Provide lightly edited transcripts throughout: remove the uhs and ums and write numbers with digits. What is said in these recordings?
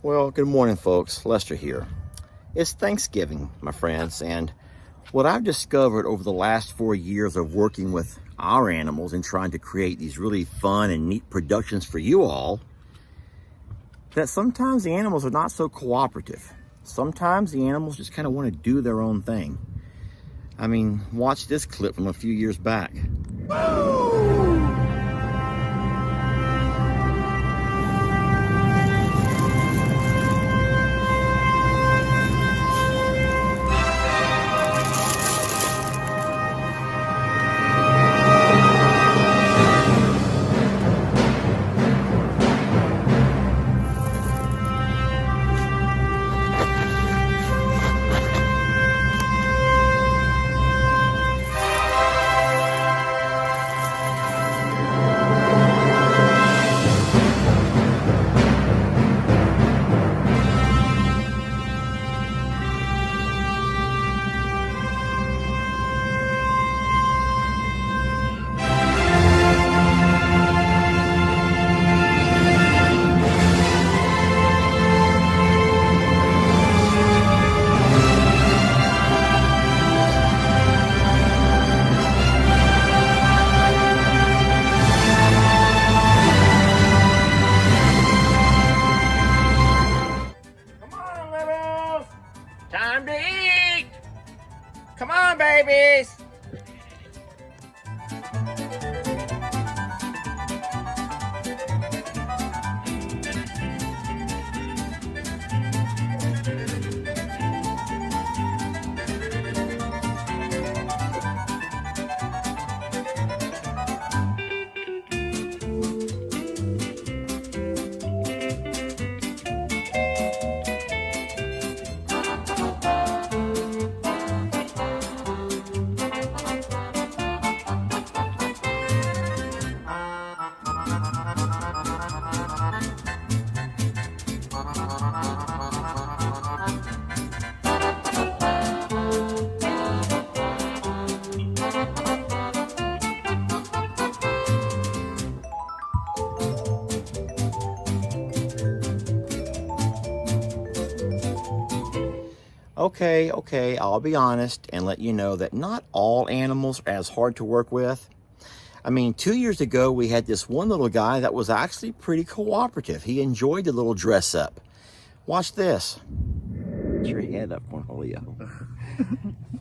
Well, good morning, folks. Lester here. It's Thanksgiving, my friends, and what I've discovered over the last 4 years of working with our animals and trying to create these really fun and neat productions for you all, that sometimes the animals are not so cooperative. Sometimes the animals just kind of want to do their own thing. I mean, watch this clip from a few years back. Woo! Time to eat! Come on, babies! Okay, I'll be honest and let you know that not all animals are as hard to work with. I mean, 2 years ago, we had this one little guy that was actually pretty cooperative. He enjoyed the little dress up. Watch this. Get your head up, Cornholio.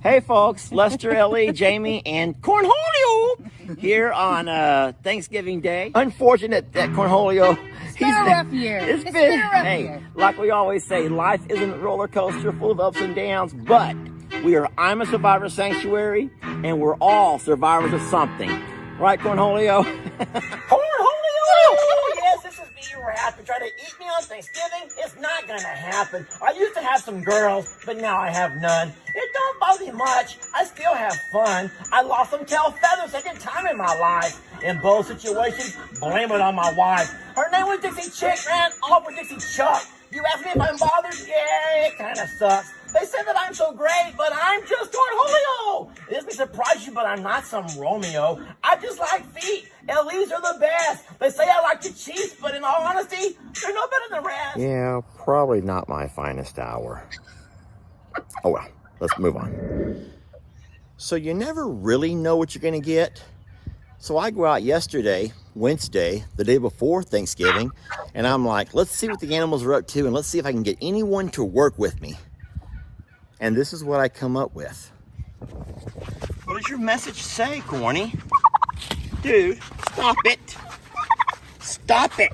Hey folks, Lester, Ellie, Jamie, and Cornholio here on Thanksgiving Day. Unfortunate that Cornholio, It's been a rough year. It's been a rough year. Like we always say, life isn't a roller coaster full of ups and downs, but I'm a survivor sanctuary, and we're all survivors of something. Right, Cornholio? Oh, yes, this is B-Rat to try to eat me on Thanksgiving. It's not gonna happen. I used to have some girls, but now I have none. It don't bother me much. I still have fun. I lost some tail feathers second time in my life. In both situations, blame it on my wife. Her name was Dixie Chick, ran off with Dixie Chuck. You ask me if I'm bothered? Yeah, it kind of sucks. They say that I'm so great, but I'm just Cornholio. This may surprise you, but I'm not some Romeo. I just like feet. LEs are the best. They say I like the Chiefs, but in all honesty, they're no better than rats. Yeah, probably not my finest hour. Oh well, let's move on. So you never really know what you're gonna get. So I go out yesterday, Wednesday, the day before Thanksgiving, and I'm like, let's see what the animals are up to and let's see if I can get anyone to work with me. And this is what I come up with. What does your message say, Corny? Dude, stop it. Stop it.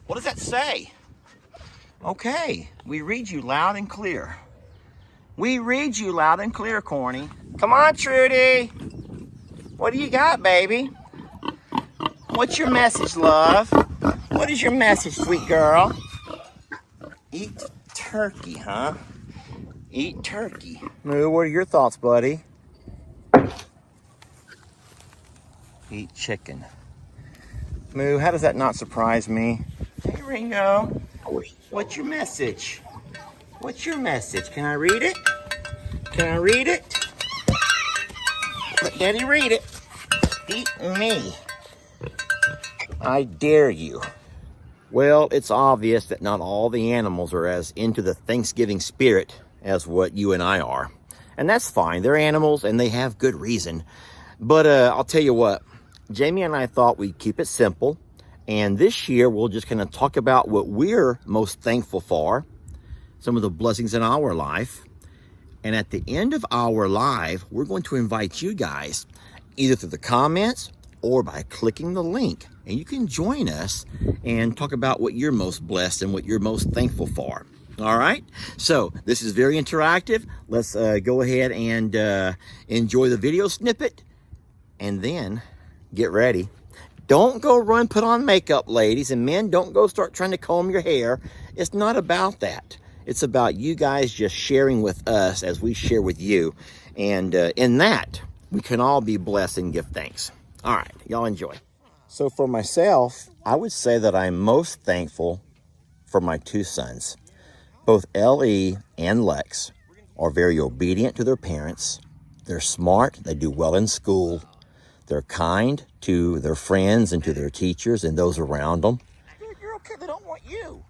What does that say? Okay, we read you loud and clear. We read you loud and clear, Corny. Come on, Trudy. What do you got, baby? What's your message, love? What is your message, sweet girl? Eat turkey, huh? Eat turkey. Moo, what are your thoughts, buddy? Eat chicken. Moo, how does that not surprise me? Hey, Ringo. What's your message? What's your message? Can I read it? Can I read it? Let Daddy read it. Eat me. I dare you. Well, it's obvious that not all the animals are as into the Thanksgiving spirit as what you and I are. And that's fine. They're animals and they have good reason. But I'll tell you what, Jamie and I thought we'd keep it simple. And this year, we're just going to talk about what we're most thankful for, some of the blessings in our life. And at the end of our live, we're going to invite you guys either through the comments or by clicking the link. And you can join us and talk about what you're most blessed and what you're most thankful for. All right? So this is very interactive. Let's go ahead and enjoy the video snippet. And then get ready. Don't go run put on makeup, ladies. And men, don't go start trying to comb your hair. It's not about that. It's about you guys just sharing with us as we share with you. And in that, we can all be blessed and give thanks. All right, y'all enjoy. So for myself, I would say that I'm most thankful for my two sons. Both L.E. and Lex are very obedient to their parents. They're smart. They do well in school. They're kind to their friends and to their teachers and those around them. You're okay. They don't want you.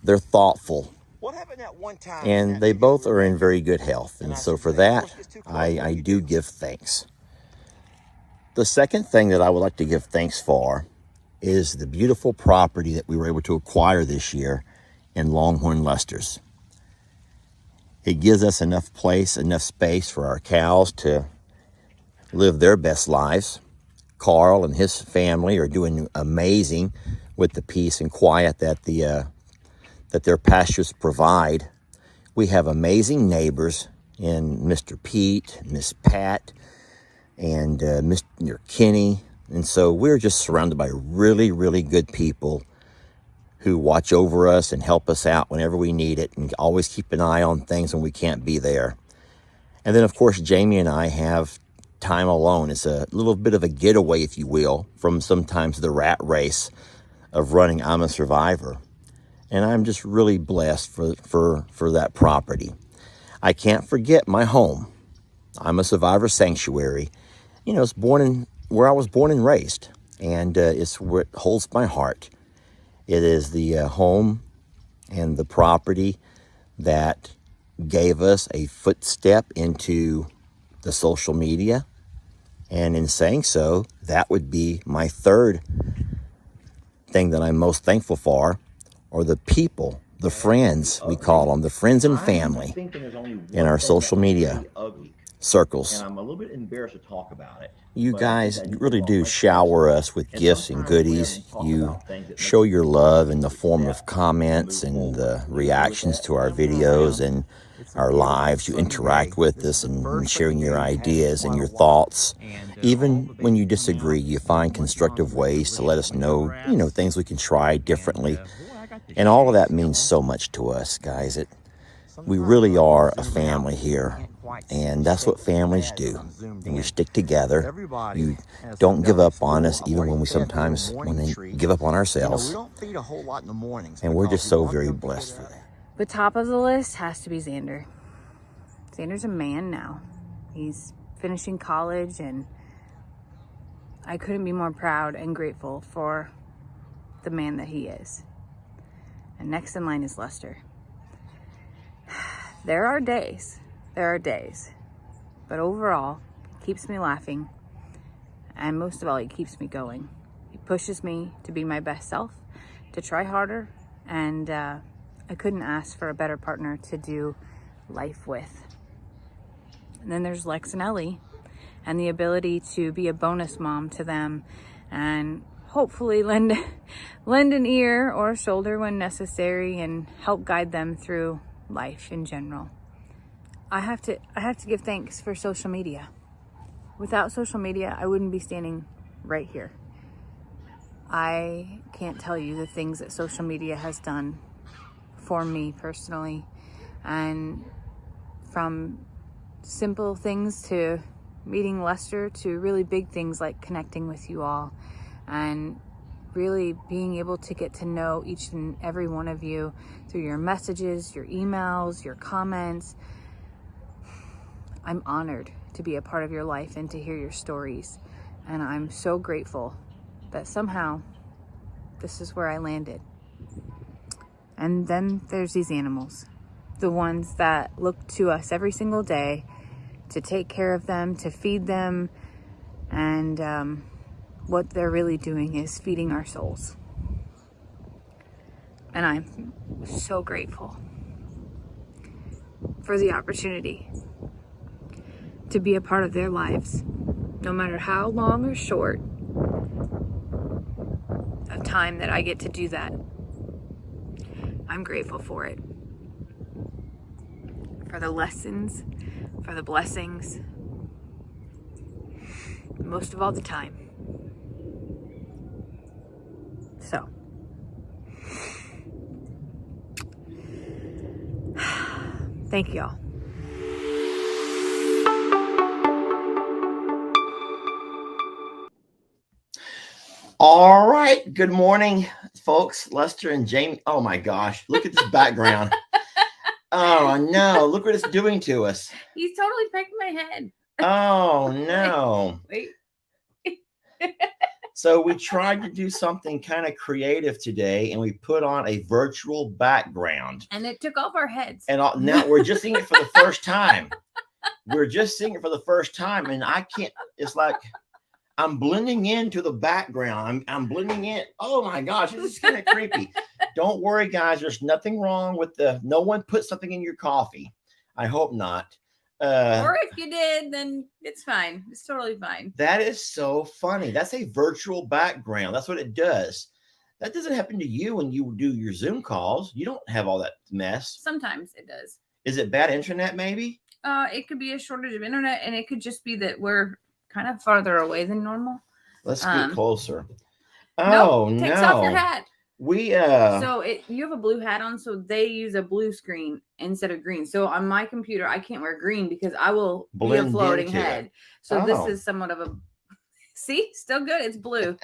They're thoughtful. What happened that one time? And they both are in very good health. And so for that, I do give thanks. The second thing that I would like to give thanks for is the beautiful property that we were able to acquire this year in Longhorn Lesters. It gives us enough place, enough space for our cows to live their best lives. Carl and his family are doing amazing with the peace and quiet that their pastures provide. We have amazing neighbors in Mr. Pete, Miss Pat, and Mr. Kenny. And so we're just surrounded by really, really good people who watch over us and help us out whenever we need it and always keep an eye on things when we can't be there. And then, of course, Jamie and I have time alone. It's a little bit of a getaway, if you will, from sometimes the rat race of running I'm a Survivor. And I'm just really blessed for that property. I can't forget my home. I'm a Survivor Sanctuary. You know, it's where I was born and raised. And it's where it holds my heart. It is the home and the property that gave us a footstep into the social media. And in saying so, that would be my third thing that I'm most thankful for, or the people, the friends, we call them, the friends and family in our social media circles. And I'm a little bit embarrassed to talk about it. You guys really do shower us with gifts and goodies. You show your love in the form of comments and the reactions to our videos and our lives. You interact with us and sharing your ideas and your thoughts. Even when you disagree, you find constructive ways to let us know, things we can try differently. And all of that means so much to us, guys. We really are a family here. And that's what families do. And you stick together. You don't give up on us, even when we give up on ourselves. And we're just so very blessed for that. The top of the list has to be Xander. Xander's a man now. He's finishing college, and I couldn't be more proud and grateful for the man that he is. And next in line is Lester. There are days, but overall, he keeps me laughing, and most of all, he keeps me going. He pushes me to be my best self, to try harder, and I couldn't ask for a better partner to do life with. And then there's Lex and Ellie, and the ability to be a bonus mom to them, and hopefully lend an ear or a shoulder when necessary, and help guide them through life in general. I have to give thanks for social media. Without social media, I wouldn't be standing right here. I can't tell you the things that social media has done for me personally, and from simple things to meeting Lester to really big things like connecting with you all and really being able to get to know each and every one of you through your messages, your emails, your comments. I'm honored to be a part of your life and to hear your stories. And I'm so grateful that somehow this is where I landed. And then there's these animals, the ones that look to us every single day to take care of them, to feed them. And what they're really doing is feeding our souls. And I'm so grateful for the opportunity to be a part of their lives, no matter how long or short of time that I get to do that. I'm grateful for it. For the lessons, for the blessings, most of all the time. So, thank y'all. All right. Good morning, folks. Lester and Jamie. Oh my gosh. Look at this background. Oh no. Look what it's doing to us. He's totally pecking my head. Oh no. Wait. So we tried to do something kind of creative today, and we put on a virtual background. And it took off our heads. And now we're just seeing it for the first time. We're just seeing it for the first time, and I can't. It's like I'm blending into the background. I'm blending in. Oh my gosh, this is kind of creepy. Don't worry, guys. There's nothing wrong with no one put something in your coffee. I hope not. Or if you did, then it's fine. It's totally fine. That is so funny. That's a virtual background. That's what it does. That doesn't happen to you when you do your Zoom calls. You don't have all that mess. Sometimes it does. Is it bad internet, maybe? It could be a shortage of internet, and it could just be that we're kind of farther away than normal. Let's get closer. Oh, nope, takes off your hat. So you have a blue hat on, so they use a blue screen instead of green. So on my computer, I can't wear green because I will be a floating head. So this is somewhat of a see, still good. It's blue.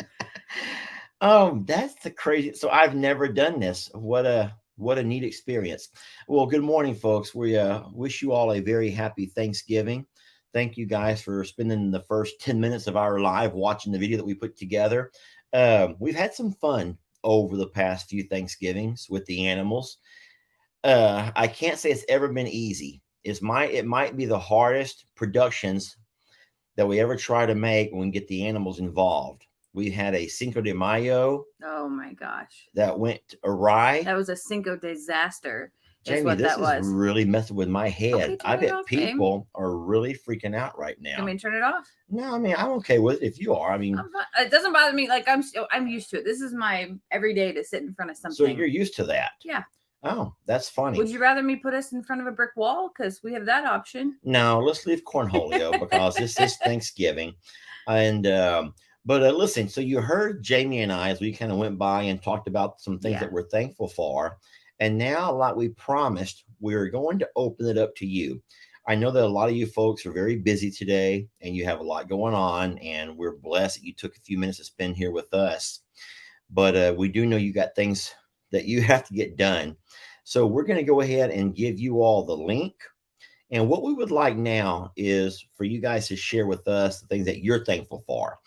Oh, that's the crazy. So I've never done this. What a neat experience. Well, good morning, folks. We wish you all a very happy Thanksgiving. Thank you guys for spending the first 10 minutes of our live watching the video that we put together. We've had some fun over the past few Thanksgivings with the animals. I can't say it's ever been easy. It might be the hardest productions that we ever try to make when we get the animals involved. We had a Cinco de Mayo. Oh my gosh. That went awry. That was a Cinco disaster. Jamie, this is really messing with my head. Okay, I bet people are really freaking out right now. I mean, turn it off. No, I mean, I'm okay with it if you are. I mean, it doesn't bother me. Like I'm used to it. This is my everyday to sit in front of something. So you're used to that. Yeah. Oh, that's funny. Would you rather me put us in front of a brick wall? Because we have that option. No, let's leave cornholio because this is Thanksgiving. And but listen, so you heard Jamie and I as we kind of went by and talked about some things that we're thankful for. And now, like we promised, we're going to open it up to you. I know that a lot of you folks are very busy today and you have a lot going on, and we're blessed that you took a few minutes to spend here with us. But we do know you got things that you have to get done. So we're going to go ahead and give you all the link. And what we would like now is for you guys to share with us the things that you're thankful for.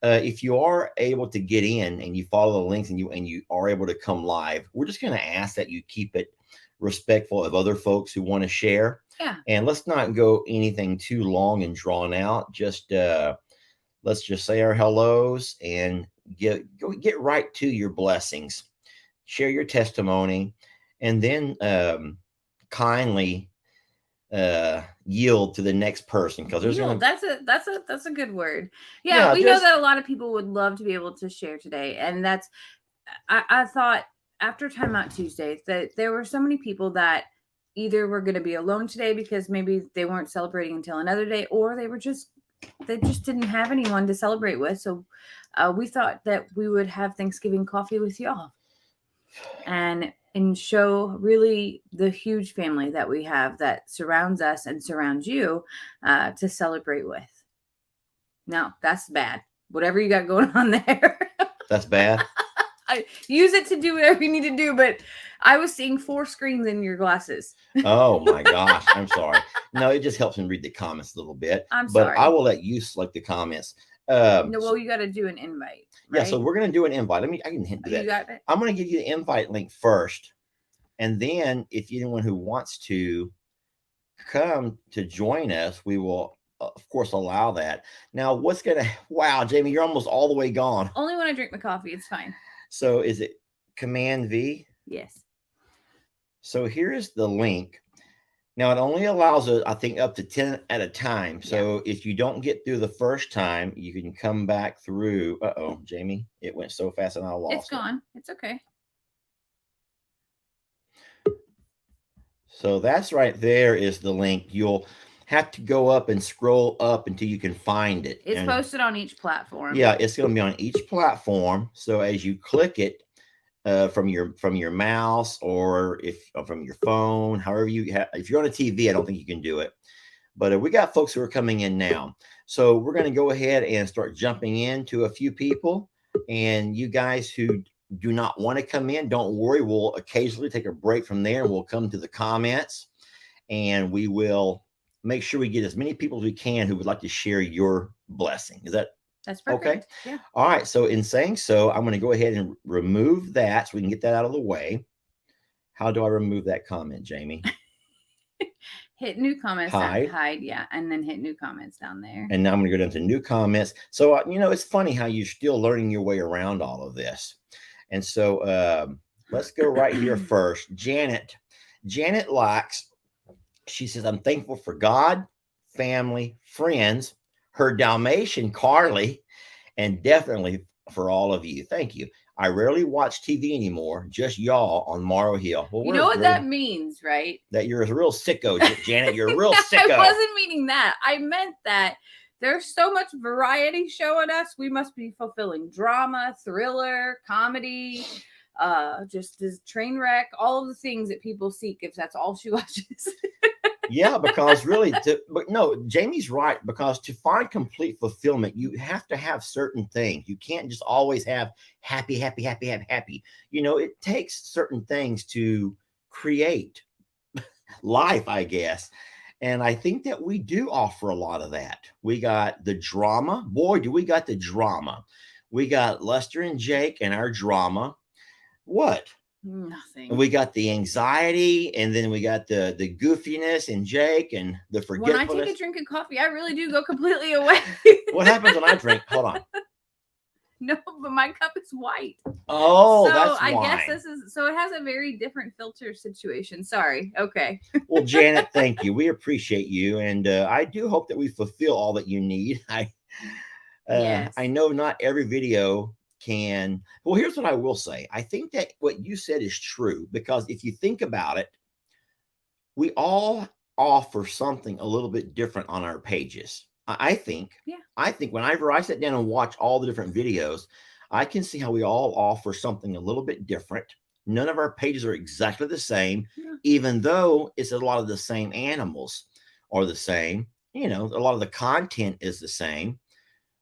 If you are able to get in and you follow the links and you are able to come live, we're just going to ask that you keep it respectful of other folks who want to share. Yeah. And let's not go anything too long and drawn out. Just let's just say our hellos and get right to your blessings. Share your testimony, and then kindly yield to the next person, because there's that's a good word. Yeah, we know that a lot of people would love to be able to share today, and that's I thought after Timeout Tuesday that there were so many people that either were going to be alone today because maybe they weren't celebrating until another day, or they just didn't have anyone to celebrate with. So we thought that we would have Thanksgiving coffee with y'all and show really the huge family that we have that surrounds us and surrounds you to celebrate with. No, that's bad. Whatever you got going on there. That's bad. I use it to do whatever you need to do, but I was seeing 4 screens in your glasses. Oh my gosh. I'm sorry. No, it just helps me read the comments a little bit. I'm sorry. But I will let you select the comments. No, well, you got to do an invite. Right? Yeah, so we're going to do an invite. I can hint to that. You got it? I'm going to give you the invite link first. And then if anyone who wants to come to join us, we will, of course, allow that. Now, wow, Jamie, you're almost all the way gone. Only when I drink my coffee, it's fine. So is it Command V? Yes. So here's the link. Now it only allows us, I think, up to 10 at a time. So if you don't get through the first time, you can come back through. Uh-oh, Jamie, it went so fast and I lost it. It's gone. It's okay. So that's right there is the link. You'll have to go up and scroll up until you can find it. It's posted on each platform. Yeah, it's going to be on each platform. So as you click it from your mouse or from your phone, however if you're on a TV, I don't think you can do it. But we got folks who are coming in now. So we're going to go ahead and start jumping into a few people. And you guys who do not want to come in, don't worry. We'll occasionally take a break from there and we'll come to the comments. And we will make sure we get as many people as we can who would like to share your blessing. That's perfect. Okay? Yeah. All right. So in saying so, I'm going to go ahead and remove that so we can get that out of the way. How do I remove that comment, Jamie? Hit new comments. Hide. Yeah. And then hit new comments down there. And now I'm going to go down to new comments. So, it's funny how you're still learning your way around all of this. And so let's go right here first. Janet likes, she says, I'm thankful for God, family, friends, her Dalmatian, Carly, and definitely for all of you. Thank you. I rarely watch TV anymore, just y'all on Morrow Hill. Well, you know what that means, right? That you're a real sicko, Janet. You're a real sicko. I wasn't meaning that. I meant that there's so much variety showing us. We must be fulfilling drama, thriller, comedy, just this train wreck, all of the things that people seek if that's all she watches. Yeah, because really, but no, Jamie's right. Because to find complete fulfillment, you have to have certain things. You can't just always have happy. It takes certain things to create life, I guess. And I think that we do offer a lot of that. We got the drama. Boy, do we got the drama. We got Lester and Jake and our drama. What? Nothing. We got the anxiety, and then we got the goofiness and Jake and the forgetfulness. When I take a drink of coffee, I really do go completely away. What happens when I drink? Hold on. No, but my cup is white. Oh, so that's I why. guess this is so it has a very different filter situation. Sorry. Okay. Well, Janet, thank you. We appreciate you, and I do hope that we fulfill all that you need. Yes. I know not every video can. Well, here's what I will say. I think that what you said is true, because if you think about it, we all offer something a little bit different on our pages. I think whenever I sit down and watch all the different videos, I can see how we all offer something a little bit different. None of our pages are exactly the same, even though it's a lot of the same animals are the same. A lot of the content is the same,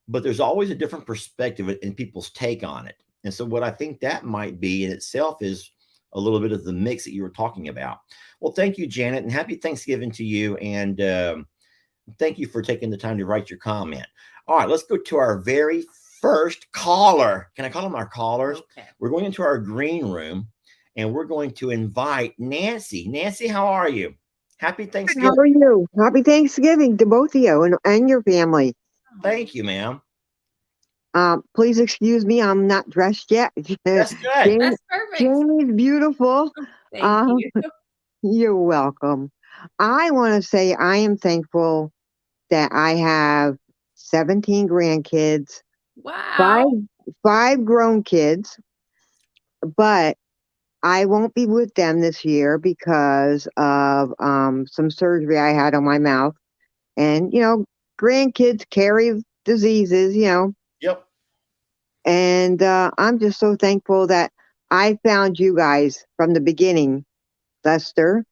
but there's always a different perspective in people's take on it. And so what I think that might be in itself is a little bit of the mix that you were talking about. Well, thank you, Janet, and happy Thanksgiving to you. And thank you for taking the time to write your comment. All right, let's go to our very first caller. Can I call them our callers? Okay. We're going into our green room, and we're going to invite Nancy. Nancy, how are you? Happy Thanksgiving. How are you? Happy Thanksgiving to both of you and your family. Thank you, ma'am. Please excuse me, I'm not dressed yet. That's good. That's perfect. Jamie's beautiful. Thank you. You're welcome. I want to say I am thankful that I have 17 grandkids, Wow. five grown kids, but I won't be with them this year because of some surgery I had on my mouth. And, grandkids carry diseases, Yep. And I'm just so thankful that I found you guys from the beginning, Lester.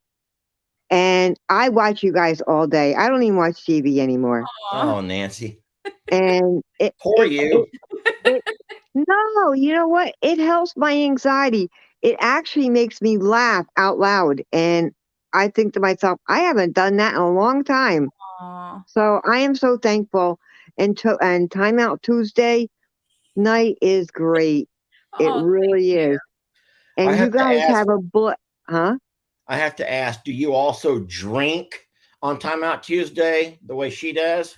And I watch you guys all day. I don't even watch TV anymore. Oh, Nancy. And Poor you. No, you know what? It helps my anxiety. It actually makes me laugh out loud. And I think to myself, I haven't done that in a long time. Aww. So I am so thankful. And Time Out Tuesday night is great. It really is. And you guys have Huh? I have to ask, do you also drink on Timeout Tuesday the way she does?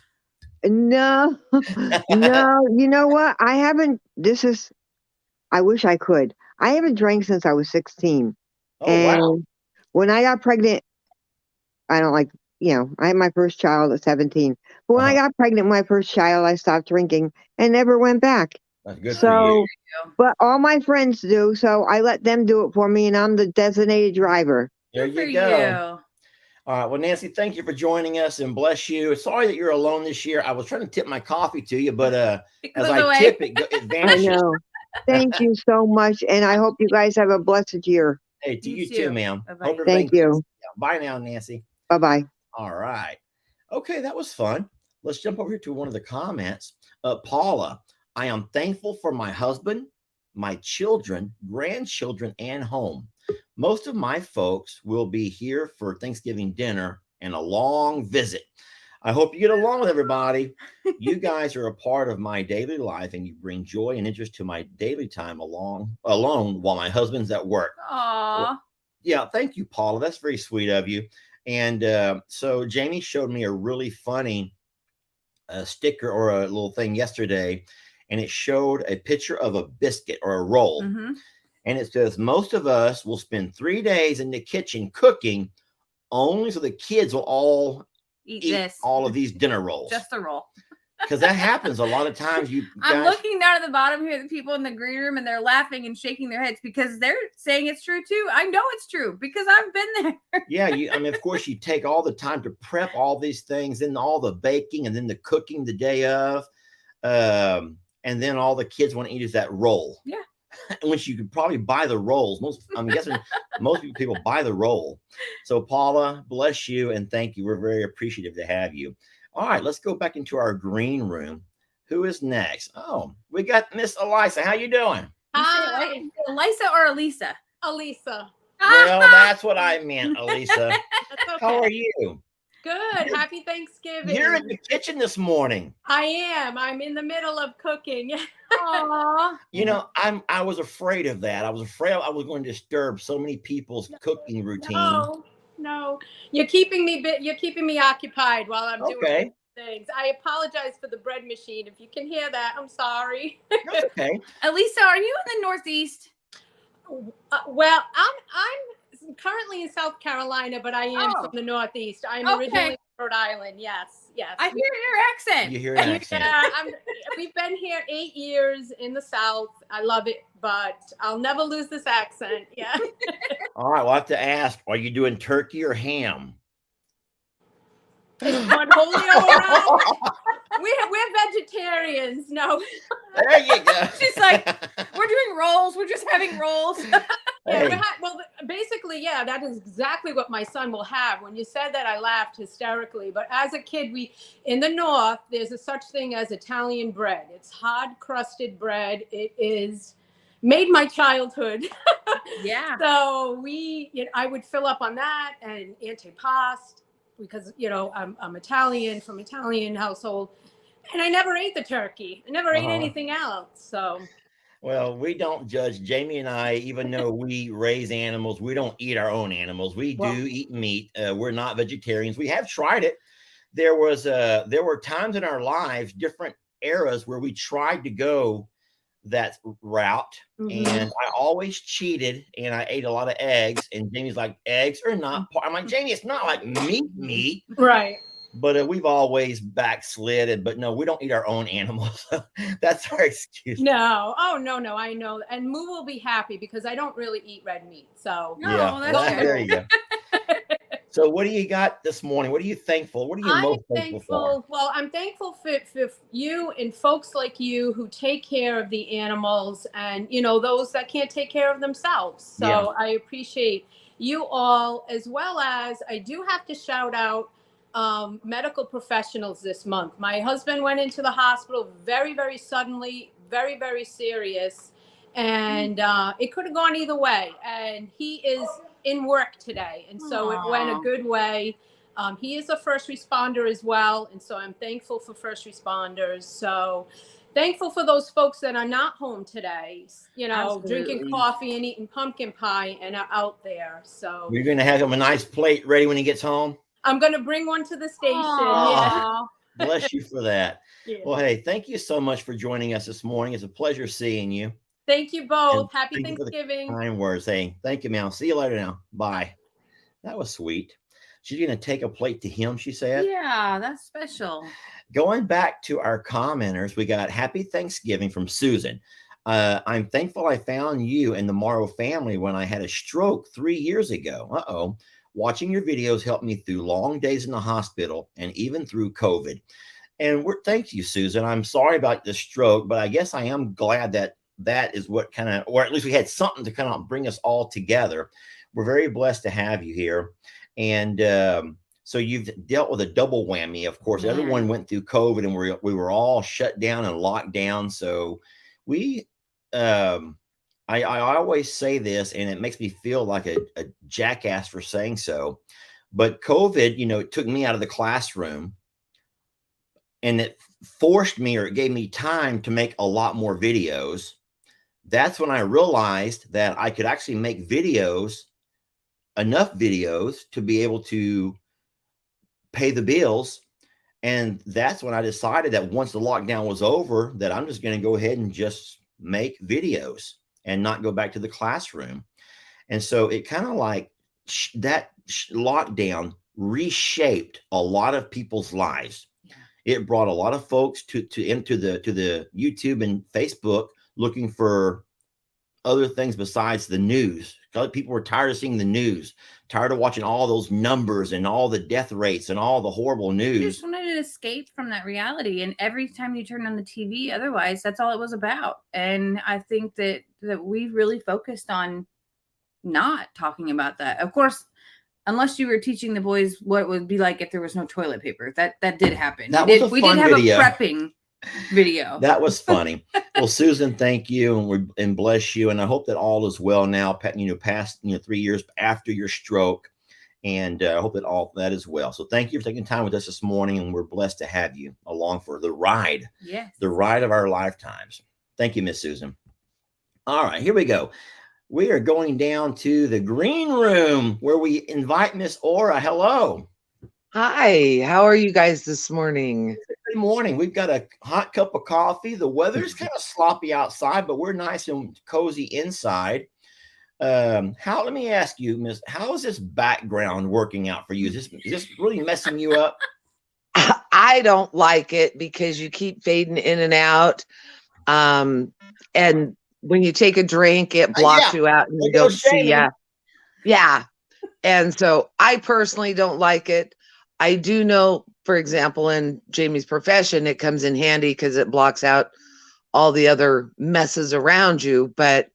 No, no. You know what? I haven't. This is. I wish I could. I haven't drank since I was 16, Oh, wow. and when I got pregnant, I don't like. I had my first child at 17. But when I Uh-huh. got pregnant with my first child, I stopped drinking and never went back. That's good for you. So, but all my friends do, so I let them do it for me, and I'm the designated driver. There Good for you go. you. All right. Well, Nancy, thank you for joining us and bless you. Sorry that you're alone this year. I was trying to tip my coffee to you, but It as goes I away. tip it, it I vanishes. know. Thank you so much, and I hope you guys have a blessed year. Hey, to You you too, too. ma'am. Bye-bye. Hope Thank everything. you. Bye now, Nancy. Bye bye. All right. Okay, that was fun. Let's jump over here to one of the comments. Paula, I am thankful for my husband, my children, grandchildren, and home. Most of my folks will be here for Thanksgiving dinner and a long visit. I hope you get along with everybody. You guys are a part of my daily life and you bring joy and interest to my daily time alone while my husband's at work. Aw. Yeah, thank you, Paula. That's very sweet of you. And so Jamie showed me a really funny sticker or a little thing yesterday, and it showed a picture of a biscuit or a roll. Mm-hmm. And it says, most of us will spend 3 days in the kitchen cooking only so the kids will all Eat eat this. all of these dinner rolls. Just a roll. Because that happens a lot of times. You I'm guys, looking down at the bottom here at the people in the green room, and they're laughing and shaking their heads because they're saying it's true too. I know it's true because I've been there. yeah, I mean, of course, you take all the time to prep all these things, then all the baking, and then the cooking the day of, and then all the kids want to eat is that roll. Yeah. Which you could probably buy the rolls. I'm guessing most people buy the roll. So Paula, bless you and thank you. We're very appreciative to have you. All right, let's go back into our green room. Who is next? Oh, we got Miss Elisa. How you doing? Hi, Elisa or Elisa? Elisa. Well, that's what I meant, Elisa. That's okay. How are you? Good. Happy Thanksgiving. You're in the kitchen this morning. I am. I'm in the middle of cooking. Aww. You know, I was afraid of that. I was afraid I was going to disturb so many people's cooking routine. No. You're keeping me occupied while I'm doing things. I apologize for the bread machine. If you can hear that, I'm sorry. That's okay. Elisa, are you in the Northeast? Well, I'm currently in South Carolina, but I am from the Northeast. I'm originally from Rhode Island. Yes. I hear your accent. You hear an accent. Yeah, we've been here 8 years in the South. I love it, but I'll never lose this accent. Yeah. All right, we'll have to ask, are you doing turkey or ham? Is Cornholio around? We're vegetarians. No. There you go. She's like, we're doing rolls. We're just having rolls. Yeah, well, basically, yeah, that is exactly what my son will have. When you said that, I laughed hysterically. But as a kid, in the North, there's a such thing as Italian bread. It's hard crusted bread. It is made my childhood. Yeah. So I would fill up on that and antipasto because I'm Italian, from Italian household, and I never ate the turkey. I never ate anything else. So. Well, we don't judge. Jamie and I, even though we raise animals, we don't eat our own animals. We do eat meat. We're not vegetarians. We have tried it. There were times in our lives, different eras, where we tried to go that route, and I always cheated, and I ate a lot of eggs. And Jamie's like, eggs are not part. I'm like, Jamie, it's not like meat. Right. But we've always backslid, but no, we don't eat our own animals. That's our excuse. No. Oh, no, I know. And Moo will be happy because I don't really eat red meat. So there you go. So what do you got this morning? What are you thankful? What are you most thankful for? Well, I'm thankful for you and folks like you who take care of the animals and, those that can't take care of themselves. So I appreciate you all, as well as I do have to shout out medical professionals this month. My husband went into the hospital very, very suddenly, very, very serious. And it could have gone either way. And he is in work today. And so it went a good way. He is a first responder as well. And so I'm thankful for first responders. So thankful for those folks that are not home today, you know, Absolutely. drinking coffee and eating pumpkin pie and are out there. So You're going to have him a nice plate ready when he gets home? I'm going to bring one to the station. Aww. Yeah. Bless you for that. Yeah. Well, hey, thank you so much for joining us this morning. It's a pleasure seeing you. Thank you both. And Happy thank you for the Thanksgiving. kind words. Hey, thank you, Mel. See you later now. Bye. That was sweet. She's going to take a plate to him, she said. Yeah, that's special. Going back to our commenters, we got Happy Thanksgiving from Susan. I'm thankful I found you and the Morrow family when I had a stroke 3 years ago. Uh-oh. Watching your videos helped me through long days in the hospital and even through COVID. And thank you, Susan. I'm sorry about the stroke, but I guess I am glad that that is what kind of, or at least we had something to kind of bring us all together. We're very blessed to have you here. And so you've dealt with a double whammy. Of course, everyone went through COVID and we were all shut down and locked down. So we, I always say this, and it makes me feel like a jackass for saying so, but COVID, you know, it took me out of the classroom and it forced me, or it gave me time to make a lot more videos. That's when I realized that I could actually make videos, enough videos to be able to pay the bills. And that's when I decided that once the lockdown was over, that I'm just going to go ahead and just make videos and not go back to the classroom. And so it kind of like that lockdown reshaped a lot of people's lives. It brought a lot of folks into the YouTube and Facebook looking for other things besides the news. People were tired of seeing the news, tired of watching all those numbers and all the death rates and all the horrible news. You just wanted an escape from that reality. And every time you turned on the TV, otherwise, that's all it was about. And I think that we really focused on not talking about that. Of course, unless you were teaching the boys what it would be like if there was no toilet paper. That did happen. We did have video. A prepping video. That was funny. Well, Susan, thank you and bless you. And I hope that all is well now, past 3 years after your stroke. And I hope that all that is well. So thank you for taking time with us this morning. And we're blessed to have you along for the ride. Yes. The ride of our lifetimes. Thank you, Miss Susan. All right, here we go. We are going down to the green room where we invite Miss Aura. Hello. Hi, how are you guys this morning? Good morning. We've got a hot cup of coffee. The weather's kind of sloppy outside, but we're nice and cozy inside. Let me ask you, Miss, how is this background working out for you? Is this really messing you up? I don't like it because you keep fading in and out. And when you take a drink, it blocks you out and you don't see. Yeah. And so I personally don't like it. I do know, for example, in Jamie's profession, it comes in handy because it blocks out all the other messes around you, but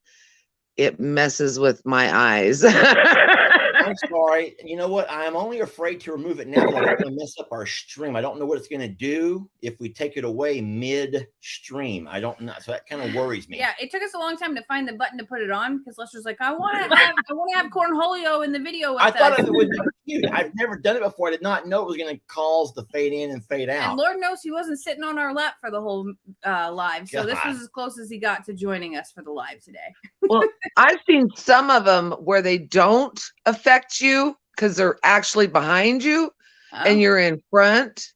it messes with my eyes. I'm sorry. You know what? I'm only afraid to remove it now because I don't want to mess up our stream. I don't know what it's going to do if we take it away mid-stream. I don't know. So that kind of worries me. Yeah, it took us a long time to find the button to put it on because Lester's like, I want to have cornholio in the video with I thought it would be cute. I've never done it before. I did not know it was going to cause the fade in and fade out. And Lord knows he wasn't sitting on our lap for the whole live. So this was as close as he got to joining us for the live today. Well, I've seen some of them where they don't affect you because they're actually behind you and you're in front.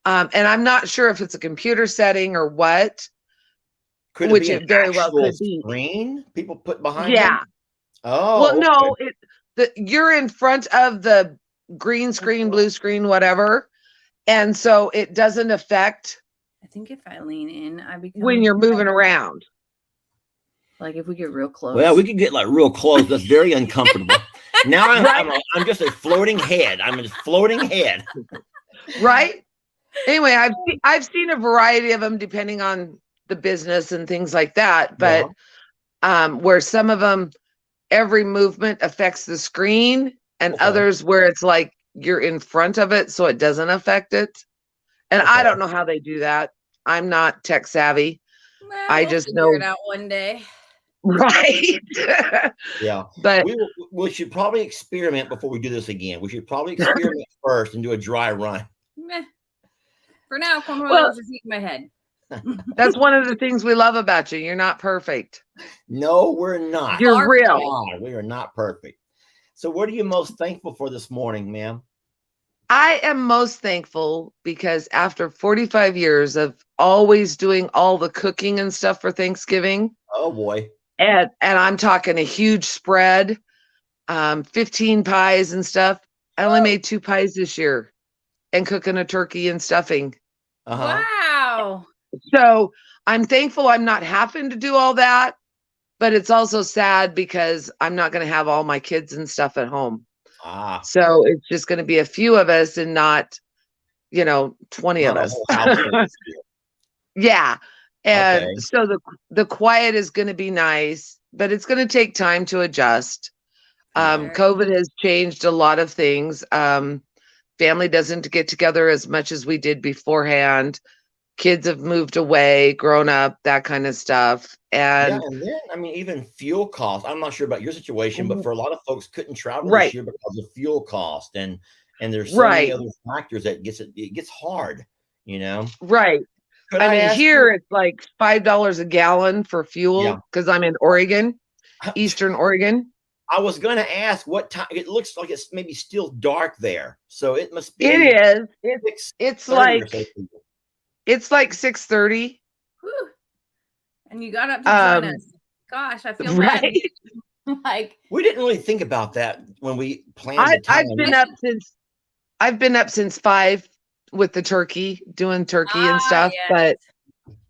And I'm not sure if it's a computer setting or what. Could which it very well could be. Screen people put behind them? Oh. Well, no, you're in front of the green screen, blue screen, whatever. And so it doesn't affect. I think if I lean in, I become when you're moving around. Like if we get real close. Well, we could get like real close. That's very uncomfortable. Now I'm just a floating head. I'm a floating head. Right. Anyway, I've seen a variety of them depending on the business and things like that. But where some of them, every movement affects the screen, and others where it's like you're in front of it, so it doesn't affect it. And I don't know how they do that. I'm not tech savvy. Well, I just know it out one day. Right. Yeah. But we should probably experiment before we do this again. We should probably experiment first and do a dry run. Meh. For now, cornholio is just eating my head. That's one of the things we love about you. You're not perfect. No, we're not. You're real. God, we are not perfect. So what are you most thankful for this morning, ma'am? I am most thankful because after 45 years of always doing all the cooking and stuff for Thanksgiving, Oh boy. and I'm talking a huge spread, 15 pies and stuff. I only made 2 pies this year and cooking a turkey and stuffing. Wow. So I'm thankful I'm not having to do all that, but it's also sad because I'm not going to have all my kids and stuff at home. So it's just going to be a few of us and not, 20 of us. Yeah. And so the quiet is going to be nice, but it's going to take time to adjust. COVID has changed a lot of things. Family doesn't get together as much as we did beforehand. Kids have moved away, grown up, that kind of stuff. And then, even fuel costs. I'm not sure about your situation, but for a lot of folks couldn't travel this year because of fuel cost. And there's so many other factors that it gets hard, Right. Here it's like $5 a gallon for fuel because I'm in Oregon, Eastern Oregon. I was going to ask what time. It looks like it's maybe still dark there, so it must be. It is. It's like 6:30. And you got up to join us. Gosh, I feel bad. Like we didn't really think about that when we planned the time. I've been up since 5 with the turkey, doing turkey and stuff. But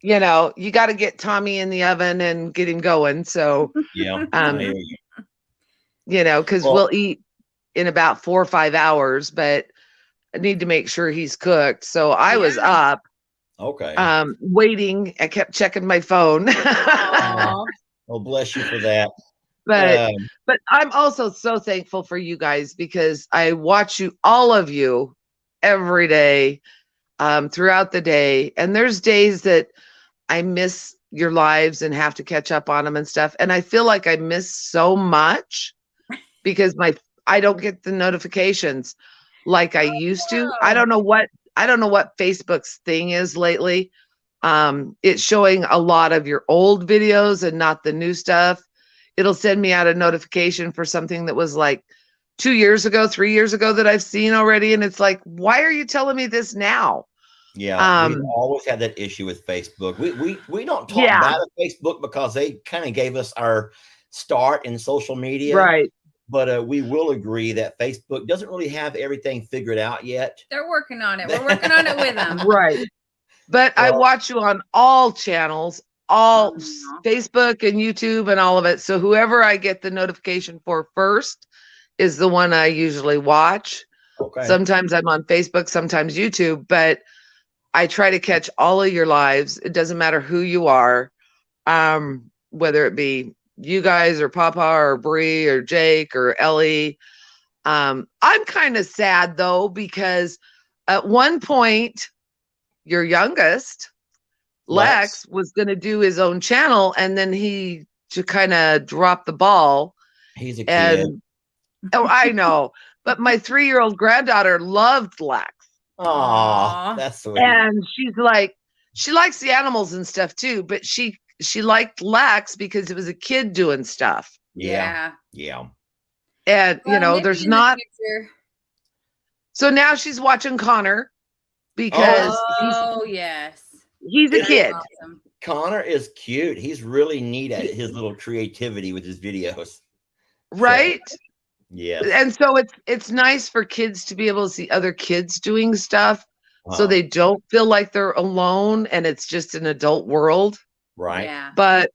you got to get Tommy in the oven and get him going. So because we'll eat in about 4 or 5 hours, but I need to make sure he's cooked. So I was up. Okay. Waiting. I kept checking my phone. Well, bless you for that. But I'm also so thankful for you guys because I watch all of you every day, throughout the day. And there's days that I miss your lives and have to catch up on them and stuff. And I feel like I miss so much because I don't get the notifications like I used to. I don't know what Facebook's thing is lately. It's showing a lot of your old videos and not the new stuff. It'll send me out a notification for something that was like 2 years ago, 3 years ago that I've seen already. And it's like, why are you telling me this now? Yeah, we've always had that issue with Facebook. We don't talk bad of Facebook because they kind of gave us our start in social media. Right. But we will agree that Facebook doesn't really have everything figured out yet. They're working on it. We're working on it with them. Right. But I watch you on all channels, all Facebook and YouTube and all of it. So whoever I get the notification for first is the one I usually watch. Okay. Sometimes I'm on Facebook, sometimes YouTube, but I try to catch all of your lives. It doesn't matter who you are, whether it be you guys or Papa or Bree or Jake or Ellie. I'm kind of sad though, because at one point, your youngest, Lex was going to do his own channel, and then he just kind of dropped the ball. He's a kid. Oh, I know. But my 3-year-old granddaughter loved Lex. Aw, that's sweet. And she's like, she likes the animals and stuff too, but she liked Lex because it was a kid doing stuff. Yeah. And there's not. So now she's watching Connor because he's a kid. Awesome. Connor is cute. He's really neat at his little creativity with his videos. Right? So, yes. And so it's nice for kids to be able to see other kids doing stuff so they don't feel like they're alone and it's just an adult world. Right. Yeah. But,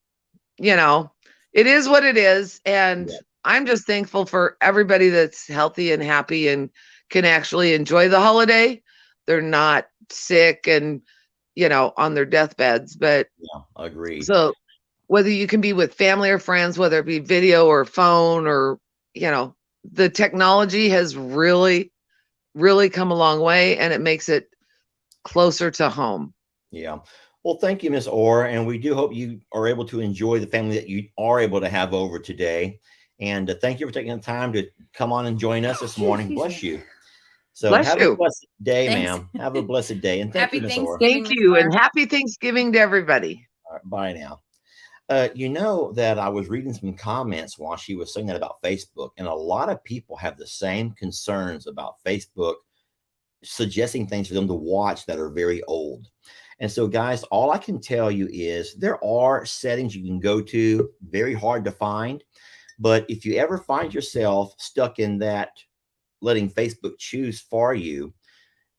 it is what it is. And I'm just thankful for everybody that's healthy and happy and can actually enjoy the holiday. They're not sick and, on their deathbeds. But agreed. So whether you can be with family or friends, whether it be video or phone or, the technology has really, really come a long way, and it makes it closer to home. Yeah. Well, thank you, Miss Orr. And we do hope you are able to enjoy the family that you are able to have over today. And thank you for taking the time to come on and join us this morning. Bless you. So Bless have a you. blessed day, Thanks. ma'am. Have a blessed day. And thank Happy you, Miss Orr. Thanksgiving. Thank Miss you, Orr. and happy Thanksgiving to everybody. All right, bye now. You know that I was reading some comments while she was saying that about Facebook, and a lot of people have the same concerns about Facebook suggesting things for them to watch that are very old. And so, guys, all I can tell you is there are settings you can go to, very hard to find. But if you ever find yourself stuck in that, letting Facebook choose for you,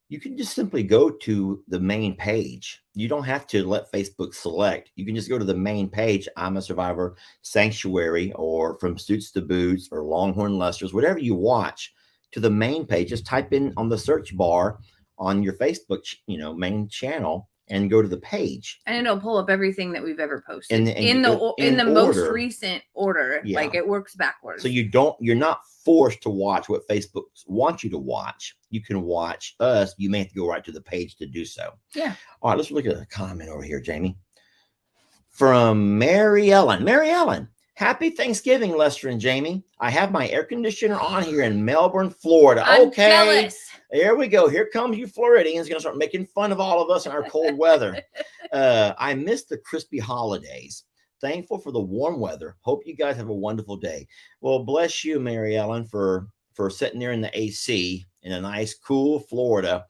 you can just simply go to the main page. You don't have to let Facebook select. You can just go to the main page, I'm a Survivor, Sanctuary, or From Suits to Boots, or Longhorn Lesters, whatever you watch, to the main page. Just type in on the search bar on your Facebook, main channel, and go to the page. And it'll pull up everything that we've ever posted And in the most recent order. Yeah. Like it works backwards. So you're not forced to watch what Facebook wants you to watch. You can watch us. You may have to go right to the page to do so. Yeah. All right, let's look at a comment over here, Jamie. From Mary Ellen. Mary Ellen, happy Thanksgiving, Lester and Jamie. I have my air conditioner on here in Melbourne, Florida. I'm Okay. jealous. There we go. Here comes you Floridians going to start making fun of all of us in our cold weather. I missed the crispy holidays. Thankful for the warm weather. Hope you guys have a wonderful day. Well, bless you, Mary Ellen, for sitting there in the AC in a nice, cool Florida,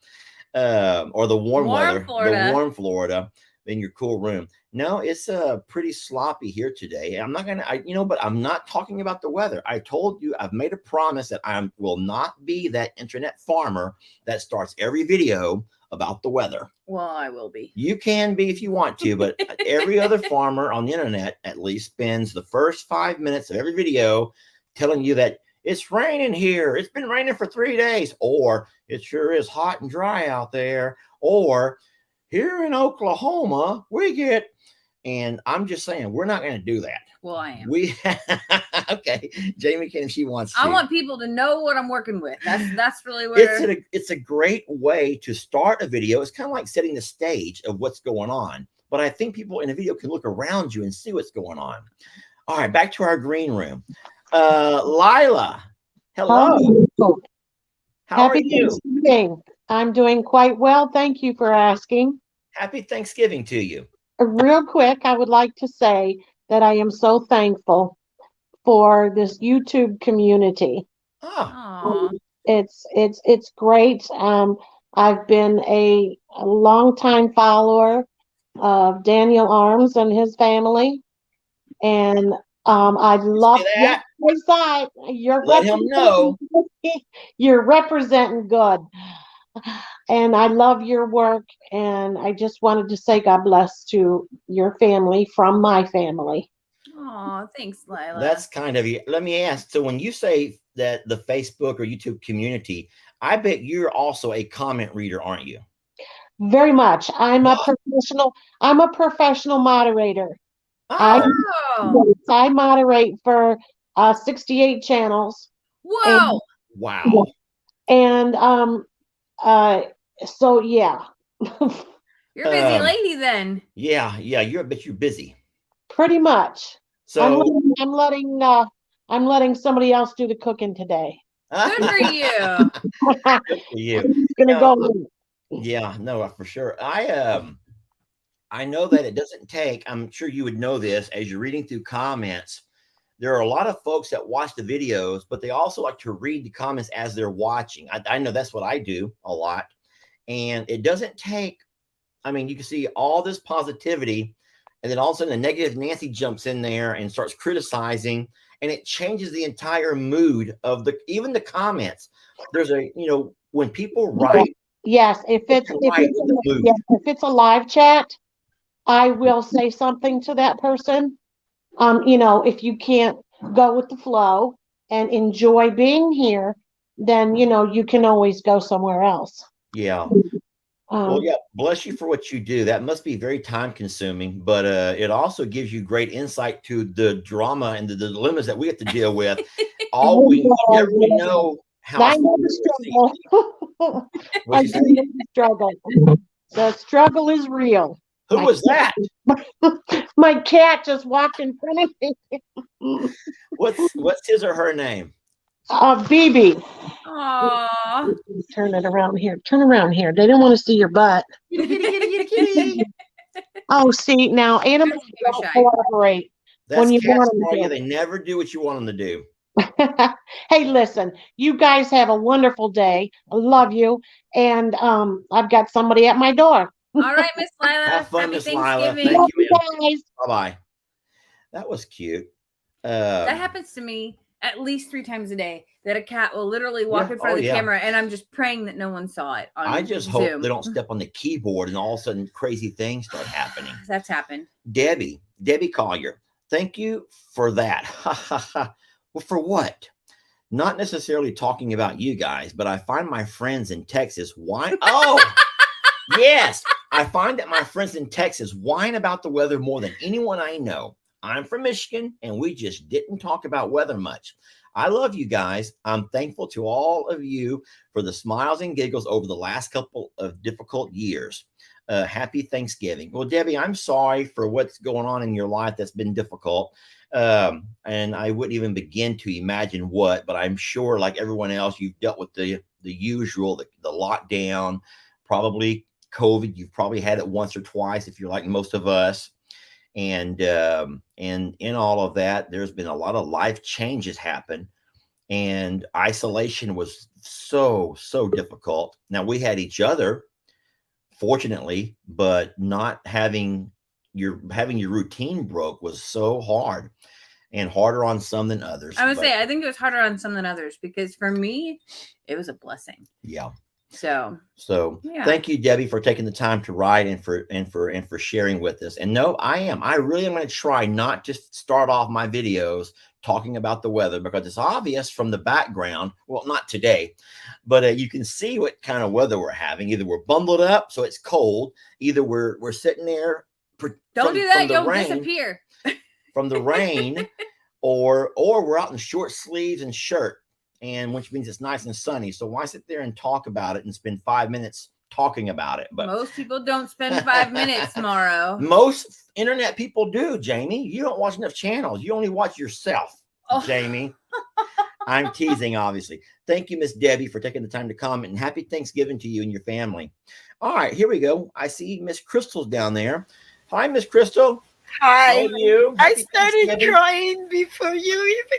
or the warm weather, Florida. The warm Florida in your cool room. No, it's pretty sloppy here today. I'm not but I'm not talking about the weather. I told you, I've made a promise that I will not be that internet farmer that starts every video about the weather. Well, I will be. You can be if you want to, but every other farmer on the internet at least spends the first 5 minutes of every video telling you that it's raining here. It's been raining for 3 days, or it sure is hot and dry out there, or here in Oklahoma, and I'm just saying, we're not going to do that. Well, I am. Okay. Jamie can, she wants to. I want people to know what I'm working with. That's really where it's a great way to start a video. It's kind of like setting the stage of what's going on. But I think people in a video can look around you and see what's going on. All right, back to our green room. Lila, hello. How are you? Thanksgiving. I'm doing quite well. Thank you for asking. Happy Thanksgiving to you. Real quick, I would like to say that I am so thankful for this YouTube community. Oh. It's great. I've been a longtime follower of Daniel Arms and his family, and I love that. You're Let him know. You're representing good. And I love your work, and I just wanted to say God bless to your family from my family. Oh, thanks, Lila. That's kind of you. Let me ask. So when you say that the Facebook or YouTube community, I bet you're also a comment reader, aren't you? Very much. I'm a professional moderator. Oh. I moderate for 68 channels. Whoa. Wow. And so yeah. You're a busy lady then. Yeah, you're busy. Pretty much. So I'm letting somebody else do the cooking today. Good for you. Good for you. I'm gonna go. Yeah, no, for sure. I know that it doesn't take, I'm sure you would know this as you're reading through comments. There are a lot of folks that watch the videos, but they also like to read the comments as they're watching. I know that's what I do a lot. And it doesn't take, you can see all this positivity, and then all of a sudden the negative Nancy jumps in there and starts criticizing, and it changes the entire mood of even the comments. There's when people write. Yes, if it's a live chat, I will say something to that person. If you can't go with the flow and enjoy being here, then you can always go somewhere else. Yeah. Well, yeah, bless you for what you do. That must be very time consuming, but it also gives you great insight to the drama and the dilemmas that we have to deal with. We never really know how. I know the struggle. I know the struggle. The struggle is real. Who was that? My cat just walked in front of me. What's his or her name? BB. Aww. Turn it around here. Turn around here. They didn't want to see your butt. Kitty, kitty, kitty, kitty, kitty. Oh, see, now animals don't shy. cooperate when That's you cats want for you. them They never do what you want them to do. to. Hey, listen, you guys have a wonderful day. I love you. And I've got somebody at my door. All right, Miss Lila. Have fun, Happy Miss Lila. Thanksgiving. Thank Love you, you man. guys. Bye-bye. That was cute. That happens to me at least 3 times a day, that a cat will literally walk Yeah. in front Oh, of the yeah. camera, and I'm just praying that no one saw it on I just Zoom. hope they don't step on the keyboard and all of a sudden crazy things start happening. That's happened. Debbie Collier, thank you for that. Well, for what? Not necessarily talking about you guys, but I find my friends in Texas whine. Oh, yes. I find that my friends in Texas whine about the weather more than anyone I know. I'm from Michigan, and we just didn't talk about weather much. I love you guys. I'm thankful to all of you for the smiles and giggles over the last couple of difficult years. Happy Thanksgiving. Well, Debbie, I'm sorry for what's going on in your life that's been difficult. And I wouldn't even begin to imagine what, but I'm sure, like everyone else, you've dealt with the usual, the lockdown, probably COVID. You've probably had it once or twice if you're like most of us. And in all of that, there's been a lot of life changes happen, and isolation was so difficult. Now we had each other, fortunately, but not having your routine broke was so hard, and harder on some than others. I would say I think it was harder on some than others, because for me, it was a blessing. Yeah. So yeah. Thank you, Debbie, for taking the time to write and for sharing with us. And no, I really am going to try not to start off my videos talking about the weather, because it's obvious from the background. Well, not today, but you can see what kind of weather we're having. Either we're bundled up, so it's cold. Either we're sitting there. Don't do that. You'll disappear from the rain, or we're out in short sleeves and shirt. And which means it's nice and sunny. So why sit there and talk about it and spend 5 minutes talking about it? But most people don't spend 5 minutes tomorrow. Most internet people do, Jamie. You don't watch enough channels. You only watch yourself, Jamie. I'm teasing, obviously. Thank you, Miss Debbie, for taking the time to comment, and happy Thanksgiving to you and your family. All right, here we go. I see Miss Crystal's down there. Hi, Miss Crystal. Hi. How are you? I started crying before you even.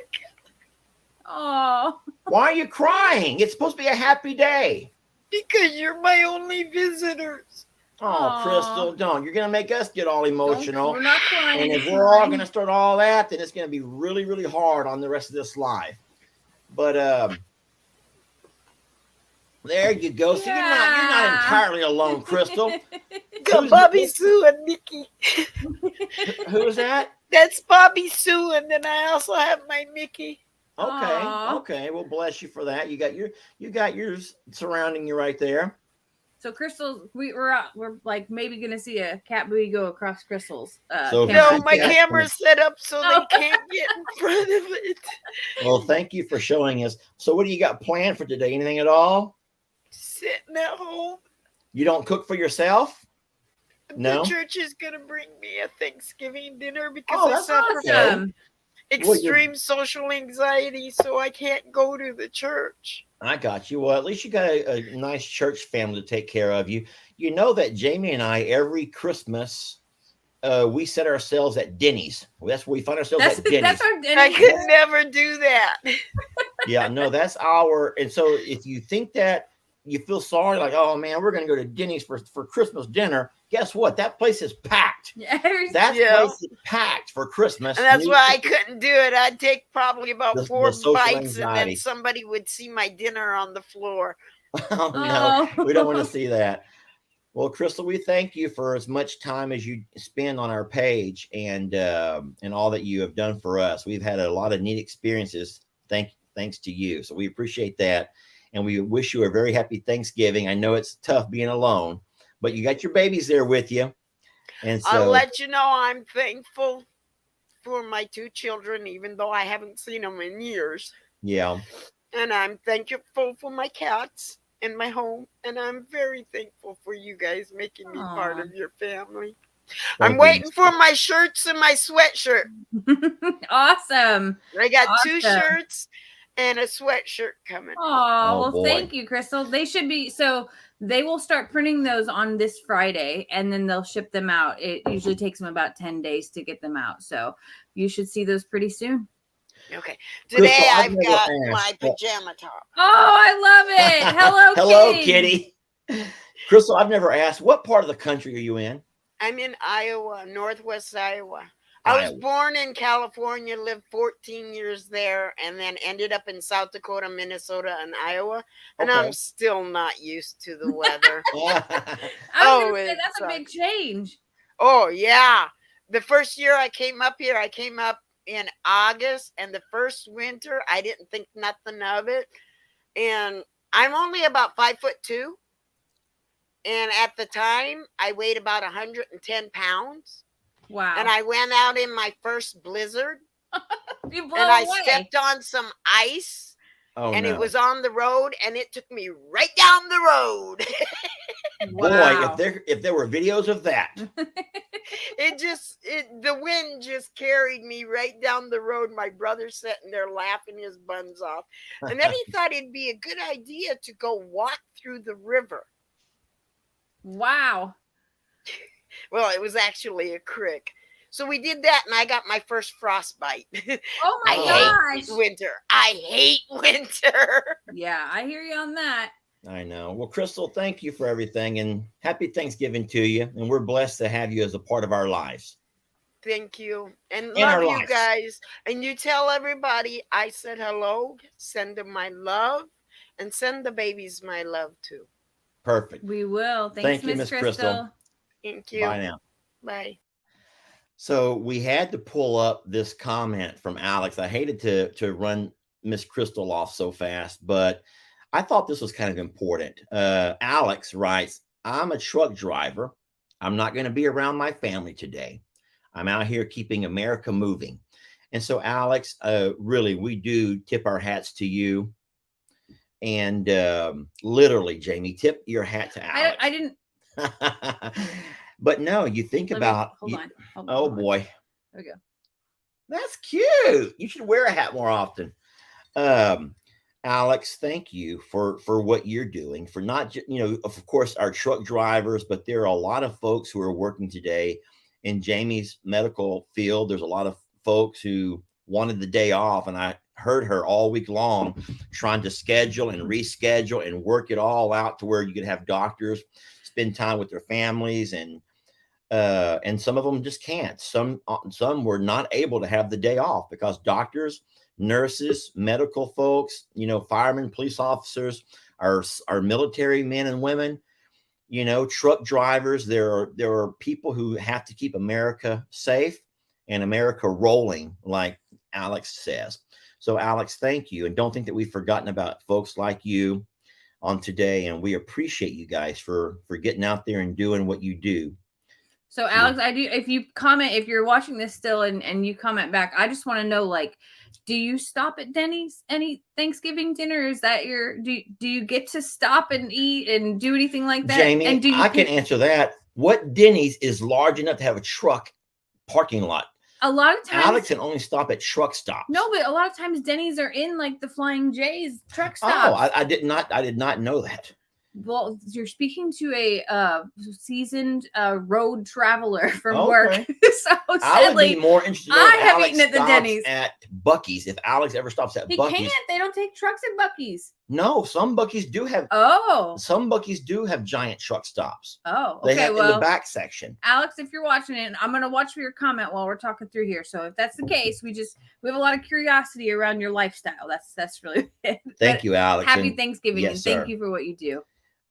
Oh. Why are you crying? It's supposed to be a happy day. Because you're my only visitors. Oh, Crystal, don't. You're going to make us get all emotional. We're not crying. And if we're all going to start all that, then it's going to be really, really hard on the rest of this life. But there you go. So you're not entirely alone, Crystal. Got Bobby Sue and Mickey. Who's that? That's Bobby Sue, and then I also have my Mickey. Okay. Aww. Okay. Well, bless you for that. You got yours surrounding you right there. So Crystal, we're like maybe gonna see a cat booty go across Crystal's. So no, my camera's set up so they can't get in front of it. Well, thank you for showing us. So, what do you got planned for today? Anything at all? Sitting at home. You don't cook for yourself? No. The church is gonna bring me a Thanksgiving dinner because I suffer from extreme social anxiety, so I can't go to the church. I got you. Well, at least you got a nice church family to take care of you. You know that Jamie and I, every Christmas, we set ourselves at Denny's. That's where we find ourselves at Denny's. That's our Denny's. I could never do that. Yeah, no, that's our. And so if you think that you feel sorry, like, oh man, we're going to go to Denny's for Christmas dinner. Guess what? That place is packed. That place is packed for Christmas. And that's why I couldn't do it. I'd take probably about 4 bites, and then somebody would see my dinner on the floor. Oh, no, we don't want to see that. Well, Crystal, we thank you for as much time as you spend on our page and all that you have done for us. We've had a lot of neat experiences thanks to you. So we appreciate that. And we wish you a very happy Thanksgiving. I know it's tough being alone, but you got your babies there with you. And so I'll let you know I'm thankful for my 2 children, even though I haven't seen them in years. Yeah. And I'm thankful for my cats and my home. And I'm very thankful for you guys making me part of your family. I'm waiting for my shirts and my sweatshirt. Awesome. I got 2 shirts and a sweatshirt coming. Oh, well, thank you, Crystal. They should be, so they will start printing those on this Friday, and then they'll ship them out. It usually takes them about 10 days to get them out. So you should see those pretty soon. Okay. Today I've got my pajama top. Oh, I love it. Hello, hello, Kitty. Crystal, I've never asked, what part of the country are you in? I'm in Iowa, Northwest Iowa. I was born in California, lived 14 years there, and then ended up in South Dakota, Minnesota, and Iowa. And I'm still not used to the weather. That's a big change. Oh, yeah. The first year I came up here, I came up in August, and the first winter, I didn't think nothing of it. And I'm only about 5'2". And at the time, I weighed about 110 pounds. Wow. And I went out in my first blizzard. And I stepped on some ice. It was on the road, and it took me right down the road. Wow. Boy, if there were videos of that. The wind just carried me right down the road. My brother's sitting there laughing his buns off. And then he thought it'd be a good idea to go walk through the river. Wow. Well, it was actually a creek. So we did that, and I got my first frostbite. Oh my gosh. Hate winter. I hate winter. Yeah, I hear you on that. I know. Well, Crystal, thank you for everything, and happy Thanksgiving to you. And we're blessed to have you as a part of our lives. Thank you. And love you guys. And you tell everybody I said hello, send them my love, and send the babies my love too. Perfect. We will. Thank you, Miss Crystal. Thank you. Bye now. Bye. So we had to pull up this comment from Alex. I hated to run Miss Crystal off so fast, but I thought this was kind of important. Alex writes, I'm a truck driver. I'm not going to be around my family today. I'm out here keeping America moving. And so, Alex, really, we do tip our hats to you. And literally, Jamie, tip your hat to Alex. I didn't. But no, you think about. Hold on. Boy. There we go. That's cute. You should wear a hat more often. Alex, thank you for what you're doing, for not just, of course, our truck drivers, but there are a lot of folks who are working today in Jamie's medical field. There's a lot of folks who wanted the day off, and I heard her all week long trying to schedule and reschedule and work it all out to where you could have doctors spend time with their families, and some of them just can't. Some were not able to have the day off because doctors, nurses, medical folks, firemen, police officers, our military men and women, truck drivers. There are people who have to keep America safe and America rolling, like Alex says. So, Alex, thank you. And don't think that we've forgotten about folks like you on today. And we appreciate you guys for getting out there and doing what you do. So, Alex, I do. If you're watching this still and you comment back, I just want to know, do you stop at Denny's any Thanksgiving dinner? Is that do you get to stop and eat and do anything like that? Jamie, and I can answer that. What Denny's is large enough to have a truck parking lot? A lot of times, Alex can only stop at truck stops. No, but a lot of times Denny's are in the Flying J's truck stops. Oh, I did not know that. Well, you're speaking to a seasoned road traveler from work. So sadly, I would be more interested. I have eaten at the Denny's. At Buc-ee's, if Alex ever stops at Buc-ee's. He can't. They don't take trucks at Buc-ee's. No, some Buc-ee's do have. Some Buc-ee's do have giant truck stops. Oh, okay. They have in the back section. Alex, if you're watching it, I'm gonna watch for your comment while we're talking through here. So if that's the case, we have a lot of curiosity around your lifestyle. That's really it. Thank you, Alex. Happy Thanksgiving, yes, and thank you for what you do.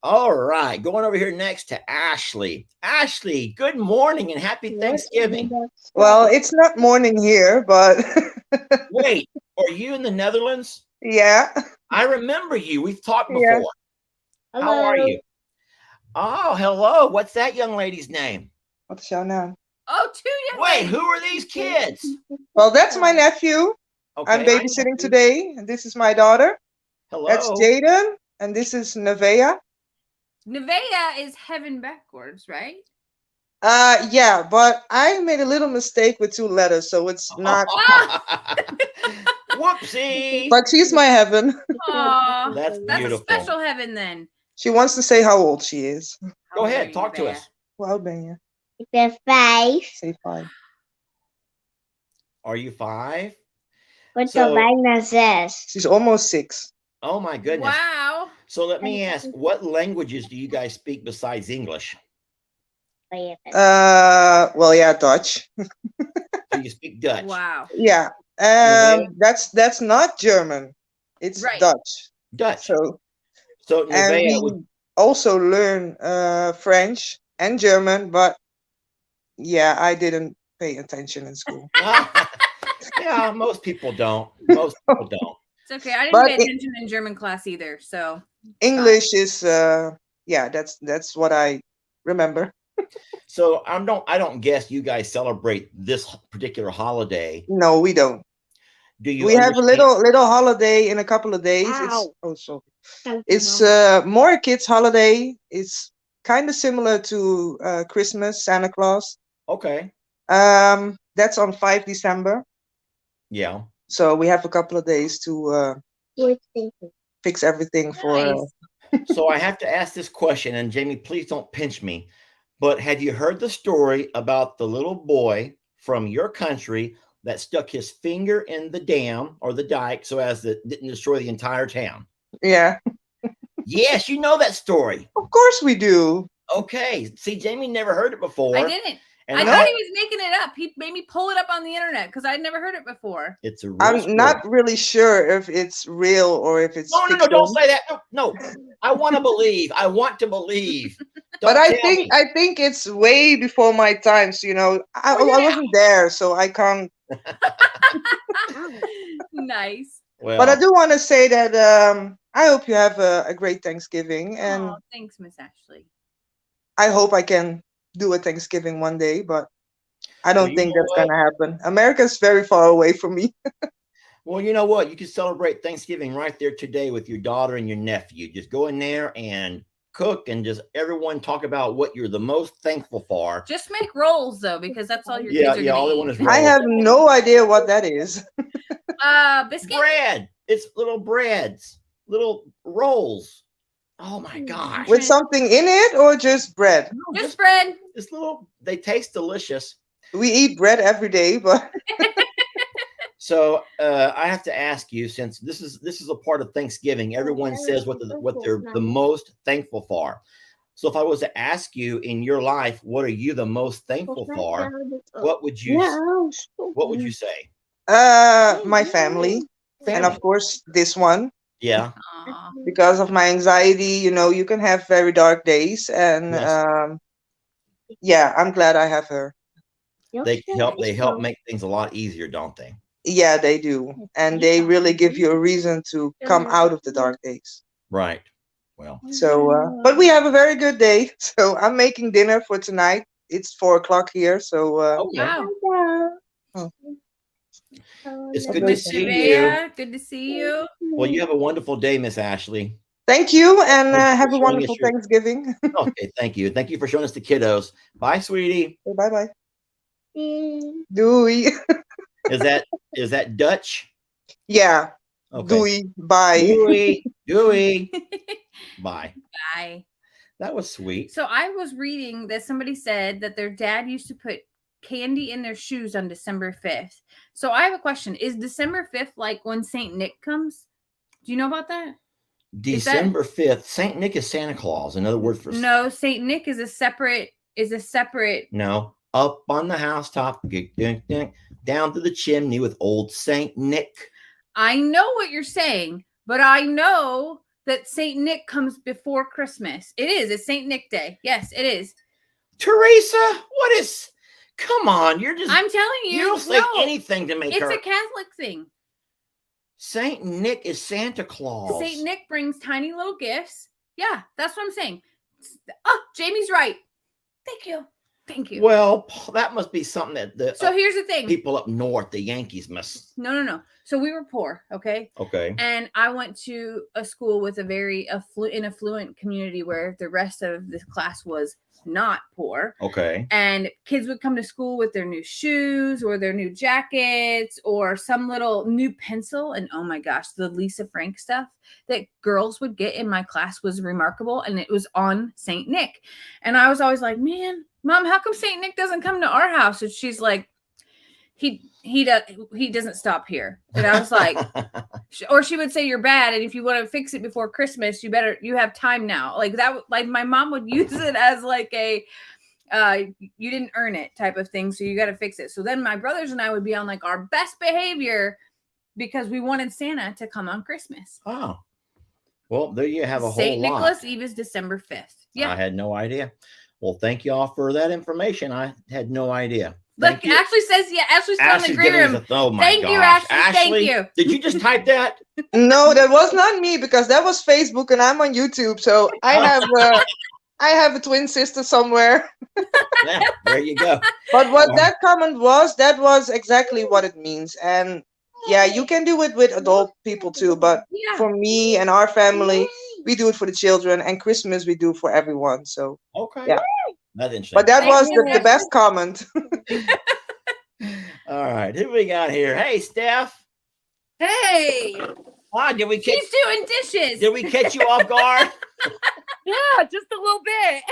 All right, going over here next to Ashley. Ashley, good morning and happy Thanksgiving. Well, it's not morning here, but wait, are you in the Netherlands? Yeah. I remember you. We've talked before. Yeah. How are you? Oh, hello. What's that young lady's name? What's your name? Oh, two young Wait, who are these kids? Well, that's my nephew. Okay, I'm babysitting today, and this is my daughter. Hello. That's Jaden, and this is Nevaeh. Nevaeh is heaven backwards, right? Yeah, but I made a little mistake with 2 letters, so it's not. Whoopsie. But she's my heaven. Aw, That's that's a beautiful. special heaven then. She wants to say how old she is. Go ahead, talk to us. Hoe oud ben je? Ik ben 5. Say 5. Are you 5? Word So- al bijna 6. She's almost 6. Oh my goodness. Wow. So let me ask, what languages do you guys speak besides English? Well, yeah, Dutch. So you speak Dutch. Wow. Yeah. Nevaeh? That's not German. It's Right. Dutch. Dutch. So So and Nevaeh we also learn French and German, but yeah, I didn't pay attention in school. yeah, most people don't. Most people don't. It's okay. I didn't But pay it- attention in German class either. So English is yeah, that's what I remember. So I don't guess you guys celebrate this particular holiday. No, we don't. Do you We have a understand- little holiday in a couple of days. It's, Ow. oh, sorry. Dank je, It's mama. more a kids' holiday. It's kind of similar to Christmas, Santa Claus. Okay. That's on 5 December. Yeah. So we have a couple of days to Goed denken. fix everything for. Nice. So I have to ask this question, and Jamie, please don't pinch me. But have you heard the story about the little boy from your country that stuck his finger in the dam or the dike so as it didn't destroy the entire town? Yeah, Yes, you know that story. of course we do. Okay. See, Jamie never heard it before. I didn't. And I I- thought he was making it up. He made me pull it up on the internet because I'd never heard it before. It's a real I'm story. not really sure if it's real or if it's. No, fiction. don't say that. No. I want to believe. I want to believe. But Don't I tell think me. I think it's way before my times. You know, I Oh, yeah. wasn't there, so I can't. Nice. Well, But I do want to say that I hope you have a great Thanksgiving, and Oh, thanks, Miss Ashley. I hope I can do a Thanksgiving one day. But I don't you think know that's what? gonna happen. America's very far away from me. Well, you know what? You can celebrate Thanksgiving right there today with your daughter and your nephew. Just go in there and cook, and just everyone talk about what you're the most thankful for. Just make rolls though, because that's all your Yeah, kids are yeah. gonna All they eat. want is I rolls. have no idea what that is. Biscuit. bread. It's little breads, little rolls. Oh my gosh! With something in it or just bread? No, Just bread. this little. They taste delicious. We eat bread every day, but So I have to ask you, since this is a part of Thanksgiving, everyone says what they're the most thankful for. So if I was to ask you in your life, what are you the most thankful for? What would you say? my family, and of course this one. Yeah. Aw. Because of my anxiety, you know, you can have very dark days, and Yes. yeah, I'm glad I have her. They help make things a lot easier, don't they? Yeah, they do, and they really give you a reason to come out of the dark days. Right. Well, So, but we have a very good day. So I'm making dinner for tonight. It's 4 o'clock here, so okay. Wow. It's good to Okay. see you. Nevaeh, good to see you. Well, you have a wonderful day, Miss Ashley. thank you, and Thank you have for a showing wonderful us your- Thanksgiving. Okay, thank you. Thank you for showing us the kiddos. Bye, sweetie. Bye bye. Doei. Is that Dutch? Yeah. Okay. Doei. Bye. Doei. Bye. Bye. That was sweet. So I was reading that somebody said that their dad used to put candy in their shoes on December 5th. So I have a question. Is December 5th like when Saint Nick comes? Do you know about that? December 5th. Saint Nick is Santa Claus. Another word for No, Saint Nick is a separate No. Up on the housetop, down to the chimney with old Saint Nick. I know what you're saying, but I know that Saint Nick comes before Christmas. It is. It's Saint Nick Day. Yes, it is. Teresa, what is? Come on, you're just. I'm telling you. You don't say no, anything to make it's her. a Catholic thing. Saint Nick is Santa Claus. Saint Nick brings tiny little gifts. Yeah, that's what I'm saying. Oh, Jamie's right. Thank you. Thank you. Well, that must be something that the So here's the thing. people up north, the Yankees, must. No. So we were poor, okay? Okay. And I went to a school with a very affluent community where the rest of the class was not poor. Okay. And kids would come to school with their new shoes or their new jackets or some little new pencil. And oh my gosh, the Lisa Frank stuff that girls would get in my class was remarkable. And it was on St. Nick. And I was always like, man, Mom, how come St. Nick doesn't come to our house? And she's like, he doesn't stop here. And I was like, or she would say, you're bad, and if you want to fix it before Christmas, you have time now. Like that, like my mom would use it as like a you didn't earn it type of thing, so you got to fix it. So then my brothers and I would be on like our best behavior because we wanted Santa to come on Christmas. Oh, well, there you have a whole lot. St. Nicholas Eve is December 5th. Yeah, I had no idea. Well, thank you all for that information. I had no idea. Look, Ashley says, yeah, Ashley's still in the green room. Oh my Thank gosh. you, Ashley. Thank Ashley, you. Did you just type that? No, that was not me because that was Facebook and I'm on YouTube. So I have a twin sister somewhere. Yeah, there you go. But what that comment was, that was exactly what it means. And yeah, you can do it with adult people too. But for me and our family, we do it for the children, and Christmas we do for everyone. So okay. Yeah. That's interesting. But that was the best comment. All right. Who we got here? Hey, Steph. Hey. Wow, He's doing dishes. Did we catch you off guard? Yeah, just a little bit.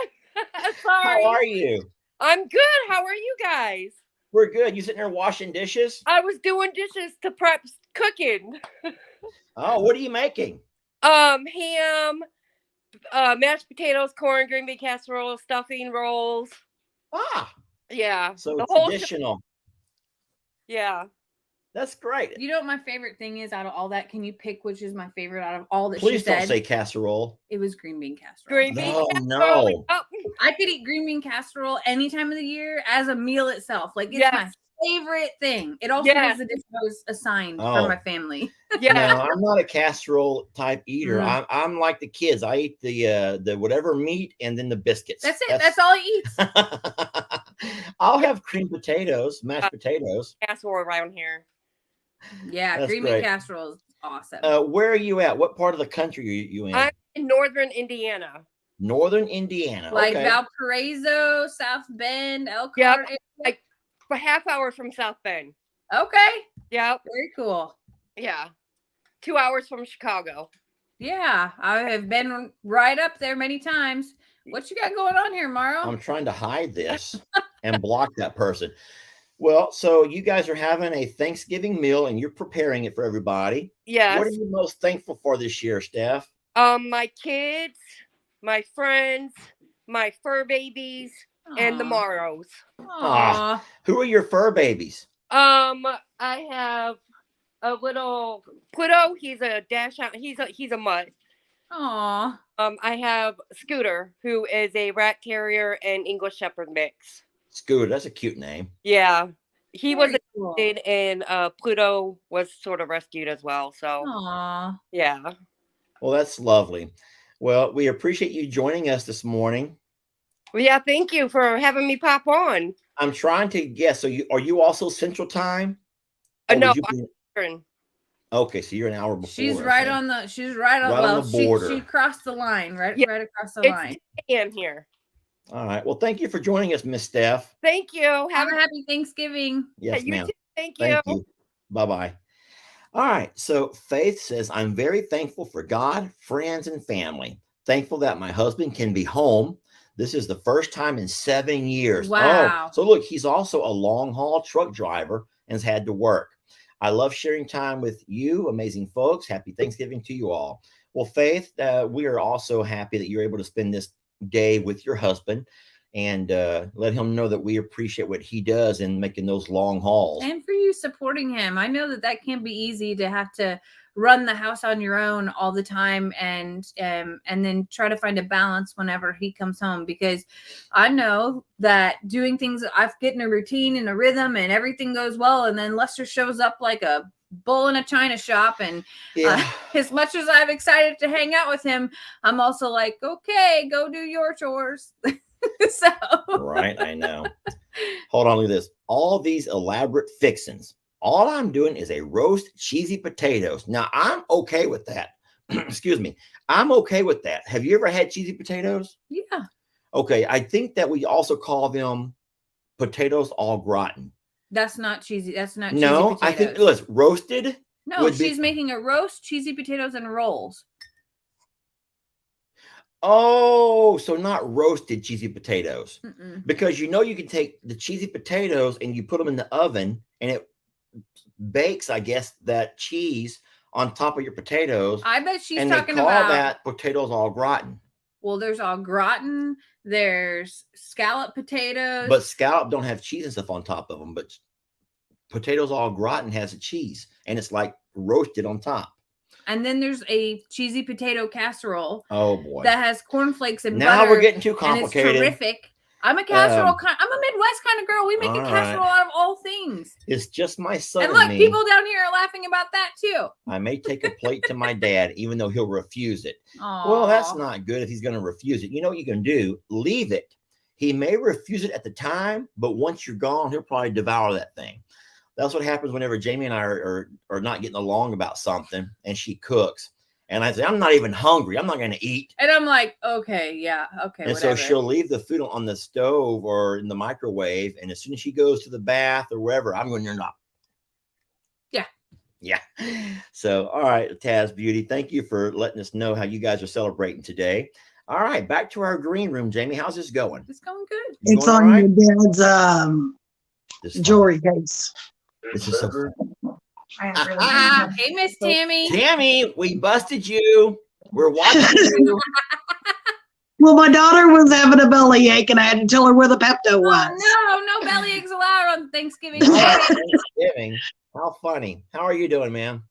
Sorry. How are you? I'm good. How are you guys? We're good. You sitting there washing dishes? I was doing dishes to prep cooking. Oh, what are you making? Ham, mashed potatoes, corn, green bean casserole, stuffing, rolls. Ah. Yeah. So the whole traditional. Yeah. That's great. You know what my favorite thing is out of all that? Can you pick which is my favorite out of all that Please she said? don't say casserole. It was green bean casserole. Green bean casserole. No. Oh. I could eat green bean casserole any time of the year as a meal itself. Like it's my favorite thing. It also was the dish I was assigned for my family. Yeah. No, I'm not a casserole type eater. I'm like the kids. I eat the whatever meat and then the biscuits. That's it. That's all he eats. I'll have cream potatoes, mashed potatoes. Casserole around here. Yeah, That's green bean great. casserole is awesome. Where are you at? What part of the country are you in? I'm in northern Indiana. Northern Indiana. Like okay. Valparaiso, South Bend, Elkhart. Yep. Like a half hour from South Bend. Okay. Yep. Very cool. Yeah. 2 hours from Chicago. Yeah, I have been right up there many times. What you got going on here, Mauro? I'm trying to hide this and block that person. Well, so you guys are having a Thanksgiving meal and you're preparing it for everybody. Yes. What are you most thankful for this year, Steph? My kids, my friends, my fur babies, and the Morrows. Aww. Who are your fur babies? I have a little Pluto. He's a dash out. He's a mutt. Aww. I have Scooter, who is a rat terrier and English Shepherd mix. Scooter, that's a cute name. Yeah. He was cool. adopted and Pluto was sort of rescued as well. So Aww. yeah. Well, that's lovely. Well, we appreciate you joining us this morning. Well, yeah, thank you for having me pop on. I'm trying to guess. So are you also Central Time? No, I'm okay, so you're an hour before. She's right on the. She's right on. Right on the border. She crossed the line. Right across the line. I am here. All right. Well, thank you for joining us, Miss Steph. Thank you. Have a happy Thanksgiving. Yes, you ma'am. too. Thank you. Bye-bye. All right. So Faith says, I'm very thankful for God, friends, and family. Thankful that my husband can be home. This is the first time in 7 years. Wow. Oh, so look, he's also a long-haul truck driver and has had to work. I love sharing time with you, amazing folks. Happy Thanksgiving to you all. Well, Faith, we are also happy that you're able to spend this day with your husband and let him know that we appreciate what he does in making those long hauls. And for you supporting him. I know that can be easy to have to run the house on your own all the time and then try to find a balance whenever he comes home, because I know that doing things, I've getting a routine and a rhythm and everything goes well, and then Lester shows up like a bull in a china shop, and as much as I'm excited to hang out with him, I'm also like, okay, go do your chores. So right, I know. Hold on, look at this. All these elaborate fixings. All I'm doing is a roast cheesy potatoes. Now I'm okay with that. Excuse me. I'm okay with that. Have you ever had cheesy potatoes? Yeah. Okay, I think that we also call them potatoes au gratin. That's not cheesy. That's not cheesy No, potatoes. I think, listen, roasted. No, she's making a roast, cheesy potatoes, and rolls. Oh, so not roasted cheesy potatoes. Because you can take the cheesy potatoes and you put them in the oven and it bakes, I guess, that cheese on top of your potatoes. I bet she's and talking they call about that potatoes au gratin. Well, there's au gratin, there's scallop potatoes. But scallop don't have cheese and stuff on top of them, but potatoes au gratin has a cheese and it's like roasted on top. And then there's a cheesy potato casserole. Oh boy. That has cornflakes and now butter. We're getting too complicated. And it's terrific. I'm a casserole I'm a Midwest kind of girl. We make a casserole out of all things. It's just my son. And look, people down here are laughing about that too. I may take a plate to my dad, even though he'll refuse it. Aww. Well, that's not good if he's going to refuse it. You know what you can do? Leave it. He may refuse it at the time, but once you're gone, he'll probably devour that thing. That's what happens whenever Jamie and I are not getting along about something and she cooks. And I say, I'm not even hungry. I'm not going to eat. And I'm like, okay, yeah, okay. And whatever. so she'll leave the food on the stove or in the microwave. And as soon as she goes to the bath or wherever, I'm going to knock. Yeah. Yeah. So, all right, Taz Beauty, thank you for letting us know how you guys are celebrating today. All right, back to our green room. Jamie, how's this going? It's going good. It's on your dad's jewelry case. This is so fun. Hey, Miss Tammy. Tammy, we busted you. We're watching you. Well, my daughter was having a belly ache, and I had to tell her where the Pepto was. Oh, no belly aches allowed on Thanksgiving. Thanksgiving. How funny. How are you doing, ma'am?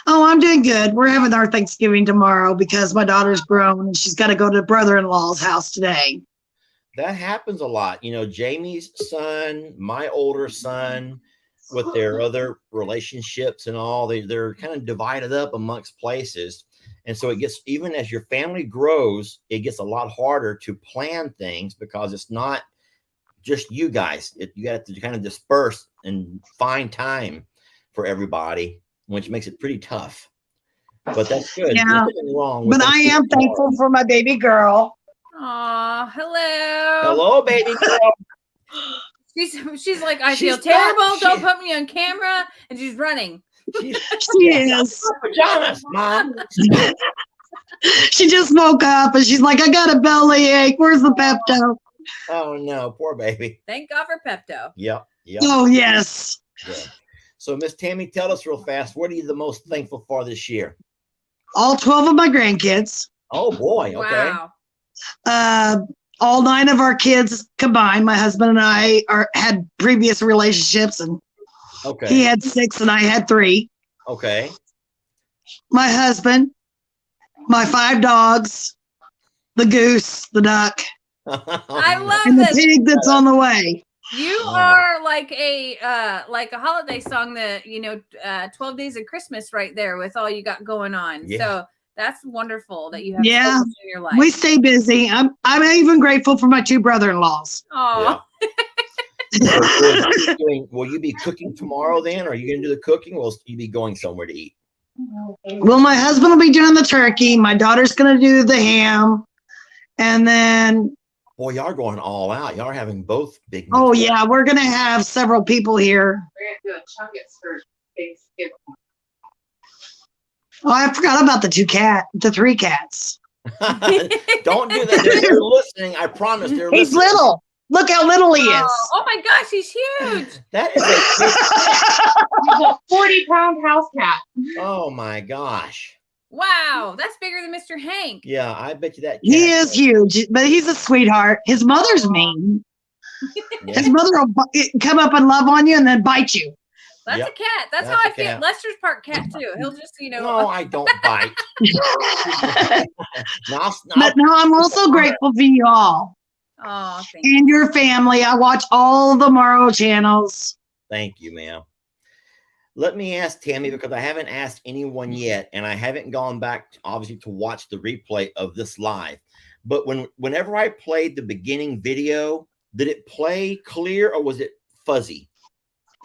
Oh, I'm doing good. We're having our Thanksgiving tomorrow because my daughter's grown and she's got to go to brother-in-law's house today. That happens a lot. Jamie's son, my older son, with their other relationships and all, they're kind of divided up amongst places. And so it gets, even as your family grows, it gets a lot harder to plan things because it's not just you guys. You got to kind of disperse and find time for everybody, which makes it pretty tough. But that's good. Yeah. There's nothing wrong with but I am thankful for my baby girl. Aw, hello. Hello, baby girl. She's like, I feel terrible. Don't put me on camera. And she's running. She is. Pajamas, Mom. She just woke up and she's like, I got a belly ache. Where's the Pepto? Oh, no. Poor baby. Thank God for Pepto. Yep. Oh, yes. Good. So, Miss Tammy, tell us real fast, what are you the most thankful for this year? All 12 of my grandkids. Oh, boy. Okay. Wow. All 9 of our kids combined. My husband and I had previous relationships, and he had 6 and I had 3. Okay. My husband, my 5 dogs, the goose, the duck, I love and the this. pig that's on the way. You are like a holiday song that 12 Days of Christmas right there with all you got going on. Yeah. So that's wonderful that you have Yeah, in your life. we stay busy. I'm even grateful for my 2 brother-in-laws. Oh, Will you be cooking tomorrow then? Are you going to do the cooking? Or will you be going somewhere to eat? Well, my husband will be doing the turkey. My daughter's going to do the ham. And then, Boy, y'all are going all out. Y'all are having both big meals. oh yeah, we're going to have several people here. We're going to do chuggets for Thanksgiving. Oh, I forgot about the 3 cats. Don't do that. They're listening. I promise they're listening. He's little. Look how little he is. Oh my gosh, he's huge. That is a He's a 40-pound house cat. Oh my gosh. Wow, that's bigger than Mr. Hank. Yeah, I bet you that. He is huge, but he's a sweetheart. His mother's mean. Yeah. His mother will come up and love on you and then bite you. That's Yep. a cat. That's That's how a I feel. cat. Lester's part cat too. He'll just, No, I don't bite. But no, I'm also grateful for you all Oh, thank you. and your family. I watch all the Morrow channels. Thank you, ma'am. Let me ask Tammy, because I haven't asked anyone yet, and I haven't gone back, obviously, to watch the replay of this live. But whenever I played the beginning video, did it play clear or was it fuzzy?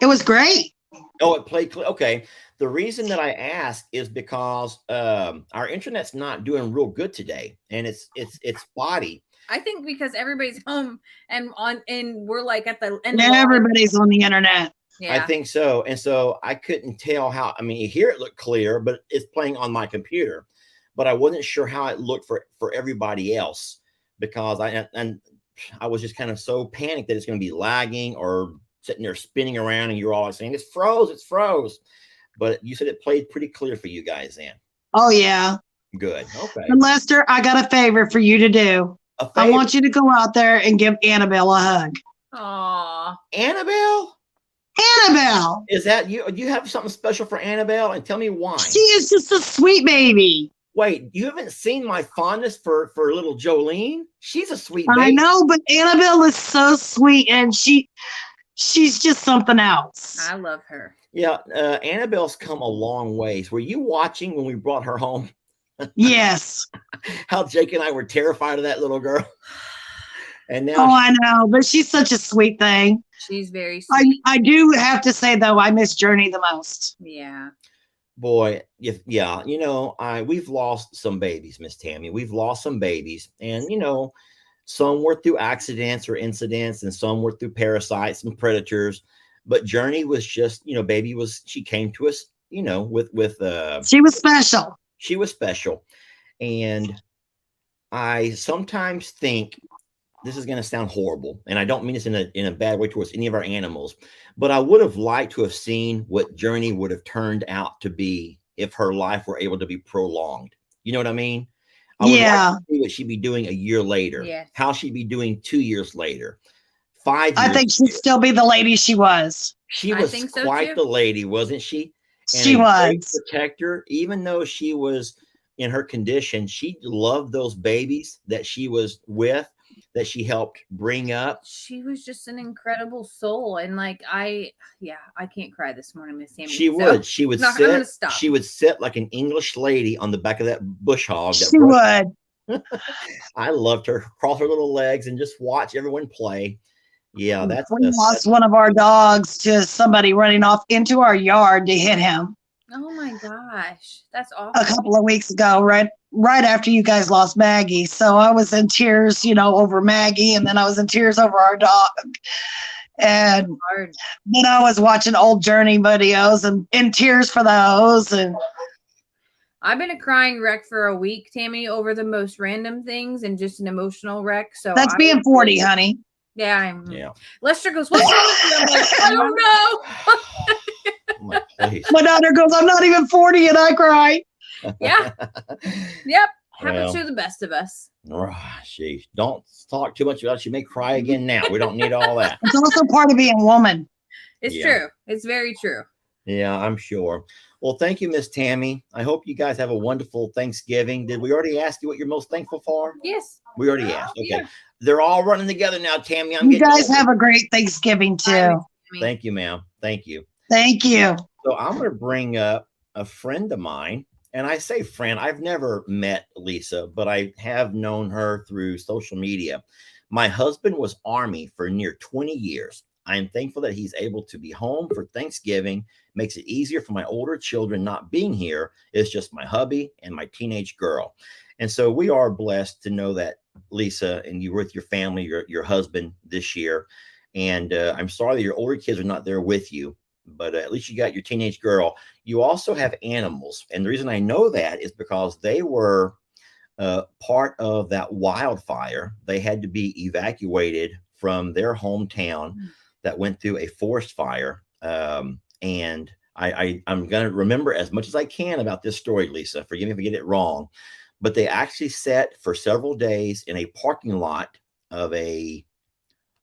It was great. Oh, it played clear. Okay. The reason that I ask is because our internet's not doing real good today, and it's spotty. I think because everybody's home and we're like at the end. Everybody's on the internet. Yeah. I think so. And so I couldn't tell how, I mean, here it looked clear, but it's playing on my computer, but I wasn't sure how it looked for everybody else, because I was just kind of so panicked that it's going to be lagging or sitting there spinning around, and you're all saying it's froze. But you said it played pretty clear for you guys then. Oh yeah. Good. Okay. And Lester, I got a favor for you to do. I want you to go out there and give Annabelle a hug. Aw. Annabelle? Annabelle. Is that you? Do you have something special for Annabelle? And tell me why. She is just a sweet baby. Wait, you haven't seen my fondness for little Jolene? She's a sweet baby. I know, but Annabelle is so sweet, and she's just something else. I love her. Yeah, Annabelle's come a long ways. Were you watching when we brought her home? Yes. How Jake and I were terrified of that little girl. And now I know, but she's such a sweet thing. She's very sweet. I do have to say though, I miss Journey the most. Yeah. Boy, yeah, we've lost some babies, Miss Tammy. We've lost some babies, and some were through accidents or incidents, and some were through parasites and predators. But Journey was just, she came to us, with she was special. She was special. And I sometimes think this is going to sound horrible, and I don't mean this in a bad way towards any of our animals, but I would have liked to have seen what Journey would have turned out to be if her life were able to be prolonged. You know what I mean? I would like to see what she'd be doing a year later. Yeah. How she'd be doing 2 years later. 5 years. I think she'd still be the lady she was. She was quite the lady, wasn't she? And she was protector, even though she was in her condition. She loved those babies that she was with, that she helped bring up. She was just an incredible soul, and I can't cry this morning, Miss Tammy. She would sit. She would sit like an English lady on the back of that bush hog. She would. I loved her. Cross her little legs and just watch everyone play. Yeah, we lost one of our dogs to somebody running off into our yard to hit him. Oh my gosh, that's awful. A couple of weeks ago, right after you guys lost Maggie. So I was in tears, over Maggie, and then I was in tears over our dog. And then I was watching old Journey videos and in tears for those. And I've been a crying wreck for a week, Tammy, over the most random things and just an emotional wreck. So that's being 40, honey. Yeah, yeah. Lester goes, "What's wrong with you?" I'm like, "I don't know." My daughter goes, "I'm not even 40," and I cry. Yeah. Yep. Happens to the best of us. She don't talk too much about it. She may cry again now. We don't need all that. It's also part of being a woman. It's true. It's very true. Yeah, I'm sure. Well, thank you, Miss Tammy. I hope you guys have a wonderful Thanksgiving. Did we already ask you what you're most thankful for? Yes. We already asked. Okay. Yeah. They're all running together now, Tammy. You guys have a great Thanksgiving too. Thank you, ma'am. Thank you. Thank you. So I'm going to bring up a friend of mine. And I say friend, I've never met Lisa, but I have known her through social media. My husband was Army for near 20 years. I am thankful that he's able to be home for Thanksgiving. Makes it easier for my older children not being here. It's just my hubby and my teenage girl. And so we are blessed to know that, Lisa, and you were with your family, your husband this year. And I'm sorry that your older kids are not there with you, but at least you got your teenage girl. You also have animals. And the reason I know that is because they were part of that wildfire. They had to be evacuated from their hometown that went through a forest fire. And I'm going to remember as much as I can about this story, Lisa. Forgive me if I get it wrong. But they actually sat for several days in a parking lot of a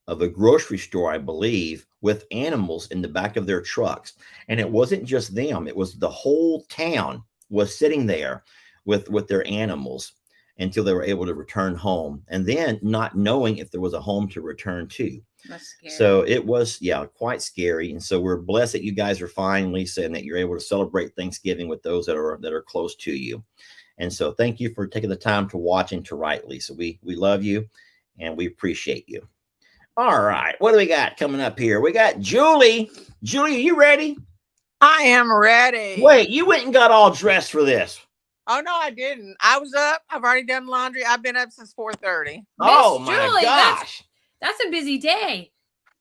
grocery store, I believe, with animals in the back of their trucks. And it wasn't just them. It was the whole town was sitting there with their animals until they were able to return home, and then not knowing if there was a home to return to. That's scary. So it was, quite scary. And so we're blessed that you guys are fine, Lisa, and that you're able to celebrate Thanksgiving with those that are close to you. And so thank you for taking the time to watch and to write, Lisa. We love you and we appreciate you. All right. What do we got coming up here? We got Julie. Julie, are you ready? I am ready. Wait, you went and got all dressed for this? Oh no, I didn't. I was up. I've already done laundry. I've been up since 4:30. Oh my gosh, that's a busy day.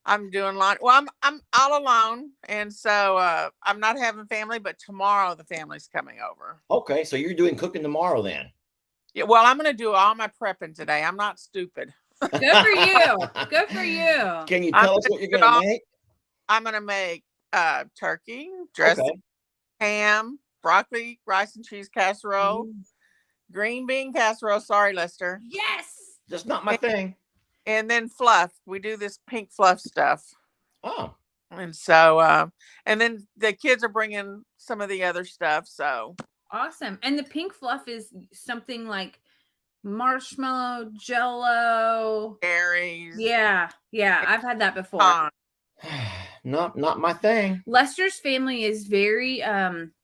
I'm doing laundry. Well, I'm all alone, and so I'm not having family. But tomorrow the family's coming over. Okay, so you're doing cooking tomorrow then? Yeah. Well, I'm going to do all my prepping today. I'm not stupid. Good for you. Good for you. Can you tell us what you're going to make? I'm going to make turkey, dressing, ham, broccoli, rice and cheese casserole, green bean casserole. Sorry, Lester. Yes. That's not my thing. And then fluff. We do this pink fluff stuff. Oh. And so, and then the kids are bringing some of the other stuff. So awesome. And the pink fluff is something like marshmallow, jello, berries. Yeah. I've had that before. Not my thing. Lester's family is very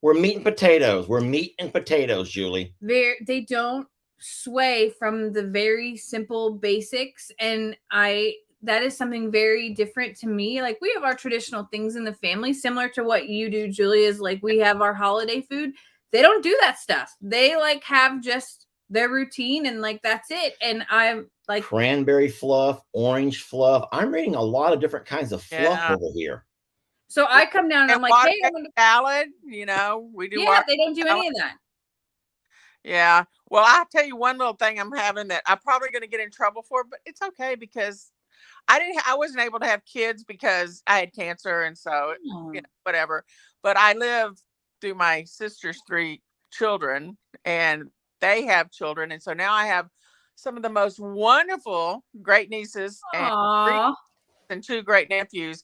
we're meat and potatoes. We're meat and potatoes, Julie. They don't sway from the very simple basics, and that is something very different to me. Like, we have our traditional things in the family, similar to what you do, Julie, is like we have our holiday food. They don't do that stuff. They like have just their routine and like that's it. And I'm like cranberry fluff, orange fluff. I'm reading a lot of different kinds of fluff over here. So I come down and I'm like, hey, I'm gonna salad, we do. Yeah, they don't do any of that. Yeah. Well, I'll tell you one little thing I'm having that I'm probably going to get in trouble for, but it's okay because I wasn't able to have kids because I had cancer. And so, whatever, but I live through my sister's 3 children and they have children. And so now I have some of the most wonderful great nieces and 2 great nephews.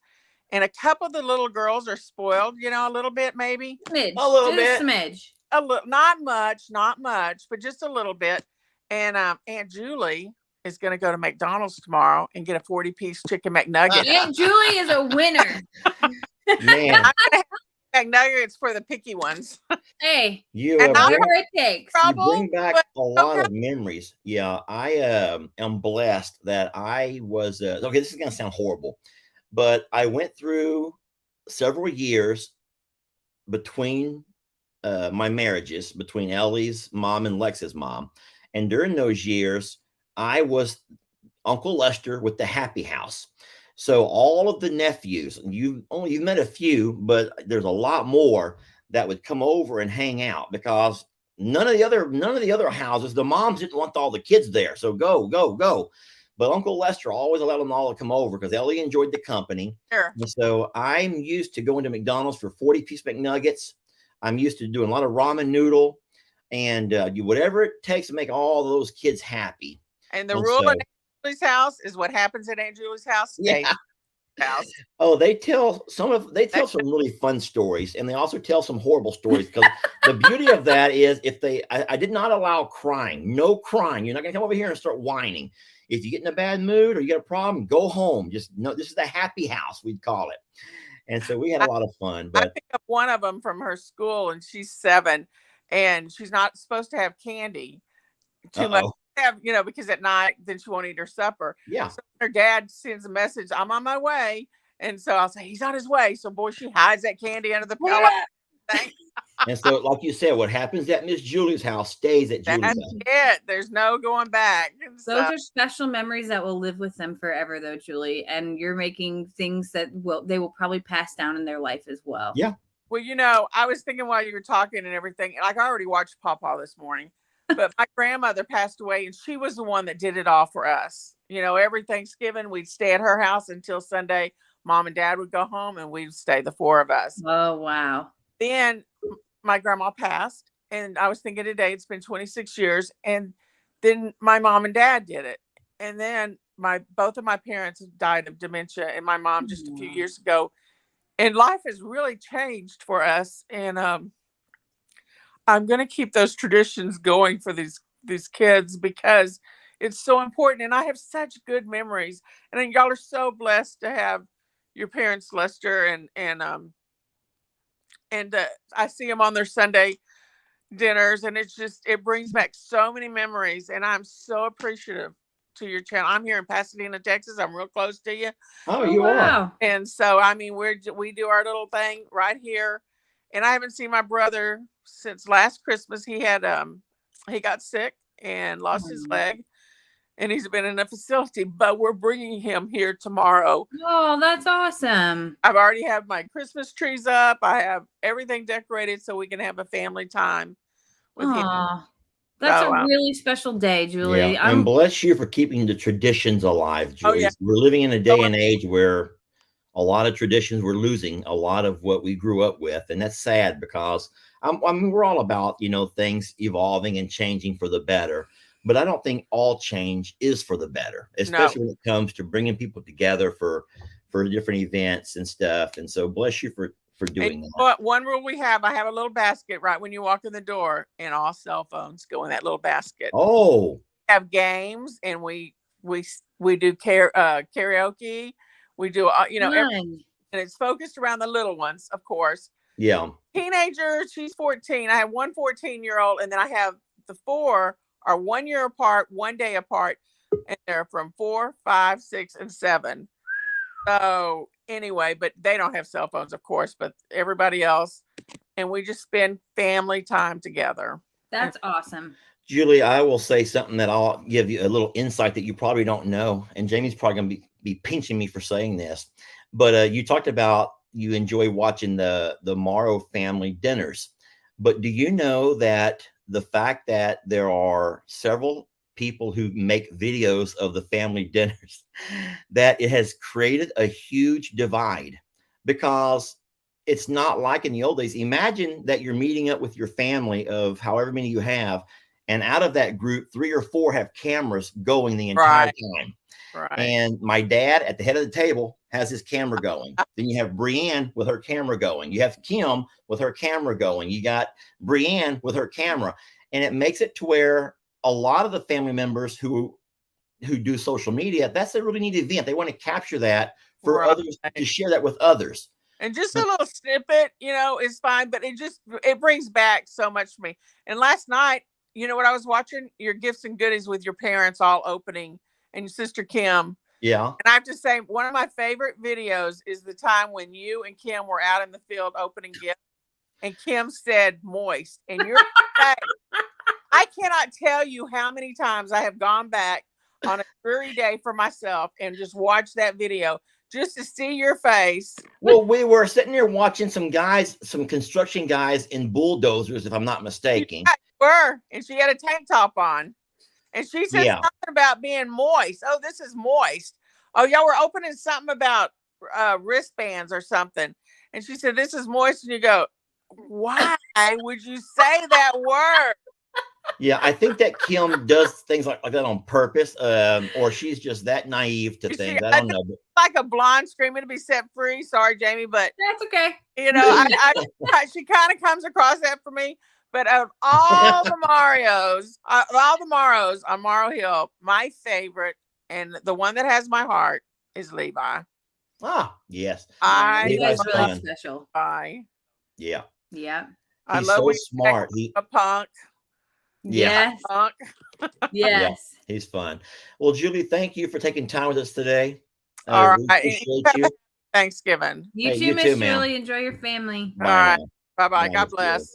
And a couple of the little girls are spoiled, a little bit, maybe. A little bit. Smidge. A little, not much, but just a little bit. And Aunt Julie is going to go to McDonald's tomorrow and get a 40-piece chicken McNugget. Aunt Julie is a winner. Man. I'm going to have McNuggets for the picky ones. Hey, whatever it takes. You bring back a lot of memories. Yeah, I am blessed that I was, okay, this is going to sound horrible, but I went through several years between my marriages, between Ellie's mom and Lex's mom. And during those years, I was Uncle Lester with the happy house. So all of the nephews, you've met a few, but there's a lot more that would come over and hang out because none of the other houses, the moms didn't want all the kids there. So go. But Uncle Lester always allowed them all to come over because Ellie enjoyed the company. Sure. And so I'm used to going to McDonald's for 40-piece McNuggets. I'm used to doing a lot of ramen noodle and whatever it takes to make all those kids happy. And the rule at Aunt Julie's house is what happens at Aunt Julie's house. Yeah. House. Oh, they tell some really fun stories, and they also tell some horrible stories because the beauty of that is I did not allow crying. No crying. You're not gonna come over here and start whining. If you get in a bad mood or you get a problem, go home. Just no, this is the happy house, we'd call it. And so we had a lot of fun. But I picked up one of them from her school, and she's 7, and she's not supposed to have candy too much. Because at night, then she won't eat her supper. Yeah. So her dad sends a message, I'm on my way. And so I'll say, he's on his way. So, boy, she hides that candy under the pillow. And so, like you said, what happens at Miss Julie's house stays at Julie's house. It. There's no going back. Those are special memories that will live with them forever, though, Julie. And you're making things that they will probably pass down in their life as well. Yeah. Well, I was thinking while you were talking and everything, like I already watched Pawpaw this morning. But my grandmother passed away, and she was the one that did it all for us. Every Thanksgiving, we'd stay at her house until Sunday. Mom and Dad would go home, and we'd stay, the 4 of us. Oh, wow. Then my grandma passed, and I was thinking today, it's been 26 years. And then my mom and dad did it. And then both of my parents died of dementia, and my mom just a few years ago. And life has really changed for us. And I'm going to keep those traditions going for these kids because it's so important. And I have such good memories. And then y'all are so blessed to have your parents, Lester, and I see them on their Sunday dinners, and it brings back so many memories. And I'm so appreciative to your channel. I'm here in Pasadena, Texas. I'm real close to you. Oh, you are. And so, I mean, we do our little thing right here. And I haven't seen my brother since last Christmas. He got sick and lost his leg, and he's been in a facility, but we're bringing him here tomorrow. Oh, that's awesome. I've already have my Christmas trees up. I have everything decorated so we can have a family time with him. That's a really special day, Julie. Yeah, and bless you for keeping the traditions alive, Julie. yeah. We're living in a day and age where a lot of traditions, we're losing a lot of what we grew up with, and that's sad because I mean we're all about, you know, things evolving and changing for the better, but I don't think all change is for the better, especially when it comes to bringing people together for different events and stuff. And so bless you for doing that. But one rule we have, I have a little basket right when you walk in the door, and all cell phones go in that little basket. Oh, we have games, and we do karaoke. We do, you know, and it's focused around the little ones, of course. Yeah. Teenager, she's 14. I have one 14-year-old, and then I have the 4 are 1 year apart, 1 day apart, and they're from 4, 5, 6, and 7. So anyway, but they don't have cell phones, of course, but everybody else, and we just spend family time together. That's awesome. Julie, I will say something that I'll give you a little insight that you probably don't know, and Jamie's probably going to be pinching me for saying this, but you talked about you enjoy watching the Morrow family dinners, but do you know that the fact that there are several people who make videos of the family dinners, that it has created a huge divide, because it's not like in the old days. Imagine that you're meeting up with your family of however many you have, and out of that group, 3 or 4 have cameras going the entire time. Right. And my dad at the head of the table has his camera going. Then you have Brienne with her camera going. You have Kim with her camera going. You got Brienne with her camera. And it makes it to where a lot of the family members who do social media, that's a really neat event. They want to capture that for others, to share that with others. And just a little snippet, you know, is fine, but it brings back so much for me. And last night, you know what I was watching? Your gifts and goodies with your parents all opening, and your sister Kim. Yeah. And I have to say, one of my favorite videos is the time when you and Kim were out in the field opening gifts, and Kim said moist. And you're I cannot tell you how many times I have gone back on a dreary day for myself and just watched that video just to see your face. Well, we were sitting there watching some construction guys in bulldozers, if I'm not mistaken. Yeah, you were, and she had a tank top on. And she said something about being moist. Oh, this is moist. Oh, y'all were opening something about wristbands or something. And she said, this is moist. And you go, why would you say that word? Yeah, I think that Kim does things like that on purpose, or she's just that naive to things. I don't know. Like a blonde screaming to be set free. Sorry, Jamie, but that's okay. You know, she kind of comes across that for me. But of all the Marios on Morrow Hill, my favorite and the one that has my heart is Levi. Ah, yes. Levi's really special. Yeah. Yeah. I love so smart. A punk. Yeah. Yes. Punk. Yes. Yeah, he's fun. Well, Julie, thank you for taking time with us today. All right. Appreciate you. Thanksgiving. You too, Miss Shirley. Enjoy your family. All right. Bye-bye. God bless.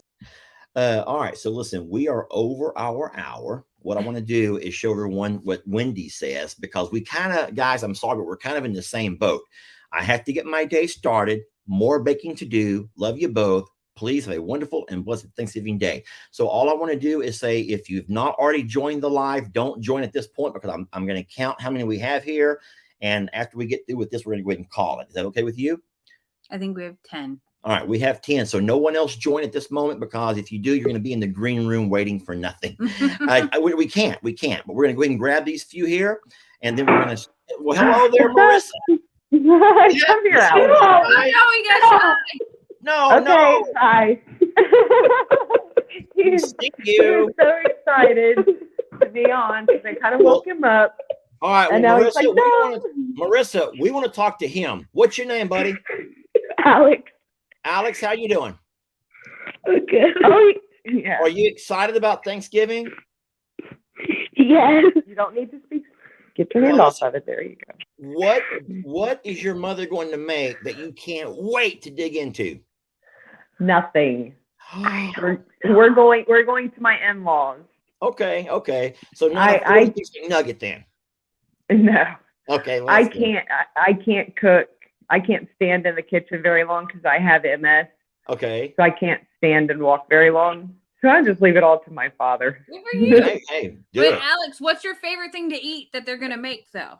All right. So listen, we are over our hour. What I want to do is show everyone what Wendy says, because we kind of, guys, I'm sorry, but we're kind of in the same boat. I have to get my day started. More baking to do. Love you both. Please have a wonderful and blessed Thanksgiving Day. So all I want to do is say, if you've not already joined the live, don't join at this point, because I'm going to count how many we have here. And after we get through with this, we're going to go ahead and call it. Is that okay with you? I think we have 10. All right, we have 10. So no one else join at this moment, because if you do, you're going to be in the green room waiting for nothing. We can't, but we're going to go ahead and grab these few here. And then we're going to, well, hello there, Marissa. Come here, Alex. No. Hi. He's you. so excited to be on because I kind of woke him up. All right, well, and now Marissa, he's like, no. we want to talk to him. What's your name, buddy? Alex. Alex, how you doing? Okay. Oh, yeah. Are you excited about Thanksgiving? Yes. You don't need to speak. Get your hand off of it. There you go. What is your mother going to make that you can't wait to dig into? Nothing. We're going to my in-laws. Okay, okay. So not a I 46 nugget then. no. Okay, well, I that's good. can't. I can't cook. I can't stand in the kitchen very long because I have MS. Okay. So I can't stand and walk very long. So I just leave it all to my father. Good for you. Hey, do Wait, it. Alex, what's your favorite thing to eat that they're gonna make though?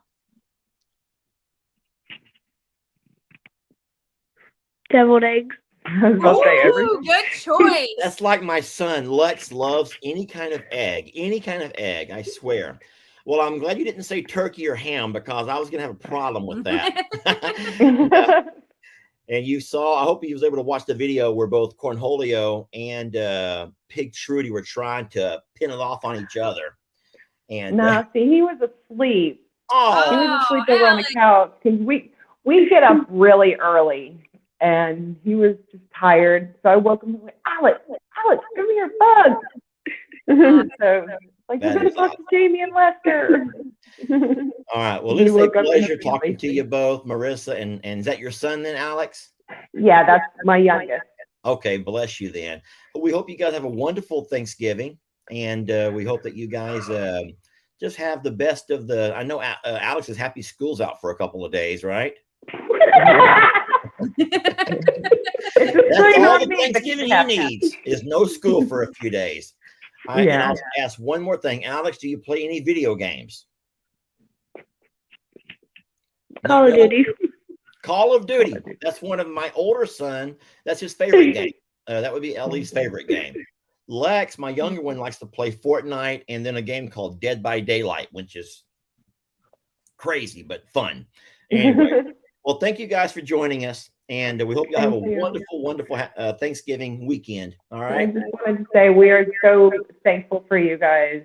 Deviled eggs. Ooh, good choice. That's like my son. Lex loves any kind of egg. Any kind of egg, I swear. Well, I'm glad you didn't say turkey or ham because I was going to have a problem with that. Yeah. And you saw, I hope you was able to watch the video where both Cornholio and Pig Trudy were trying to pin it off on each other. And No, see, he was asleep. Oh, he was asleep over on the couch because we get up really early, and he was just tired. So I woke him and went, Alex, come here, bug. So like, That we're gonna is talk to Jamie and Lester. all right. Well, He it's a woke up pleasure in a talking to you both, Marissa, and is that your son then, Alex? Yeah, that's my youngest. Okay, bless you then. We hope you guys have a wonderful Thanksgiving, and we hope that you guys just have the best of the. I know Alex is happy school's out for a couple of days, right? That's all the Thanksgiving he needs is no school for a few days. And I'll ask one more thing, Alex. Do you play any video games? Call of Duty. Call of Duty. That's one of my older son. That's his favorite game. That would be Ellie's favorite game. Lex, my younger one, likes to play Fortnite and then a game called Dead by Daylight, which is crazy but fun. Anyway, well, thank you guys for joining us, and we hope you have a wonderful Thanksgiving weekend. All right. I just wanted to say we are so thankful for you guys.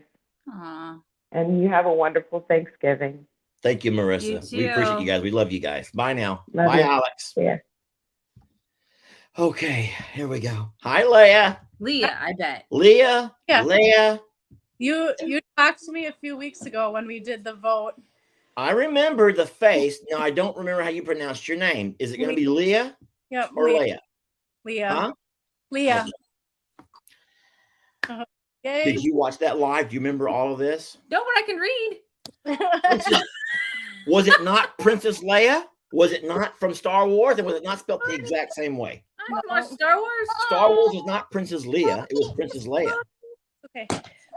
Aww. And you have a wonderful Thanksgiving. Thank you, Marissa. You We too. appreciate you guys. We love you guys. Bye now. Love Bye, you. Alex. Yeah. Okay, here we go. Hi, Leah. Leah, I bet. Leah. Yeah. Leah. You talked to me a few weeks ago when we did the vote. I remember the face. Now I don't remember how you pronounced your name. Is it going to be Leah? Yep. Or Leah? Leah. Huh? Leah. Okay. Did you watch that live? Do you remember all of this? No, but I can read. Was it not Princess Leia? Was it not from Star Wars? And was it not spelled the exact same way? I don't watch Star Wars. Star Wars was not Princess Leia. It was Princess Leia. Okay.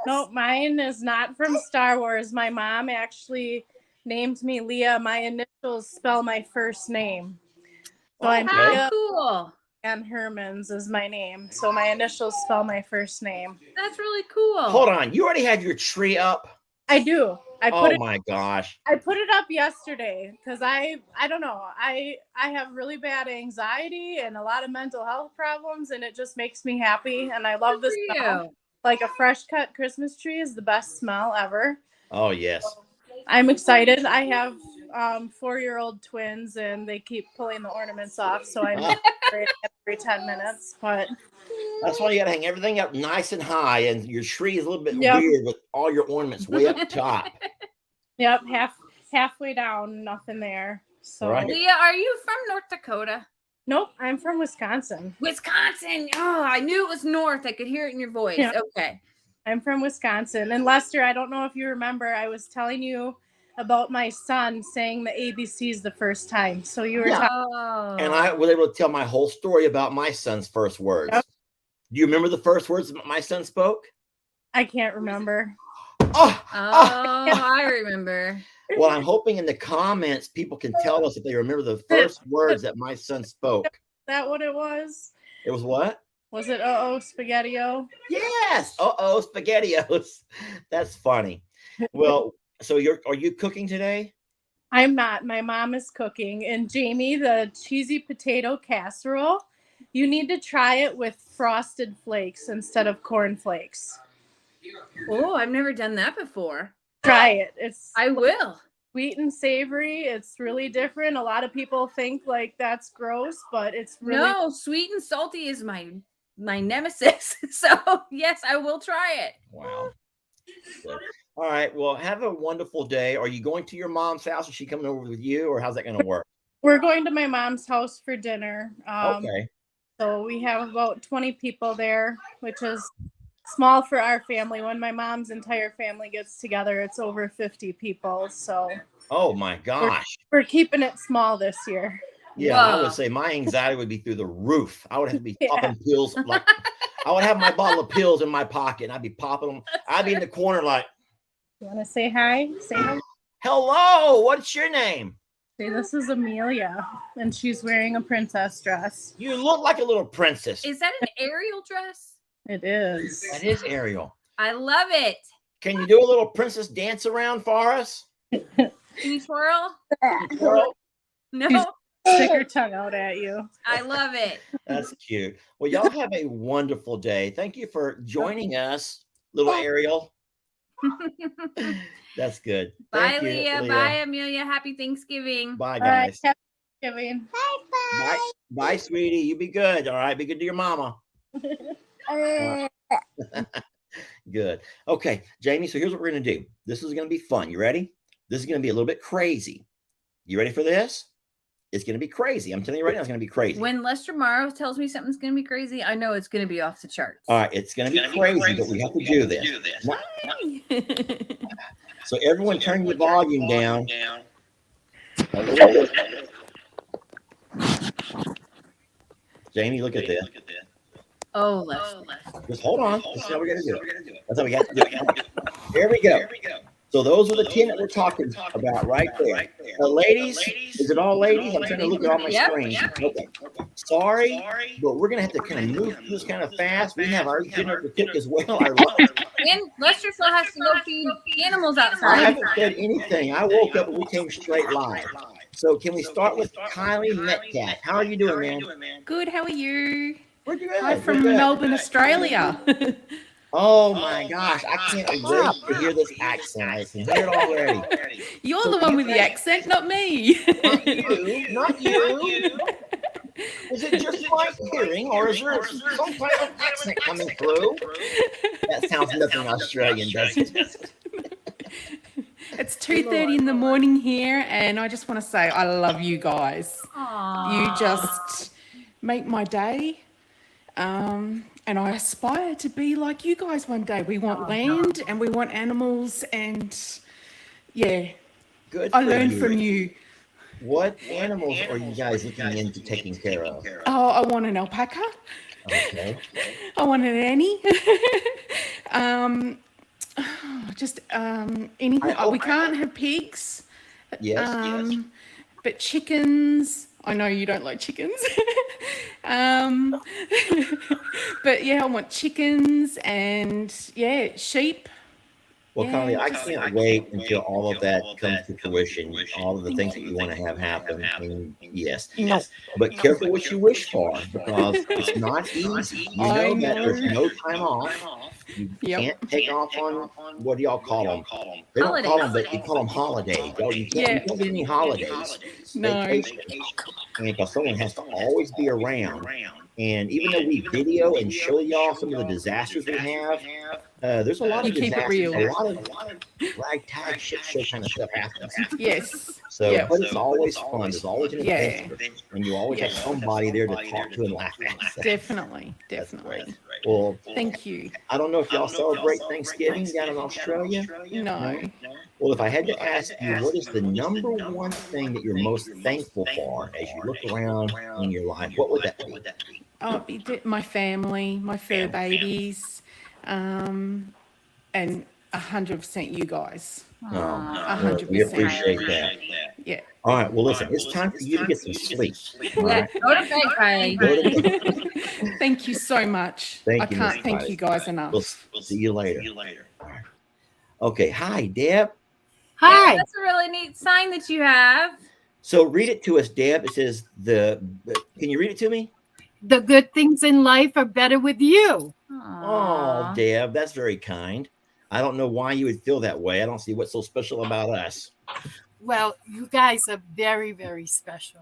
No, mine is not from Star Wars. My mom actually named me Leah. My initials spell my first name. So I'm Leah, cool. And Herman's is my name. So my initials spell my first name. That's really cool. Hold on. You already have your tree up? I do. Oh my gosh. I put it up yesterday because I don't know. I have really bad anxiety and a lot of mental health problems, and it just makes me happy. And I love the smell. Like a fresh cut Christmas tree is the best smell ever. Oh yes. I'm excited. I have 4-year-old twins, and they keep pulling the ornaments off, so I'm every 10 minutes. But that's why you got to hang everything up nice and high, and your tree is a little bit weird with all your ornaments way up top. Yep, halfway down, nothing there. So, right. Leah, are you from North Dakota? Nope, I'm from Wisconsin. Wisconsin. Oh, I knew it was north. I could hear it in your voice. Yeah. Okay. I'm from Wisconsin. And Lester, I don't know if you remember, I was telling you about my son saying the ABCs the first time. So you were talking. And I was able to tell my whole story about my son's first words. Yep. Do you remember the first words my son spoke? I can't remember. Oh, I remember. Well, I'm hoping in the comments people can tell us if they remember the first words that my son spoke. Is that what it was? It was what? Was it uh-oh spaghetti-o? Yes. Uh-oh spaghettios. That's funny. Well, so are you cooking today? I'm not. My mom is cooking. And Jamie, the cheesy potato casserole, you need to try it with frosted flakes instead of corn flakes. Oh, I've never done that before. Try it. I will. Sweet and savory. It's really different. A lot of people think like that's gross, but it's really No, sweet and salty is my nemesis. So yes, I will try it. Wow. Good. All right. Well, have a wonderful day. Are you going to your mom's house? Is she coming over with you, or how's that going to work? We're going to my mom's house for dinner. Okay. So we have about 20 people there, which is small for our family. When my mom's entire family gets together, it's over 50 people. So oh my gosh, we're keeping it small this year. Yeah, I would say my anxiety would be through the roof. I would have to be popping pills. Like I would have my bottle of pills in my pocket and I'd be popping them. I'd be in the corner like, you want to say hi? Say hi. Hello, what's your name? Say, this is Amelia, and she's wearing a princess dress. You look like a little princess. Is that an Ariel dress? It is. That is Ariel. I love it. Can you do a little princess dance around for us? Can you twirl? Twirl? No. Stick her tongue out at you. I love it. That's cute. Well, y'all have a wonderful day. Thank you for joining us, little Ariel. That's good. Bye, Thank you, Leah. Bye, Amelia. Happy Thanksgiving. Bye, guys. Happy Thanksgiving. Bye, bye, sweetie. You be good. All right. Be good to your mama. Good. Okay, Jamie. So here's what we're going to do. This is going to be fun. You ready? This is going to be a little bit crazy. You ready for this? It's going to be crazy. I'm telling you right now, it's going to be crazy. When Lester Morrow tells me something's going to be crazy, I know it's going to be off the charts. All right, it's going to be crazy, but we have to do this. So everyone turn your volume down. Jamie, look at this. Oh, Lester. Just hold on. This is how we're going to do it. That's how we have to do it. Here we go. So those are the 10 that we're talking about right there. Ladies, is it all ladies? I'm trying to look at all my screens. Okay. Sorry, but we're going to have to kind of move this kind of fast. We have our dinner to cook as well. I love it. And Lester still has to go feed animals I outside. haven't said anything. I woke up and we came straight live. So can we start with Kylie Metcalf? How are you doing, man? Good. How are you? We're good. I'm from Melbourne, Australia. Oh my gosh, I can't wait to hear this accent. I can hear it already. You're the one with the accent, not me. Not you. Is it just my hearing, or is there some kind of accent coming through? That sounds nothing Australian, does it? It's 2:30 in the morning here, and I just want to say I love you guys. Aww. You just make my day. And I aspire to be like you guys one day. We want land and we want animals, and yeah, good. I learned from you. What animals are you guys looking into taking care of? Oh, I want an alpaca. Okay. I want an Annie. Anything. We can't have pigs. Yes. But chickens. I know you don't like chickens. But yeah, I want chickens and sheep. Well, Kylie, I can't wait until all of that comes to fruition, all of the things that you want to have happen. And yes, but careful what you wish for, because it's not easy. You know that there's no time off. You can't take off on, what do y'all call them? They don't call them, but you call them holidays. You can't get any holidays. Vacation. Because someone has to always be around. And even though we video and show y'all some of the disasters we have, there's a lot of disasters, a lot of ragtag shit show kind of stuff happens. Yes. So, but it's always fun. There's always an adventure, and you always have somebody there to talk to and laugh at. So. Definitely. Well, thank you. I don't know if y'all celebrate Thanksgiving down in Australia. No. Well, if I had to ask you, what is the number one thing that you're most thankful for as you look around in your life? What would that be? Oh, my family, my fur babies, and 100% you guys. 100%. We appreciate that. Yeah. All right. Well, listen, it's time for you to get some sleep. All right? Go to bed, Kylie. Thank you so much. I can't thank you guys enough. We'll see you later. Okay. Hi, Deb. Hi. That's a really neat sign that you have. So read it to us, Deb. It says can you read it to me? The good things in life are better with you. Oh, Deb, that's very kind. I don't know why you would feel that way. I don't see what's so special about us. Well, you guys are very, very special.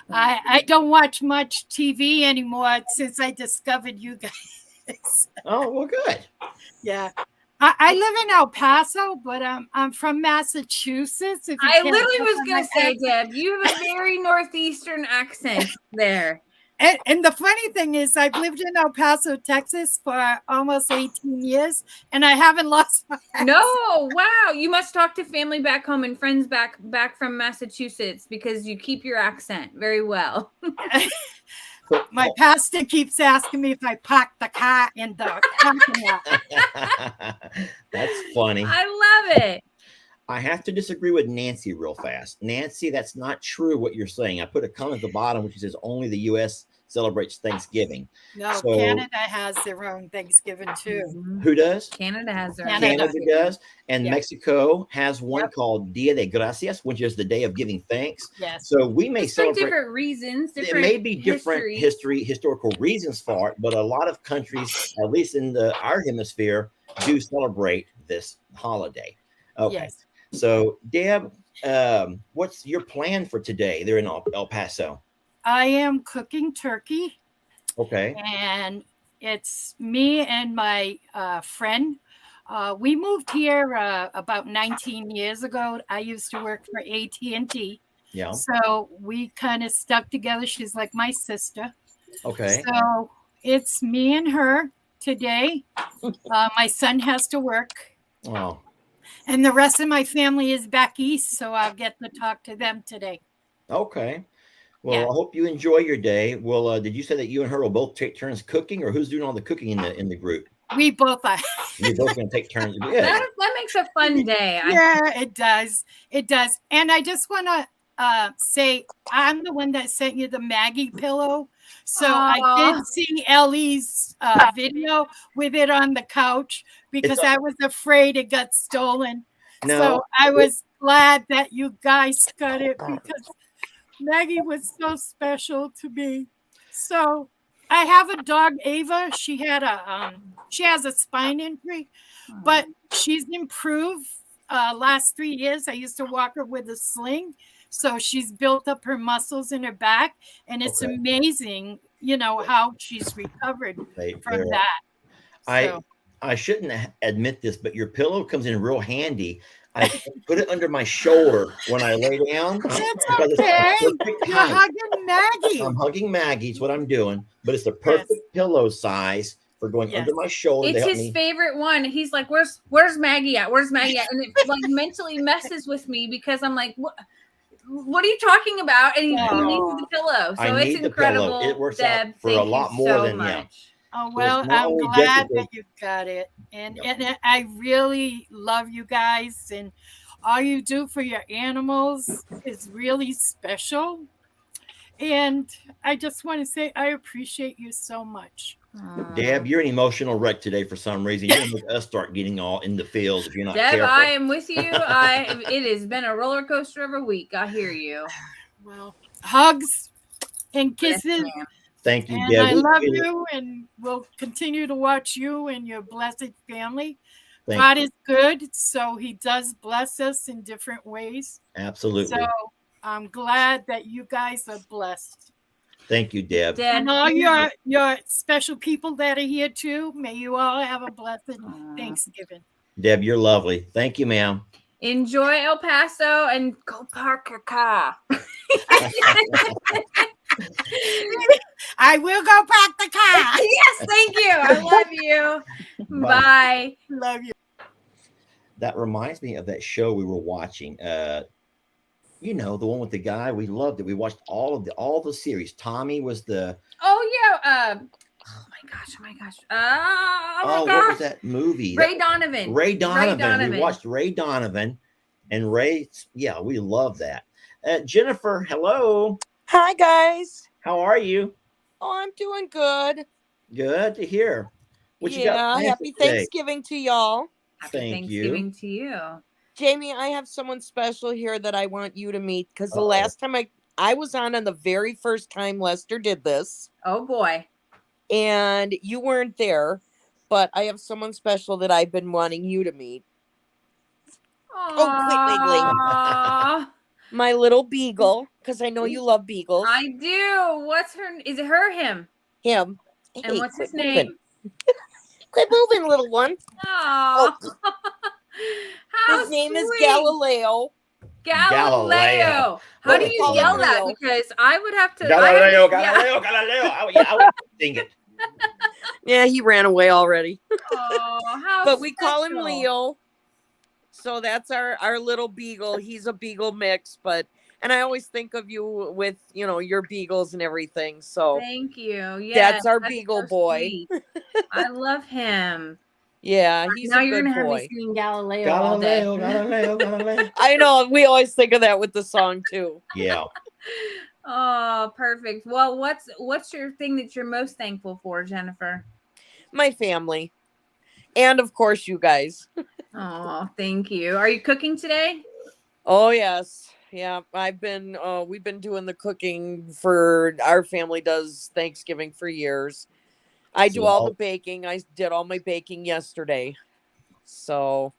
I don't watch much TV anymore since I discovered you guys. Oh, well, good. Yeah. I live in El Paso, but I'm from Massachusetts. I literally was going to say, Deb, you have a very northeastern accent there. And the funny thing is, I've lived in El Paso, Texas for almost 18 years, and I haven't lost my accent. No, wow. You must talk to family back home and friends back from Massachusetts because you keep your accent very well. My pastor keeps asking me if I parked the car in the parking lot. That's funny. I love it. I have to disagree with Nancy real fast. Nancy, that's not true what you're saying. I put a comment at the bottom which says only the U.S. celebrates Thanksgiving. No, So, Canada has their own Thanksgiving too. who does? Canada has their own. Canada does, and Yeah. Mexico has one called Dia de Gracias, which is the day of giving thanks. Yes. So we may Just for celebrate different reasons. there may be different historical reasons for it, but a lot of countries, at least in our hemisphere, do celebrate this holiday. Okay. Yes. So, Deb, what's your plan for today? They're in El Paso. I am cooking turkey. Okay. And it's me and my friend. We moved here about 19 years ago. I used to work for AT&T. Yeah. So we kind of stuck together. She's like my sister. Okay. So it's me and her today. My son has to work. Oh. And the rest of my family is back east, so I'll get to talk to them today. Okay. Well, Yeah. I hope you enjoy your day. Well, did you say that you and her will both take turns cooking, or who's doing all the cooking in the group? We both are. You're both going to take turns. Yeah. That makes a fun day. Yeah, it does. It does. And I just want to say I'm the one that sent you the Maggie pillow. So I did see Ellie's video with it on the couch because I was afraid it got stolen. No. So I was glad that you guys got it because Maggie was so special to me. So I have a dog, Ava. She has a spine injury, but she's improved. Last 3 years, I used to walk her with a sling. So she's built up her muscles in her back, and it's amazing, how she's recovered from that. I shouldn't admit this, but your pillow comes in real handy. I put it under my shoulder when I lay down. It's okay. You're hugging Maggie. I'm hugging Maggie. It's what I'm doing, but it's the perfect pillow size for going under my shoulder. It's his favorite one. He's like, "Where's Maggie at? Where's Maggie at?" And it like mentally messes with me because I'm like, "What are you talking about?" And he needs the pillow, so it's incredible. It works Deb, out for a lot more than Oh, well, I'm glad that you got it. And I really love you guys. And all you do for your animals is really special. And I just want to say I appreciate you so much. Deb, you're an emotional wreck today for some reason. You're going to make us start getting all in the field if you're not Deb, careful. I am with you. It has been a roller coaster of a week. I hear you. Well, hugs and kisses. Yes, thank you, and Deb. I love you, and we'll continue to watch you and your blessed family. God is good, so he does bless us in different ways. Absolutely. So I'm glad that you guys are blessed. Thank you, Deb. And all your special people that are here too, may you all have a blessed Thanksgiving. Deb, you're lovely. Thank you, ma'am. Enjoy El Paso and go park your car. I will go park the car. Yes, thank you. I love you. Bye. Love you. That reminds me of that show we were watching. The one with the guy. We loved it. We watched all the series. Tommy was the. Oh yeah. Oh my gosh. What was that movie? Ray Donovan. Ray Donovan. We watched Ray Donovan, and Ray. Yeah, we love that. Jennifer, hello. Hi guys. How are you? Oh, I'm doing good. Good to hear. What you got? Happy Thanksgiving to y'all. Happy Thanksgiving to you. Jamie, I have someone special here that I want you to meet because the last time I was on the very first time Lester did this. Oh boy. And you weren't there, but I have someone special that I've been wanting you to meet. Oh, my little beagle, because I know you love beagles. I do. What's her? Is it her? Him? Him. And Hey, what's his quit name? moving. Quit moving, little one. Oh. His name is Galileo. Galileo. How do you yell that? Because I would have to. Galileo. I would sing it. Yeah, he ran away already. Oh, how But we call him special. Leo. So that's our little beagle. He's a beagle mix, and I always think of you with, your beagles and everything. So thank you. Yeah, that's our beagle boy. I love him. Yeah, he's now a you're good gonna have boy. me singing Galileo all day. Galileo. I know. We always think of that with the song too. Yeah. Oh, perfect. Well, what's your thing that you're most thankful for, Jennifer? My family. And of course you guys. Oh, thank you. Are you cooking today? Oh yes. Yeah, we've been doing the cooking for our family does Thanksgiving for years. I do all the baking. I did all my baking yesterday. So,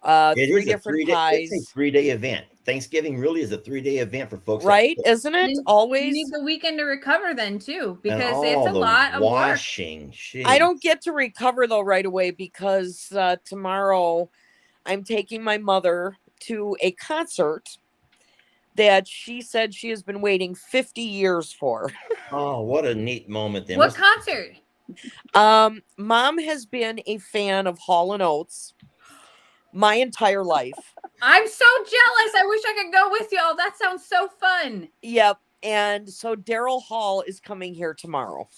3 different pies. It's a 3-day event. Thanksgiving really is a 3-day event for folks. Right? Isn't it? Always. You need the weekend to recover then too, because and it's a lot of washing. work. I don't get to recover though right away because tomorrow I'm taking my mother to a concert that she said she has been waiting 50 years for. Oh, what a neat moment then. What concert? Mom has been a fan of Hall & Oates my entire life. I'm so jealous. I wish I could go with y'all. That sounds so fun. Yep. And so Daryl Hall is coming here tomorrow.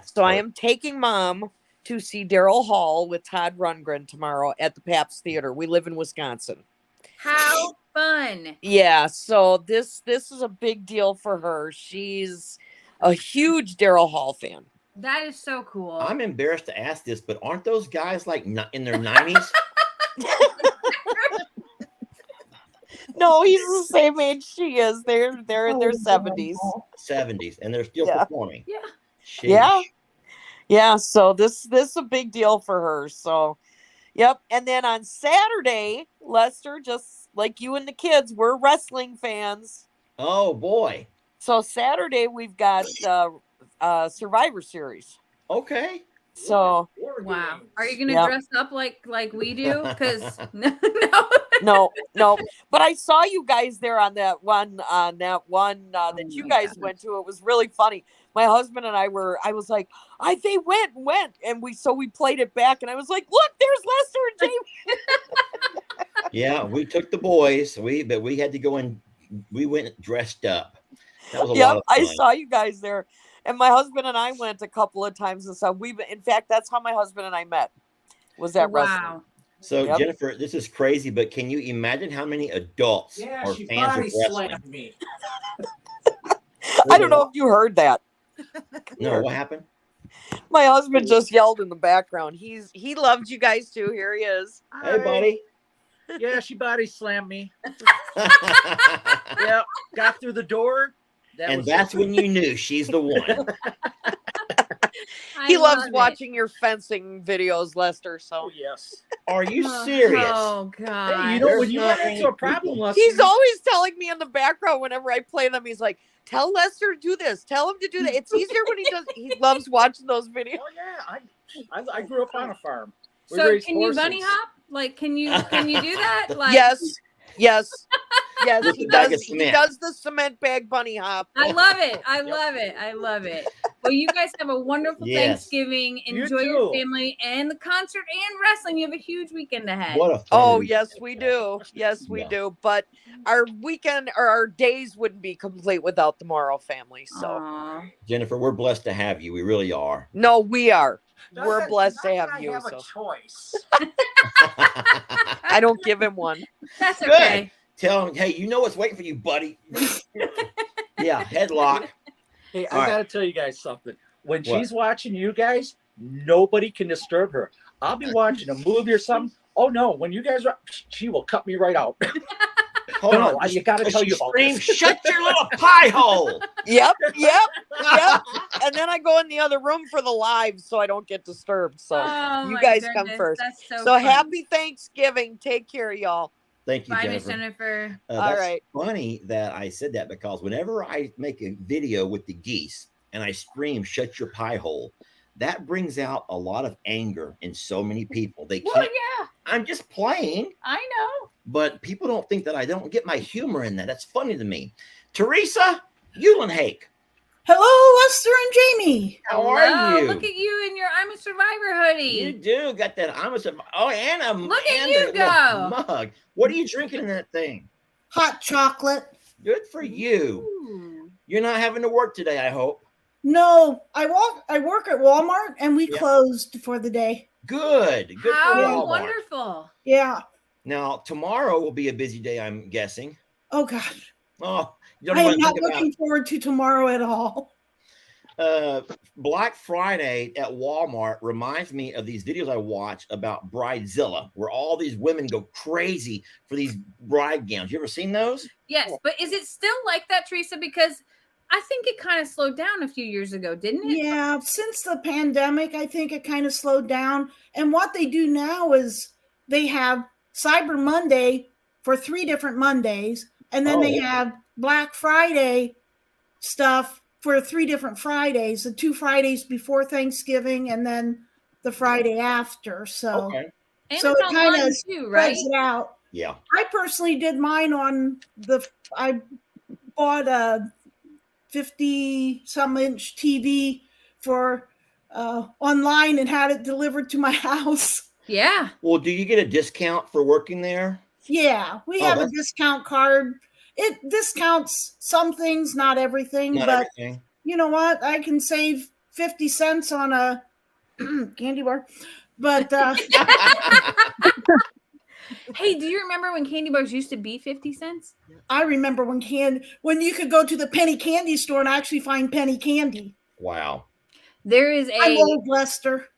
So I am taking Mom to see Daryl Hall with Todd Rundgren tomorrow at the Pabst Theater. We live in Wisconsin. How fun. Yeah, so this is a big deal for her. She's a huge Daryl Hall fan. That is so cool. I'm embarrassed to ask this, but aren't those guys like in their 90s? No, he's the same age she is. They're in their 70s. 70s, and they're still performing. Yeah. Sheesh. Yeah. So this is a big deal for her. So, yep. And then on Saturday, Lester, just like you and the kids, we're wrestling fans. Oh boy. So Saturday we've got Survivor Series. Okay. So wow. Are you gonna dress up like we do? Because no. But I saw you guys there on that one that you guys went to. It was really funny. My husband and I was like, they went, and we played it back, and I was like, look, there's Lester and Jamie. Yeah, we took the boys. But we had to go and we went dressed up. That was a lot of fun. I saw you guys there. And my husband and I went a couple of times and stuff. In fact, that's how my husband and I met. Was that wrestling? So Jennifer, this is crazy, but can you imagine how many adults are fans of wrestling? Me. I don't know if you heard that. No, what happened? My husband just yelled in the background. He loved you guys too. Here he is. Hey, buddy. Yeah, she body slammed me. Yep, got through the door. That's when you knew she's the one. He loves watching your fencing videos, Lester. So yes. Are you serious? Oh God! Hey, you know when you run into a problem, Lester, he's always telling me in the background whenever I play them. He's like, "Tell Lester to do this. Tell him to do that." It's easier when he does. He loves watching those videos. Oh yeah, I grew up on a farm. So can you bunny hop? Like, can you do that? Like, yes. He does. He does the cement bag bunny hop. I love it. I love it. Well, you guys have a wonderful Thanksgiving. Enjoy your family and the concert and wrestling. You have a huge weekend ahead. What a fun weekend. Yes, we do. Yes, we do. But our weekend or our days wouldn't be complete without the Morrow family. So, Jennifer, we're blessed to have you. We really are. No, we are. We're blessed to have you. I have a choice. I don't give him one. That's okay. Good. Tell him, hey, you know what's waiting for you, buddy. Yeah, headlock. Hey, I got to tell you guys something. When she's watching you guys, nobody can disturb her. I'll be watching a movie or something. Oh no, when you guys are, she will cut me right out. Hold on. You got to tell you about this. Shut your little pie hole. Yep. And then I go in the other room for the live so I don't get disturbed. So you guys come first. That's so happy Thanksgiving. Take care, y'all. Thank you, Bye, Jennifer. Miss Jennifer. All right. Funny that I said that because whenever I make a video with the geese and I scream, "Shut your pie hole," that brings out a lot of anger in so many people. They can't. Well, yeah. I'm just playing. I know. But people don't think that I don't get my humor in that. That's funny to me. Teresa Eulenhake. Hello, Lester and Jamie. How are you? Look at you in your I'm a Survivor hoodie. You do got that I'm a Survivor. Oh, and a Look at and you a go. mug. What are you drinking in that thing? Hot chocolate. Good for you. Ooh. You're not having to work today, I hope. No, I work at Walmart and we closed for the day. Good. Good How for Walmart. wonderful. Yeah. Now, tomorrow will be a busy day, I'm guessing. Oh, gosh. Oh, you don't I am want to not think about looking forward to tomorrow at all. Black Friday at Walmart reminds me of these videos I watch about Bridezilla, where all these women go crazy for these bride gowns. You ever seen those? Yes, but is it still like that, Teresa? Because I think it kind of slowed down a few years ago, didn't it? Yeah, since the pandemic, I think it kind of slowed down. And what they do now is they have Cyber Monday for 3 different Mondays, and then they have Black Friday stuff for 3 different Fridays, the 2 Fridays before Thanksgiving and then the Friday after. So, so it kind of spreads it out. Yeah. I personally did mine on I bought a 50-some-inch TV for online and had it delivered to my house. Yeah. Well, do you get a discount for working there? Yeah, we have a discount card. It discounts some things, not everything, Not but everything. you know what? I can save 50 cents on a candy bar. But hey, do you remember when candy bars used to be 50 cents? I remember when you could go to the penny candy store and actually find penny candy. Wow. There is I'm old, Lester.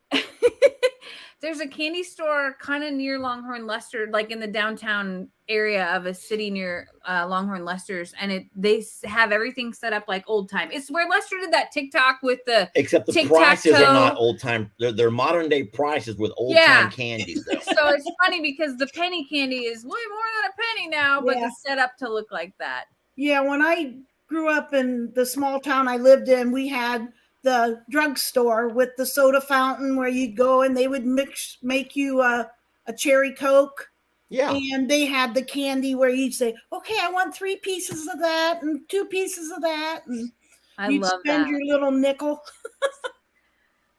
There's a candy store kind of near Longhorn Lester, like in the downtown area of a city near Longhorn Lester's, and they have everything set up like old time. It's where Lester did that TikTok with the except the prices are not old time. They're modern day prices with old time candies. Though. So it's funny because the penny candy is way more than a penny now, but it's set up to look like that. Yeah, when I grew up in the small town I lived in, we had the drugstore with the soda fountain where you'd go and they would make you a cherry Coke. Yeah. And they had the candy where you'd say, okay, I want 3 pieces of that and 2 pieces of that. And you'd love spend that. your little nickel.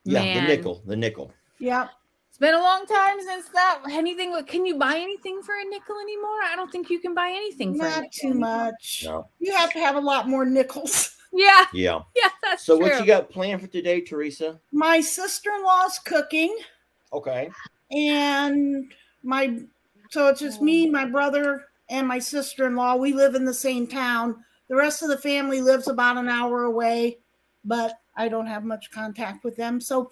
Yeah, the nickel. Yeah. It's been a long time since that. Anything? Can you buy anything for a nickel anymore? I don't think you can buy anything for a nickel. Not too much. No. You have to have a lot more nickels. Yeah. Yeah. Yeah, that's so true. What you got planned for today, Teresa? My sister-in-law's cooking. Okay. And so it's just me, my brother, and my sister-in-law. We live in the same town. The rest of the family lives about an hour away, but I don't have much contact with them. So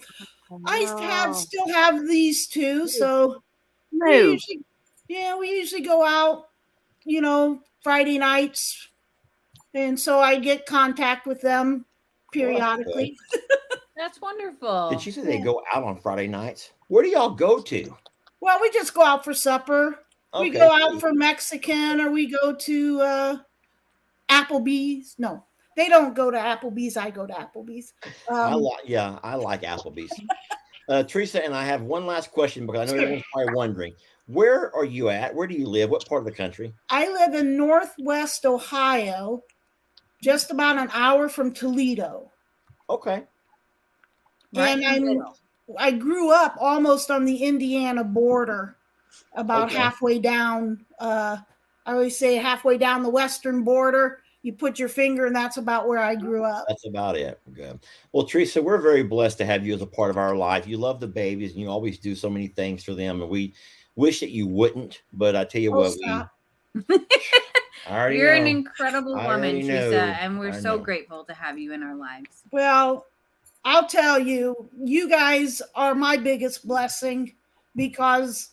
I still have these 2. So we usually go out, Friday nights. And so I get contact with them periodically. That's wonderful. Did you say they go out on Friday nights? Where do y'all go to? Well, we just go out for supper. We go out for Mexican, or we go to Applebee's. No, they don't go to Applebee's. I go to Applebee's. I like Applebee's. Teresa, and I have one last question because I know everyone's probably wondering. Where are you at? Where do you live? What part of the country? I live in Northwest Ohio, just about an hour from Toledo. Okay. And I grew up almost on the Indiana border, about halfway down. I always say halfway down the western border. You put your finger, and that's about where I grew up. That's about it. Good. Well, Teresa, we're very blessed to have you as a part of our life. You love the babies, and you always do so many things for them, and we wish that you wouldn't. But I tell you what, You're an incredible woman, Teresa, and we're so grateful to have you in our lives. Well, I'll tell you, you guys are my biggest blessing because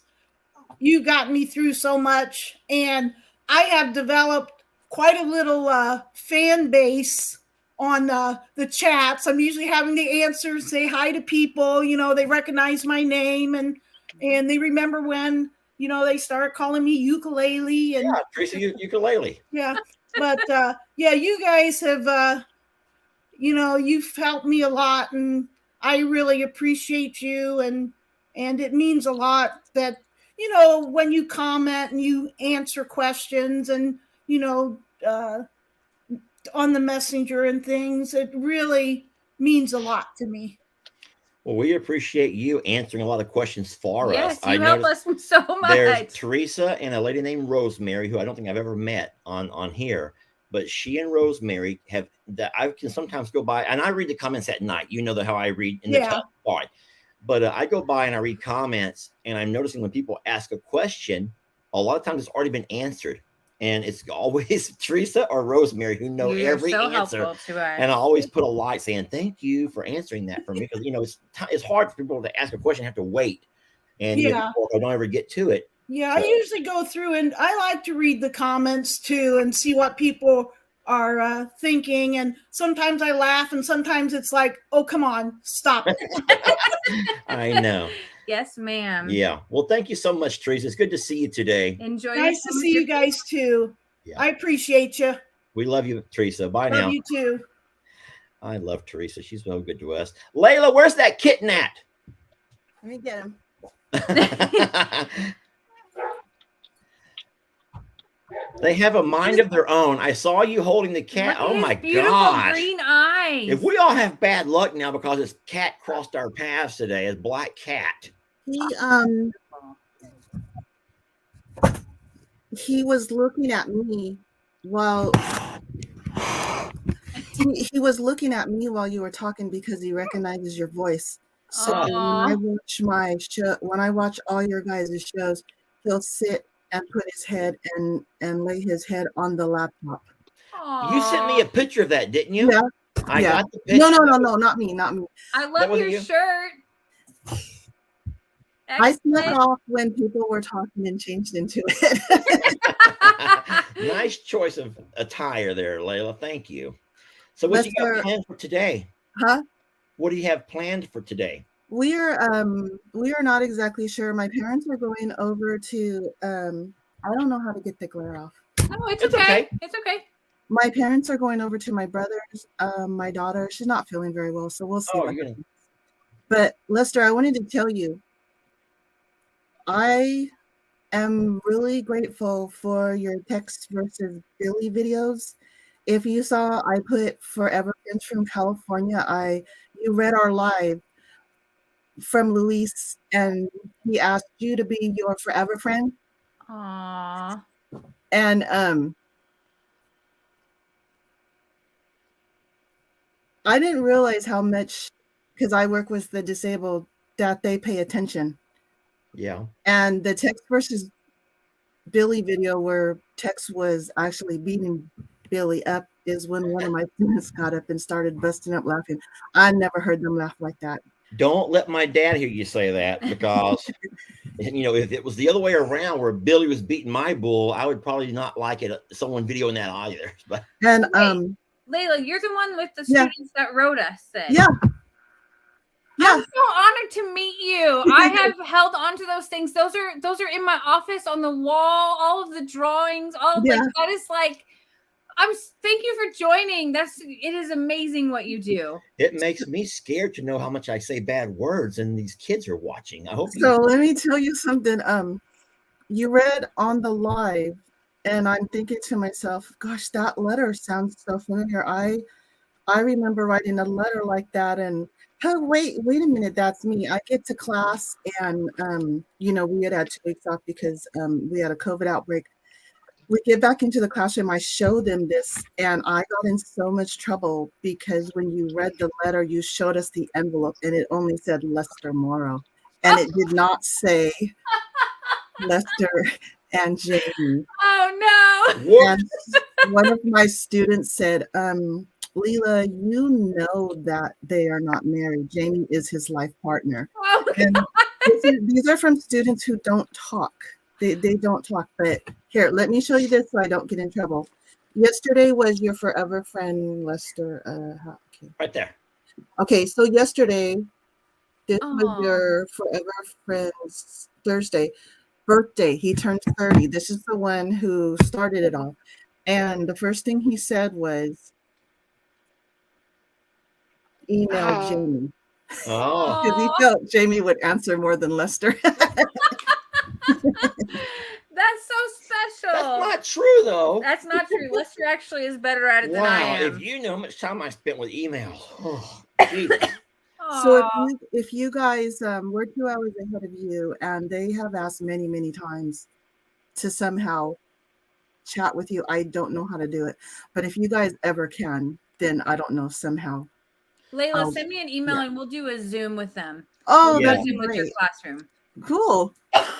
you got me through so much, and I have developed quite a little fan base on the chats. I'm usually having to answer, say hi to people. They recognize my name and they remember when they start calling me ukulele. And Teresa, ukulele. Yeah, but you guys have you've helped me a lot, and I really appreciate you, and it means a lot that you know, when you comment and you answer questions and, you know, on the messenger and things, it really means a lot to me. Well, we appreciate you answering a lot of questions for us. Yes, you help us so There's much. Teresa and a lady named Rosemary, who I don't think I've ever met on here, but she and Rosemary have that I can sometimes go by and I read the comments at night. You know how I read in the Yeah. tab. But I go by and I read comments, and I'm noticing when people ask a question, a lot of times it's already been answered. And it's always Teresa or Rosemary who know every answer. And I always put a like saying, thank you for answering that for me. Because, you know, it's hard for people to ask a question and have to wait. And you know, don't ever get to it. Yeah, I usually go through and I like to read the comments too and see what people are thinking. And sometimes I laugh and sometimes it's like, oh, come on, stop it. I know. Yes, ma'am. Yeah. Well, thank you so much, Teresa. It's good to see you today. Enjoy. Nice to see you guys too. Yeah. I appreciate you. We love you, Teresa. Bye now. Love you too. I love Teresa. She's so good to us. Layla, where's that kitten at? Let me get him. They have a mind of their own. I saw you holding the cat. Oh my gosh. Green eyes. If we all have bad luck now because this cat crossed our paths today, as Black Cat. He was looking at me while he was looking at me while you were talking because he recognizes your voice. So when I watch all your guys' shows, he'll sit and put his head and lay his head on the laptop. You sent me a picture of that, didn't you? Yeah. I got the picture. No, not me. I love your shirt. I snuck off when people were talking and changed into it. Nice choice of attire there, Layla. Thank you. So what do you got planned for today? Huh? What do you have planned for today? We are not exactly sure. My parents are going over to I don't know how to get the glare off. No, it's okay. It's okay. My parents are going over to my brother's. My daughter, she's not feeling very well, so we'll see. But Lester, I wanted to tell you, I am really grateful for your Tex versus Billy videos. If you saw, I put Forever Friends from California. You read our live from Luis, and he asked you to be your forever friend. Aww. And I didn't realize how much, because I work with the disabled, that they pay attention. Yeah. And the Tex versus Billy video where Tex was actually beating Billy up is when one of my students got up and started busting up laughing. I never heard them laugh like that. Don't let my dad hear you say that, because you know, if it was the other way around where Billy was beating my bull, I would probably not like it. Someone videoing that either. But and Layla, you're the one with the students that wrote us. Yeah. I'm so honored to meet you. I have held on to those things. Those are in my office on the wall. All of the drawings. That is like. Thank you for joining. It is amazing what you do. It makes me scared to know how much I say bad words and these kids are watching. I hope let me tell you something. You read on the live, and I'm thinking to myself, gosh, that letter sounds so familiar. I remember writing a letter like that, and oh wait a minute, that's me. I get to class, and we had 2 weeks off because we had a COVID outbreak. We get back into the classroom, I show them this, and I got in so much trouble because when you read the letter, you showed us the envelope, and it only said Lester Morrow, and it did not say Lester and Jamie. Oh, no. And one of my students said, Leela, you know that they are not married. Jamie is his life partner. Oh, and these are from students who don't talk. They don't talk, but here, let me show you this so I don't get in trouble. Yesterday was your forever friend, Lester. Okay. Right there. Okay, so yesterday, this was your forever friend's birthday. He turned 30. This is the one who started it all. And the first thing he said was, email Jamie. Oh. Because he felt Jamie would answer more than Lester. That's so special. That's not true, though. That's not true. Lester actually is better at it than I am. If you know how much time I spent with emails. Oh, Jesus. So if you guys, we're 2 hours ahead of you, and they have asked many, many times to somehow chat with you. I don't know how to do it, but if you guys ever can, then I don't know, somehow. Layla, send me an email and we'll do a Zoom with them. Oh, we'll that's Zoom with your great. classroom. Cool.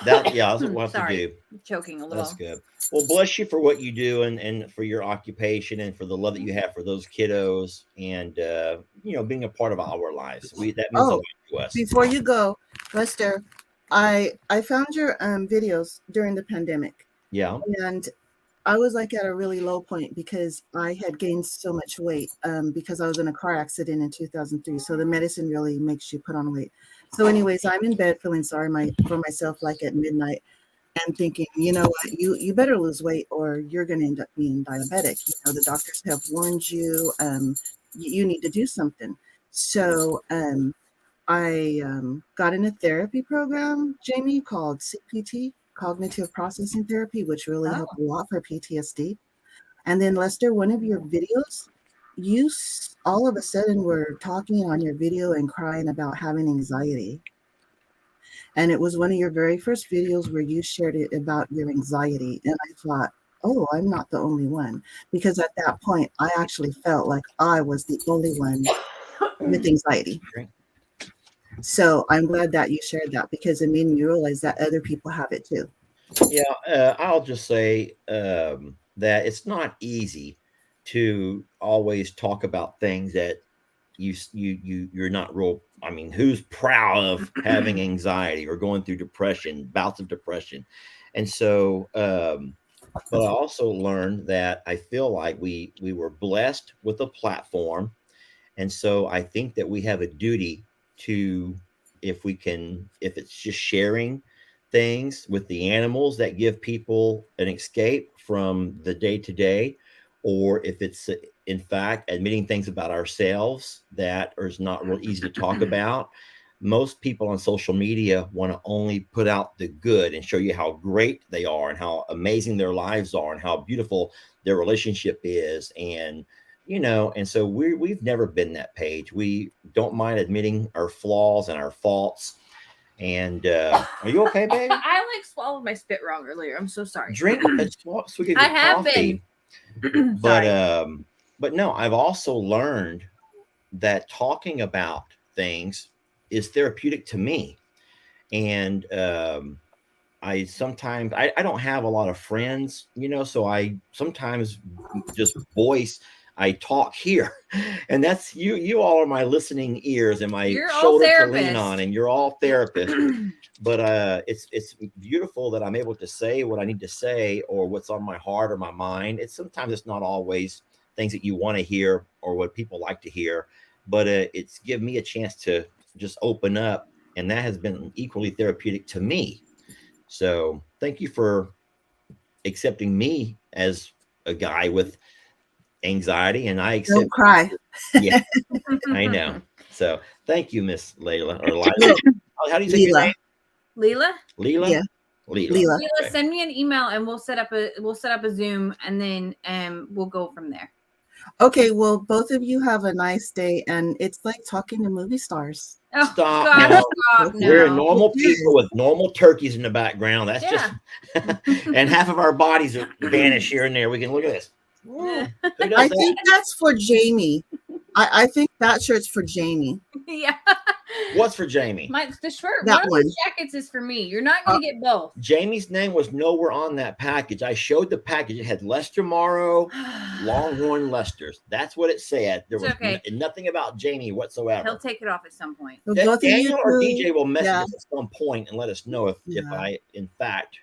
That's what we'll have to do. I'm choking a little. That's good. Well, bless you for what you do and for your occupation and for the love that you have for those kiddos and being a part of our lives. That means a lot to us. Before you go, Lester, I found your videos during the pandemic. Yeah. And I was like at a really low point because I had gained so much weight because I was in a car accident in 2003. So the medicine really makes you put on weight. So anyways, I'm in bed feeling sorry for myself, like at midnight, and thinking, you know what, you better lose weight or you're going to end up being diabetic. The doctors have warned you, you need to do something. So I got in a therapy program, Jamie, called CPT, Cognitive Processing Therapy, which really helped a lot for PTSD. And then Lester, one of your videos, you all of a sudden were talking on your video and crying about having anxiety. And it was one of your very first videos where you shared it about your anxiety. And I thought, oh, I'm not the only one. Because at that point, I actually felt like I was the only one with anxiety. So I'm glad that you shared that because it made me realize that other people have it too. Yeah, I'll just say that it's not easy to always talk about things that you're not real. I mean, who's proud of having anxiety or going through depression, bouts of depression? And so, but I also learned that I feel like we were blessed with a platform. And so I think that we have a duty to, if it's just sharing things with the animals that give people an escape from the day to day, or if it's in fact admitting things about ourselves that is not real easy to talk about. Most people on social media want to only put out the good and show you how great they are and how amazing their lives are and how beautiful their relationship is. And and so we've never been that page. We don't mind admitting our flaws and our faults. And are you okay, baby? I swallowed my spit wrong earlier. I'm so sorry. Drink a swig of your I have coffee. been. But no, I've also learned that talking about things is therapeutic to me. And I sometimes I don't have a lot of friends, so I sometimes just I talk here, and that's you all are my listening ears and my shoulder to lean on, and you're all therapists. But it's beautiful that I'm able to say what I need to say or what's on my heart or my mind. Sometimes it's not always things that you want to hear or what people like to hear, but it's given me a chance to just open up, and that has been equally therapeutic to me. So thank you for accepting me as a guy with anxiety, and I accept. Don't cry. Yeah, I know. So thank you, Miss Layla or Lila. How do you say your name? Leela? Leela? Yeah. Leela. Leela, send me an email and we'll set up a Zoom and then we'll go from there. Okay, well, both of you have a nice day, and it's like talking to movie stars. Oh, Stop. God, No. stop now. We're normal people with normal turkeys in the background. That's just, and half of our bodies are vanish here and there. We can look at this. I think that's for Jamie. I think that shirt's for Jamie. Yeah. What's for Jamie? The shirt. That one of one. the jackets is for me. You're not going to get both. Jamie's name was nowhere on that package. I showed the package. It had Lester Morrow, Longhorn Lesters. That's what it said. There was nothing about Jamie whatsoever. He'll take it off at some point. Daniel or DJ will message us at some point and let us know if I, in fact,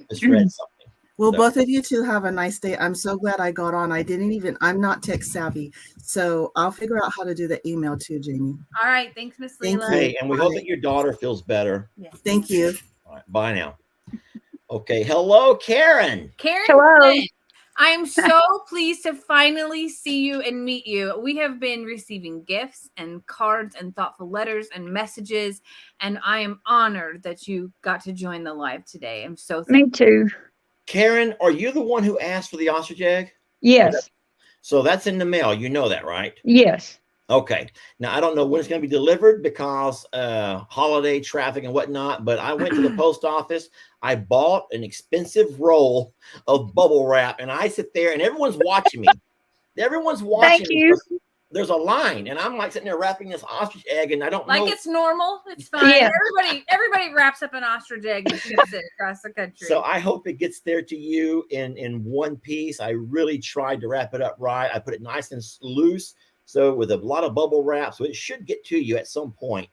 misread something. Well, both of you two have a nice day. I'm so glad I got on. I'm not tech savvy, so I'll figure out how to do the email too, Jamie. All right. Thanks, Miss Leela. Hey, and we hope that your daughter feels better. Yes. Thank you. All right, bye now. Okay. Hello, Karen. Karen. Hello. I'm so pleased to finally see you and meet you. We have been receiving gifts and cards and thoughtful letters and messages, and I am honored that you got to join the live today. I'm so thankful. Me too. Karen, are you the one who asked for the ostrich egg? Yes. So that's in the mail. You know that, right? Yes. Okay. Now, I don't know when it's going to be delivered because holiday traffic and whatnot, but I went to the post office. I bought an expensive roll of bubble wrap, and I sit there, and everyone's watching me. Everyone's watching me. you. There's a line, and I'm like sitting there wrapping this ostrich egg, and I don't know. Like it's normal. It's fine. Yeah. Everybody wraps up an ostrich egg and ships it across the country. So I hope it gets there to you in one piece. I really tried to wrap it up right. I put it nice and loose, so with a lot of bubble wrap, so it should get to you at some point.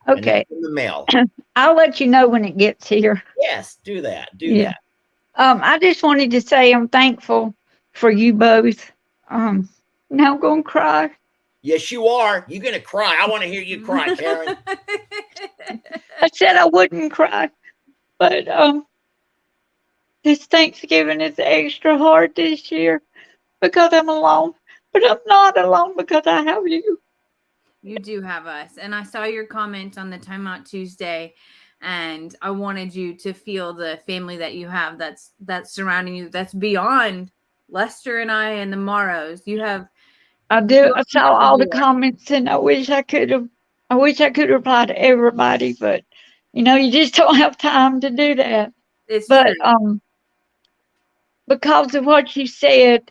Okay. In the mail. I'll let you know when it gets here. Yes, do that. Do that. I just wanted to say I'm thankful for you both. Now I'm gonna cry. Yes, you are. You're gonna cry. I want to hear you cry, Karen. I said I wouldn't cry, but this Thanksgiving is extra hard this year because I'm alone. But I'm not alone because I have you. You do have us. And I saw your comment on the Time Out Tuesday, and I wanted you to feel the family that you have that's surrounding you, that's beyond Lester and I and the Morrows. You have I saw all the comments, and I wish I could reply to everybody, but you just don't have time to do that. It's but true. Because of what you said,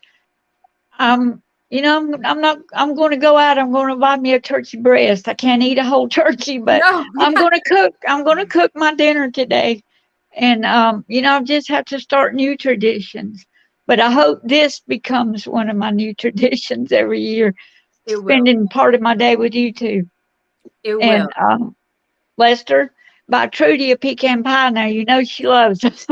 I'm going to go out. I'm going to buy me a turkey breast. I can't eat a whole turkey, but I'm going to cook. I'm going to cook my dinner today. And, I just have to start new traditions. But I hope this becomes one of my new traditions every year, spending part of my day with you two. It will. And Lester, buy Trudy a pecan pie now. She loves it.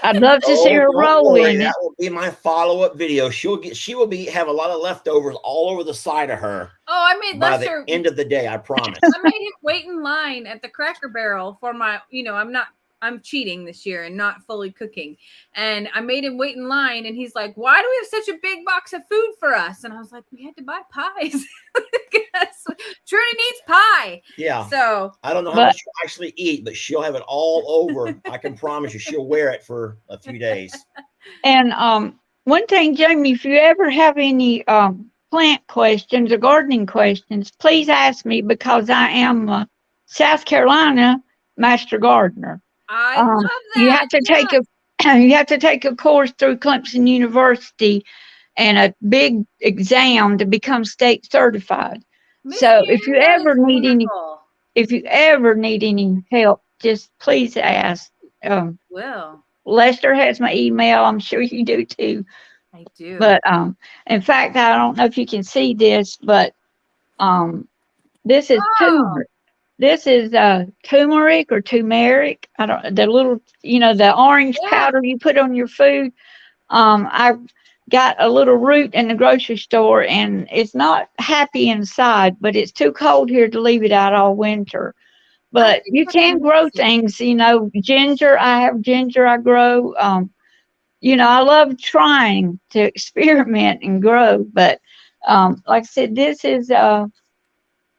I'd love to see her roll in it. That will be my follow-up video. She will have a lot of leftovers all over the side of her. Oh, I made by Lester the end of the day, I promise. I made him wait in line at the Cracker Barrel for my, I'm cheating this year and not fully cooking. And I made him wait in line, and he's like, why do we have such a big box of food for us? And I was like, we had to buy pies. Trudy needs pie. Yeah. So I don't know how much she'll actually eat, but she'll have it all over. I can promise you she'll wear it for a few days. And one thing, Jamie, if you ever have any plant questions or gardening questions, please ask me, because I am a South Carolina master gardener. I love that. You have to take a course through Clemson University and a big exam to become state certified. So if you ever need any help, just please ask. Will. Lester has my email. I'm sure you do too. I do. But in fact, I don't know if you can see this, but this is turmeric. This is turmeric or turmeric. I don't, the little, the orange powder you put on your food. I got a little root in the grocery store, and it's not happy inside, but it's too cold here to leave it out all winter. But you can grow things, ginger. I have ginger I grow. I love trying to experiment and grow, but like I said, this is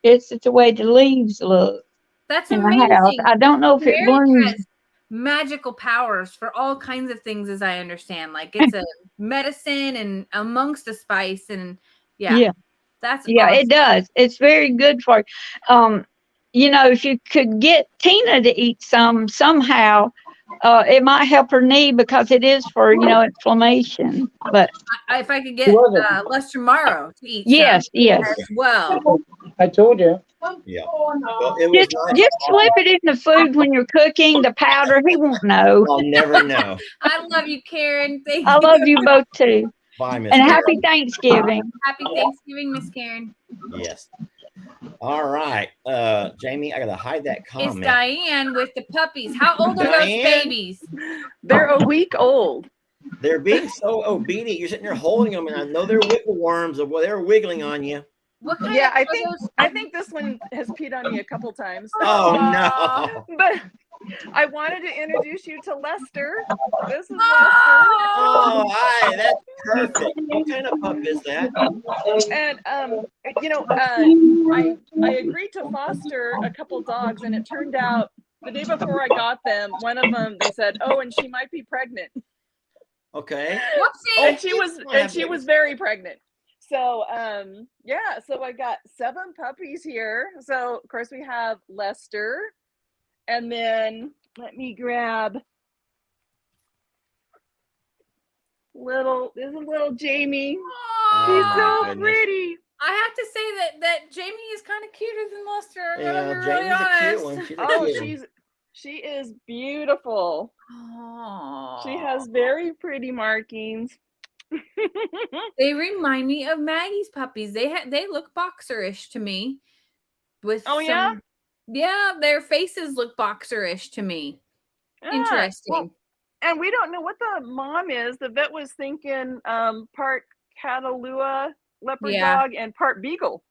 it's the way the leaves look. That's in amazing. the house. I don't know if it blooms. Has magical powers for all kinds of things, as I understand. Like it's a medicine and amongst a spice, and that's awesome. It does. It's very good for if you could get Tina to eat somehow, it might help her knee, because it is for inflammation. But if I could get Lester Morrow to eat yes as well. I told you. Yeah. Well, just slip it in the food when you're cooking, the powder. He won't know. I'll never know. I love you, Karen. Thank I you. love you both too. Bye, Miss And Karen. happy Thanksgiving. Happy Thanksgiving, Miss Karen. Yes. All right. Jamie, I gotta hide that comment. It's Diane with the puppies. How old are those Diane? babies? They're a week old. They're being so obedient. You're sitting there holding them, and I know they're wiggle worms. They're wiggling on you. What kind Yeah, of I think this one has peed on me a couple times. Oh no! I wanted to introduce you to Lester. This is Lester. Oh, hi, that's perfect. What kind of pup is that? And I agreed to foster a couple dogs, and it turned out the day before I got them, one of them they said, "Oh, and she might be pregnant." Okay. Whoopsie. And she was very pregnant. So yeah, so I got 7 puppies here. So of course we have Lester, and then let me grab little Jamie. She's so pretty. I have to say that Jamie is kind of cuter than Lester. I'm gonna be really Jamie's a cute honest. one. She's a cute one. She is beautiful. Aww. She has very pretty markings. They remind me of Maggie's puppies. They look boxerish to me. With yeah, their faces look boxerish to me. Interesting. Well, and we don't know what the mom is. The vet was thinking part Catalua leopard dog and part beagle.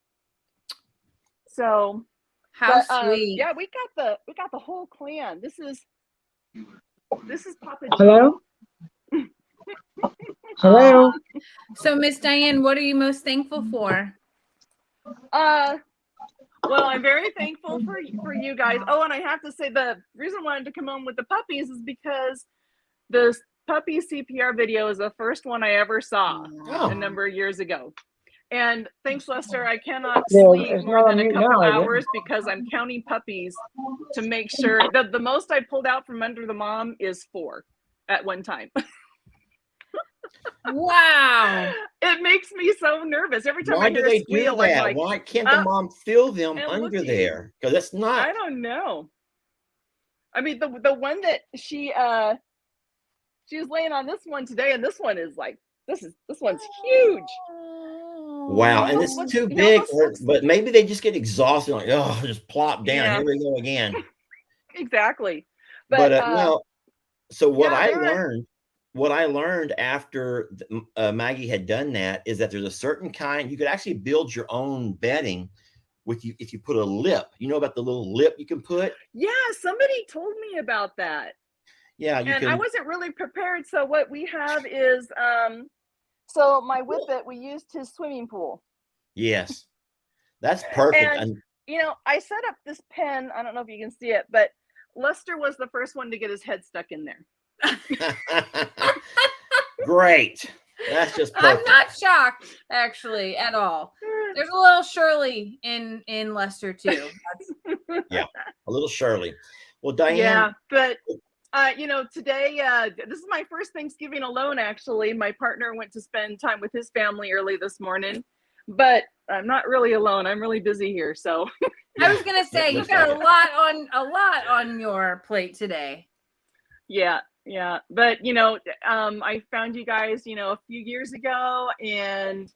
So how sweet. Yeah, we got the whole clan. This is Papa Joe. Hello? Hello? So Miss Diane, what are you most thankful for? Well, I'm very thankful for you guys. Oh, and I have to say the reason I wanted to come on with the puppies is because the puppy CPR video is the first one I ever saw a number of years ago. And thanks, Lester, I cannot sleep more than a couple hours because I'm counting puppies to make sure that the most I pulled out from under the mom is 4 at one time. Wow. It makes me so nervous. Every time Why I do hear they a squeal, do that? I'm like, Why can't the mom feel them under there? Because it's not. I don't know. I mean, the one that she was laying on this one today, and this one is like this one's huge. Wow, and it's too big, but maybe they just get exhausted, like, oh, just plop down. Yeah. Here we go again. Exactly. But no. So what yeah, I learned after Maggie had done that is that there's a certain kind you could actually build your own bedding with you if you put a lip. You know about the little lip you can put? Yeah, somebody told me about that. Yeah, I wasn't really prepared. So what we have is so my whippet, we used his swimming pool. Yes. That's perfect. And I set up this pen. I don't know if you can see it, but Lester was the first one to get his head stuck in there. Great. That's just perfect. I'm not shocked, actually, at all. There's a little Shirley in Lester too. Yeah, a little Shirley. Well, Diane. Yeah, but today this is my first Thanksgiving alone. Actually, my partner went to spend time with his family early this morning, but I'm not really alone. I'm really busy here. So I was gonna say you got a lot on your plate today. Yeah. But I found you guys, a few years ago, and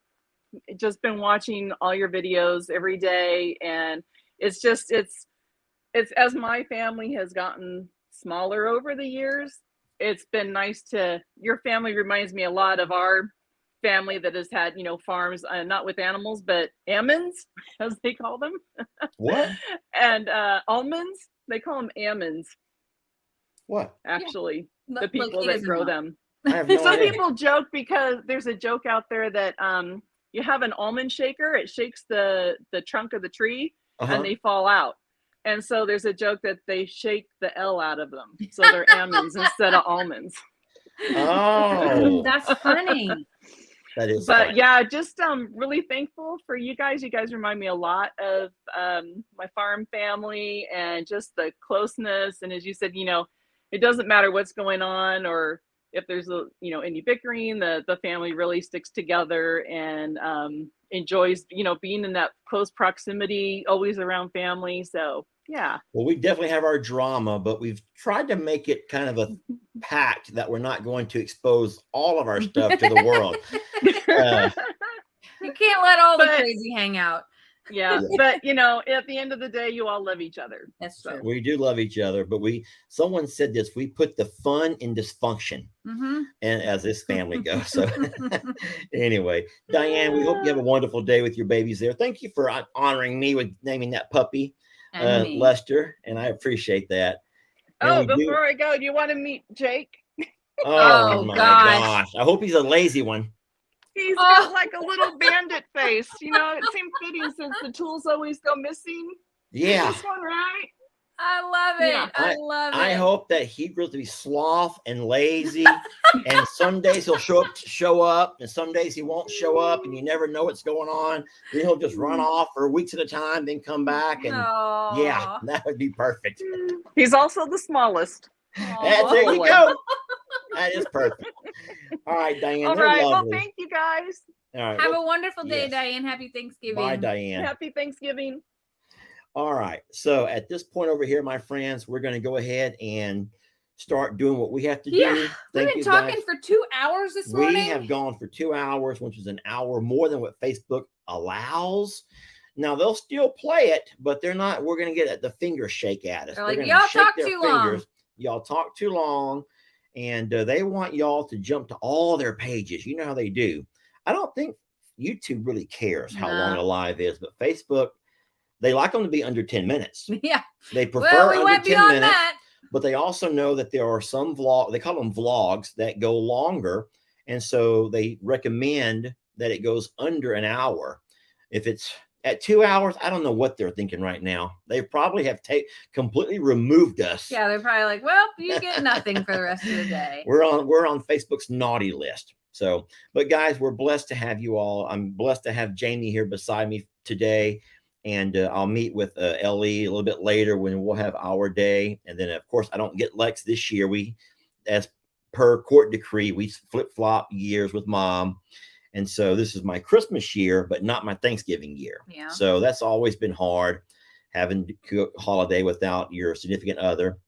just been watching all your videos every day. And it's as my family has gotten smaller over the years, it's been nice your family reminds me a lot of our family that has had, farms, not with animals, but almonds, as they call them. What? And almonds, they call them almonds. What? Actually, the people that grow them. I have no Some idea. people joke because there's a joke out there that you have an almond shaker, it shakes the trunk of the tree and they fall out. And so there's a joke that they shake the L out of them. So they're almonds instead of almonds. Oh. That's funny. That is But funny. yeah, just really thankful for you guys. You guys remind me a lot of my farm family and just the closeness. And as you said, it doesn't matter what's going on or if there's any bickering, the family really sticks together and enjoys being in that close proximity, always around family. So yeah. Well, we definitely have our drama, but we've tried to make it kind of a pact that we're not going to expose all of our stuff to the world. You can't let all the crazy hang out. Yeah, but at the end of the day, you all love each other. That's true. We do love each other, but someone said this, we put the fun in dysfunction. Mm-hmm. And as this family goes. So anyway, Diane, we hope you have a wonderful day with your babies there. Thank you for honoring me with naming that puppy, Lester, and I appreciate that. Oh, before I go, do you want to meet Jake? Oh my gosh. I hope he's a lazy one. He's got like a little bandit face. You know, it seemed fitting since the tools always go missing. Yeah. This one, right? I love it. Yeah. I love it. I hope that he grows to be sloth and lazy. And some days he'll show up, and some days he won't show up, and you never know what's going on. Then he'll just run off for weeks at a time, then come back. And yeah, that would be perfect. He's also the smallest. There you go. That is perfect. All right, Diane. All right. Well, thank you guys. All right. Have a wonderful day, Diane. Happy Thanksgiving. Bye, Diane. Happy Thanksgiving. All right. So at this point over here, my friends, we're going to go ahead and start doing what we have to do. Yeah, we've been talking for 2 hours this morning. We have gone for 2 hours, which is an hour more than what Facebook allows. Now they'll still play it, but they're not. We're going to get the finger shake at us. They're like, y'all talk too long. Y'all talk too long, and they want y'all to jump to all their pages. You know how they do. I don't think YouTube really cares how long a live is, but Facebook, they like them to be under 10 minutes. Yeah. They prefer we under went 10 beyond minutes. that. But they also know that there are some they call them vlogs that go longer. And so they recommend that it goes under an hour. If it's at 2 hours, I don't know what they're thinking right now. They probably have completely removed us. Yeah, they're probably like, well, you get nothing for the rest of the day. We're on Facebook's naughty list. So, but guys, we're blessed to have you all. I'm blessed to have Jamie here beside me today. And I'll meet with Ellie a little bit later when we'll have our day. And then, of course, I don't get Lex this year. As per court decree, we flip-flop years with Mom. And so this is my Christmas year, but not my Thanksgiving year. Yeah. So that's always been hard, having to cook a holiday without your significant other.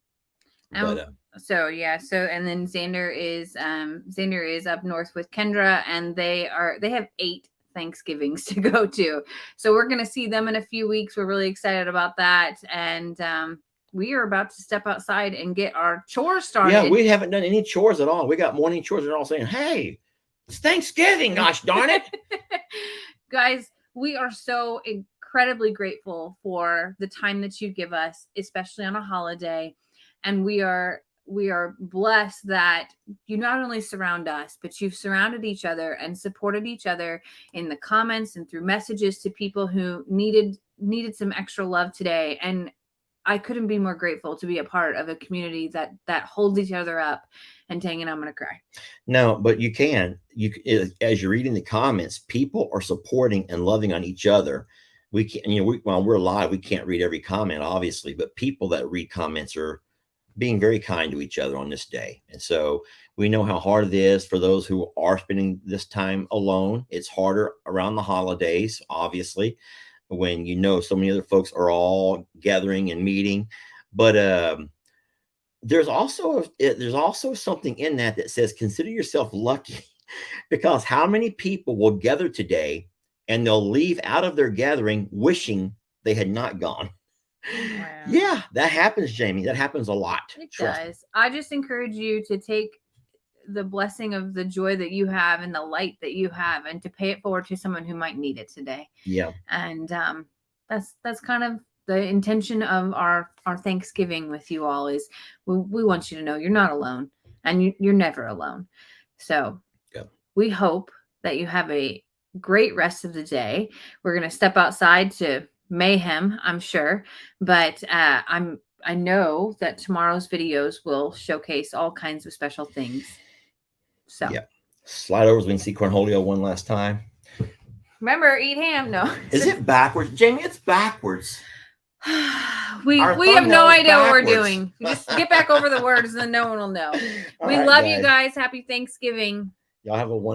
But, and then Xander is up north with Kendra, and they have 8 Thanksgivings to go to. So we're going to see them in a few weeks. We're really excited about that. And we are about to step outside and get our chores started. Yeah, we haven't done any chores at all. We got morning chores. They're all saying, hey, it's Thanksgiving. Gosh darn it. Guys, we are so incredibly grateful for the time that you give us, especially on a holiday. And we are blessed that you not only surround us, but you've surrounded each other and supported each other in the comments and through messages to people who needed some extra love today. And I couldn't be more grateful to be a part of a community that holds each other up. And dang it, I'm going to cry. No, but you as you're reading the comments, people are supporting and loving on each other. We can, while we're live, we can't read every comment, obviously, but people that read comments are being very kind to each other on this day. And so we know how hard it is for those who are spending this time alone. It's harder around the holidays, obviously, when so many other folks are all gathering and meeting. But there's also something in that says, consider yourself lucky, because how many people will gather today and they'll leave out of their gathering wishing they had not gone. Wow. Yeah, that happens, Jamie. That happens a lot. It does. I just encourage you to take the blessing of the joy that you have and the light that you have, and to pay it forward to someone who might need it today. Yeah. And that's kind of the intention of our Thanksgiving with you all, is we want you to know you're not alone, and you're never alone. So we hope that you have a great rest of the day. We're going to step outside to mayhem, I'm sure, but I know that tomorrow's videos will showcase all kinds of special things. So yeah, slide over so we can see Cornholio one last time. Remember, eat ham. No, is it backwards, Jamie? It's backwards. we have no idea what we're doing. Just get back over the words, and then no one will know. We love you guys. Happy Thanksgiving. Y'all have a wonderful